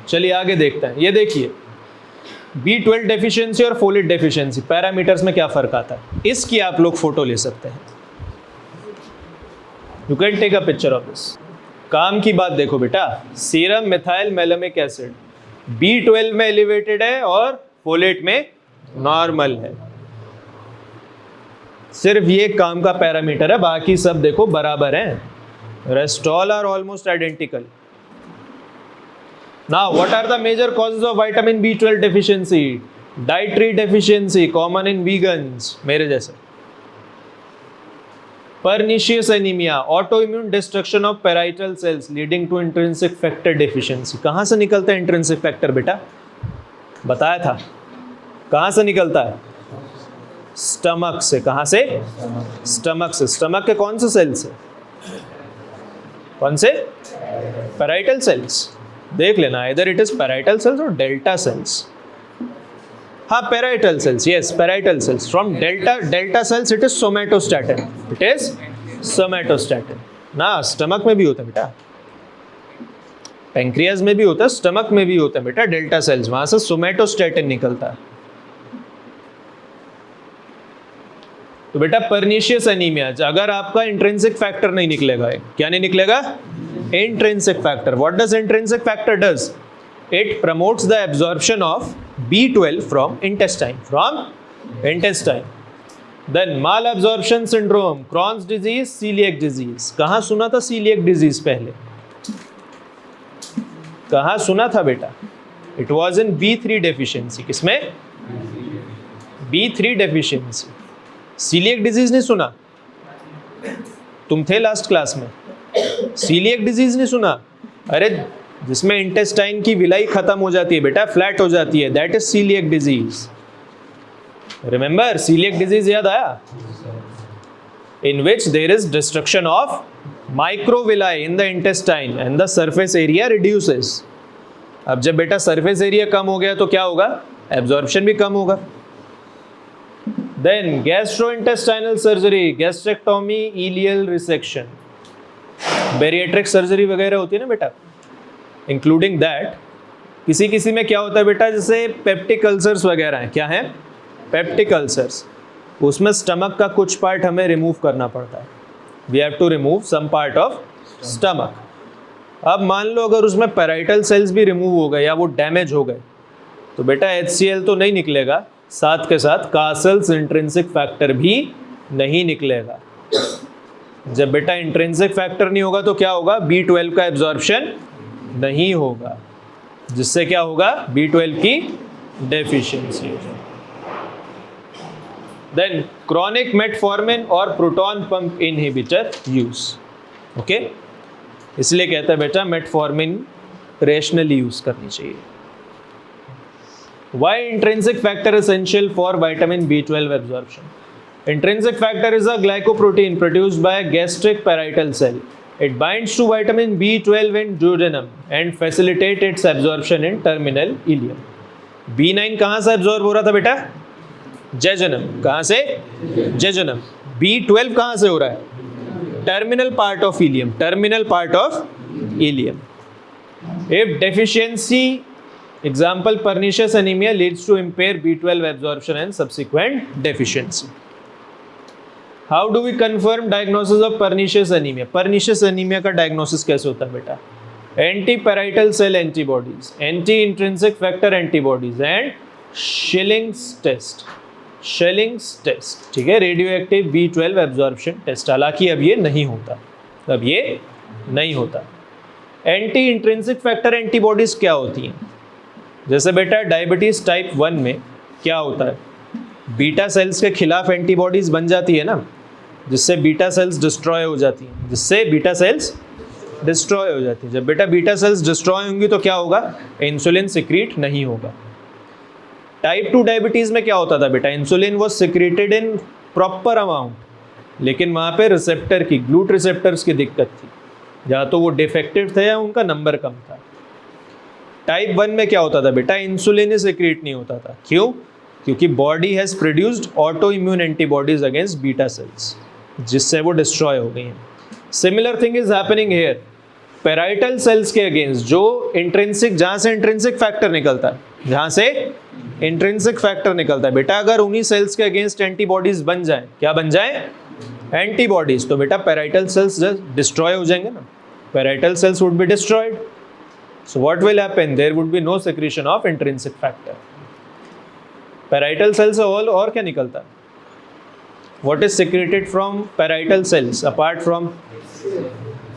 चलिए आगे देखते हैं। ये देखिए B12 डेफिशिएंसी और फोलेट डेफिशिएंसी, पैरामीटर्स में क्या फर्क आता है, इसकी आप लोग फोटो ले सकते हैं। You can take a picture of this. काम की बात देखो बेटा, सीरम मिथाइल मेलामिक एसिड B12 में एलिवेटेड है और फोलेट में नॉर्मल है। सिर्फ ये काम का पैरामीटर है, बाकी सब देखो बराबर हैं। Rest all are almost identical. Now, what are the major causes of vitamin B12 deficiency? Dietary deficiency, common in vegans, मेरे जैसे. Pernicious anemia, autoimmune destruction of parietal cells leading to intrinsic factor deficiency. कहाँ से निकलता है intrinsic factor बेटा? बताया था. कहाँ से निकलता है? स्टमक से. कहाँ से? स्टमक से. स्टमक के कौन से सेल से? कौन से? Parietal cells. देख लेना, इधर इट इज पैराइटल सेल्स और डेल्टा सेल्स. हाँ, parietal cells, yes, parietal cells. From delta sales it is somatostatin. It is somatostatin. ना स्टमक में भी होता है बेटा, पैंक्रियाज में भी होता है, स्टमक में भी होता है बेटा डेल्टा सेल्स. वहां से सोमैटोस्टैटिन निकलता है. तो बेटा पर्निशियस एनीमिया, अगर आपका इंट्रिंसिक फैक्टर नहीं निकलेगा, क्या नहीं निकलेगा? Intrinsic factor. What does intrinsic factor does? It promotes the absorption of B12 from intestine. Then mal absorption syndrome, Crohn's disease, coeliac disease. कहां सुना था सीलिएक डिजीज पहले? कहां सुना था बेटा? It was in B3 deficiency. किसमें? B3 deficiency. सीलिएक डिजीज नहीं सुना? तुम थे लास्ट क्लास में. सीलिएक डिजीज नहीं सुना? अरे जिसमें इंटेस्टाइन की विलाई खत्म हो जाती है बेटा, फ्लैट हो जाती है, that is coeliac disease. Remember coeliac disease, याद आया? In which there is destruction of microvilli in the intestine and the surface area reduces. अब जब बेटा सरफेस एरिया कम हो गया तो क्या होगा? एब्जॉर्प्शन भी कम होगा. Then gastrointestinal surgery, gastrectomy, ileal resection, bariatric surgery वगैरह होती है ना बेटा. इंक्लूडिंग दैट किसी में क्या होता है बेटा, जैसे पेप्टिक अल्सर्स वगैरह हैं. क्या है? Peptic ulcers. उसमें स्टमक का कुछ पार्ट हमें रिमूव करना पड़ता है. We have to remove some part of stomach. अब मान लो अगर उसमें पैराइटल सेल्स भी रिमूव हो गए या वो डैमेज हो गए तो बेटा HCl तो नहीं निकलेगा, साथ के साथ कासल्स इंट्रिंसिक फैक्टर भी नहीं निकलेगा. जब बेटा इंट्रिंसिक फैक्टर नहीं होगा तो क्या होगा? B12 का एब्जॉर्प्शन नहीं होगा, जिससे क्या होगा? B12 की डेफिशिएंसी हो जाएगी. देन क्रॉनिक मेटफॉर्मिन और proton pump inhibitor use. Okay, इसलिए कहते हैं बेटा मेटफॉर्मिन रेशनली यूज करनी चाहिए. Why intrinsic factor essential for vitamin B12 absorption? Intrinsic factor is a glycoprotein produced by a gastric parietal cell. It binds to vitamin B12 in duodenum and facilitate its absorption in terminal ileum. B9 कहाँ से absorb हो रहा था बेटा? jejunum. कहाँ से? jejunum. B12 कहाँ से हो रहा है? terminal part of ileum. terminal part of ileum. If deficiency, example pernicious anemia, leads to impaired B12 absorption and subsequent deficiency. How do we confirm diagnosis of pernicious anemia? Pernicious anemia का diagnosis कैसे होता है बेटा? Anti-parietal cell antibodies, anti-intrinsic factor antibodies and Schilling's test. Schilling's test, ठीक है, radioactive B12 absorption test. हालांकि अब ये नहीं होता, अब ये नहीं होता. Anti-intrinsic factor antibodies क्या होती हैं? जैसे बेटा डायबिटीज टाइप 1 में क्या होता है? बीटा सेल्स के खिलाफ एंटीबॉडीज बन जाती है ना, जिससे बीटा सेल्स डिस्ट्रॉय हो जाती हैं. जब बेटा बीटा सेल्स डिस्ट्रॉय होंगी तो क्या होगा? इंसुलिन सिक्रीट नहीं होगा. टाइप 2 डायबिटीज में क्या होता था बेटा? Insulin was secreted in proper amount, लेकिन वहाँ पे रिसेप्टर की, ग्लूट रिसेप्टर्स की दिक्कत थी, या तो वो डिफेक्टिव थे या उनका नंबर कम था. टाइप 1 में क्या होता था बेटा? इंसुलिन ही सिक्रीट नहीं होता था. क्यों? क्योंकि body has produced auto immune antibodies against beta cells, जिससे वो डिस्ट्रॉय हो गई हैं. Similar thing is happening here. Parietal cells के अगेंस्ट जो इंट्रिंसिक, जहाँ से इंट्रिंसिक फैक्टर निकलता है, बेटा अगर उन्हीं सेल्स के अगेंस्ट एंटीबॉडीज बन जाए, क्या बन जाए? एंटीबॉडीज. तो बेटा पैराइटल सेल्स डिस्ट्रॉय हो जाएंगे ना, parietal cells would be destroyed. So what will happen? There would be no secretion of intrinsic factor. Parietal cells और क्या निकलता है? What is secreted from parietal cells apart from?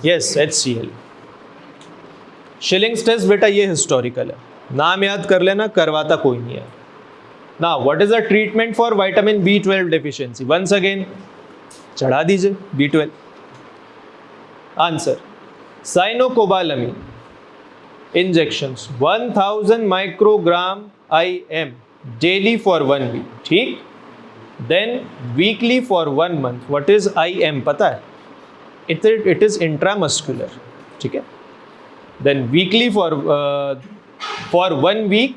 Yes, HCl. Schilling's test बेटा ये historical है, नाम याद कर लेना, करवाता कोई नहीं है। Now what is the treatment for vitamin B12 deficiency? Once again चढ़ा दीजिए B12। Answer cyanocobalamin injections 1000 microgram IM daily for 1 week, ठीक। Then weekly for 1 month. What is IM पता है? इट इज इंट्रामस्कुलर, ठीक है। Then weekly for 1 week,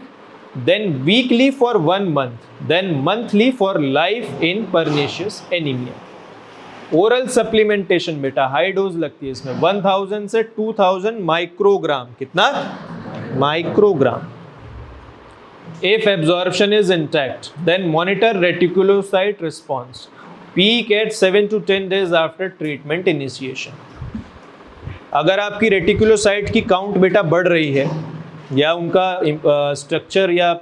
then weekly for 1 month, then monthly for life in pernicious anemia। Oral supplementation बेटा high dose लगती है इसमें, 1000 से 2000 माइक्रोग्राम। कितना? Microgram. If absorption is intact, then monitor reticulocyte response, peak at 7 to 10 days after treatment initiation। अगर आपकी reticulocyte की count बेटा बढ़ रही है या उनका स्ट्रक्चर या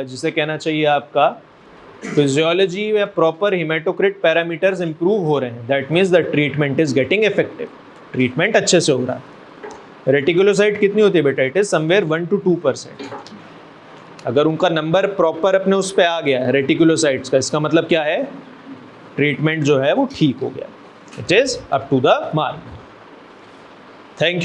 जिसे कहना चाहिए आपका फिजियोलॉजी या प्रॉपर हिमेटोक्रिट पैरामीटर्स इंप्रूव हो रहे हैं, that means the treatment is getting effective, treatment अच्छे से हो रहा है। रेटिकुलोसाइट कितनी होती है बेटा? It is somewhere 1 to 2%। अगर उनका नंबर प्रॉपर अपने उस पर आ गया है रेटिकुलोसाइट्स का, इसका मतलब क्या है? ट्रीटमेंट जो है वो ठीक हो गया, it is up to the mark. Thank you.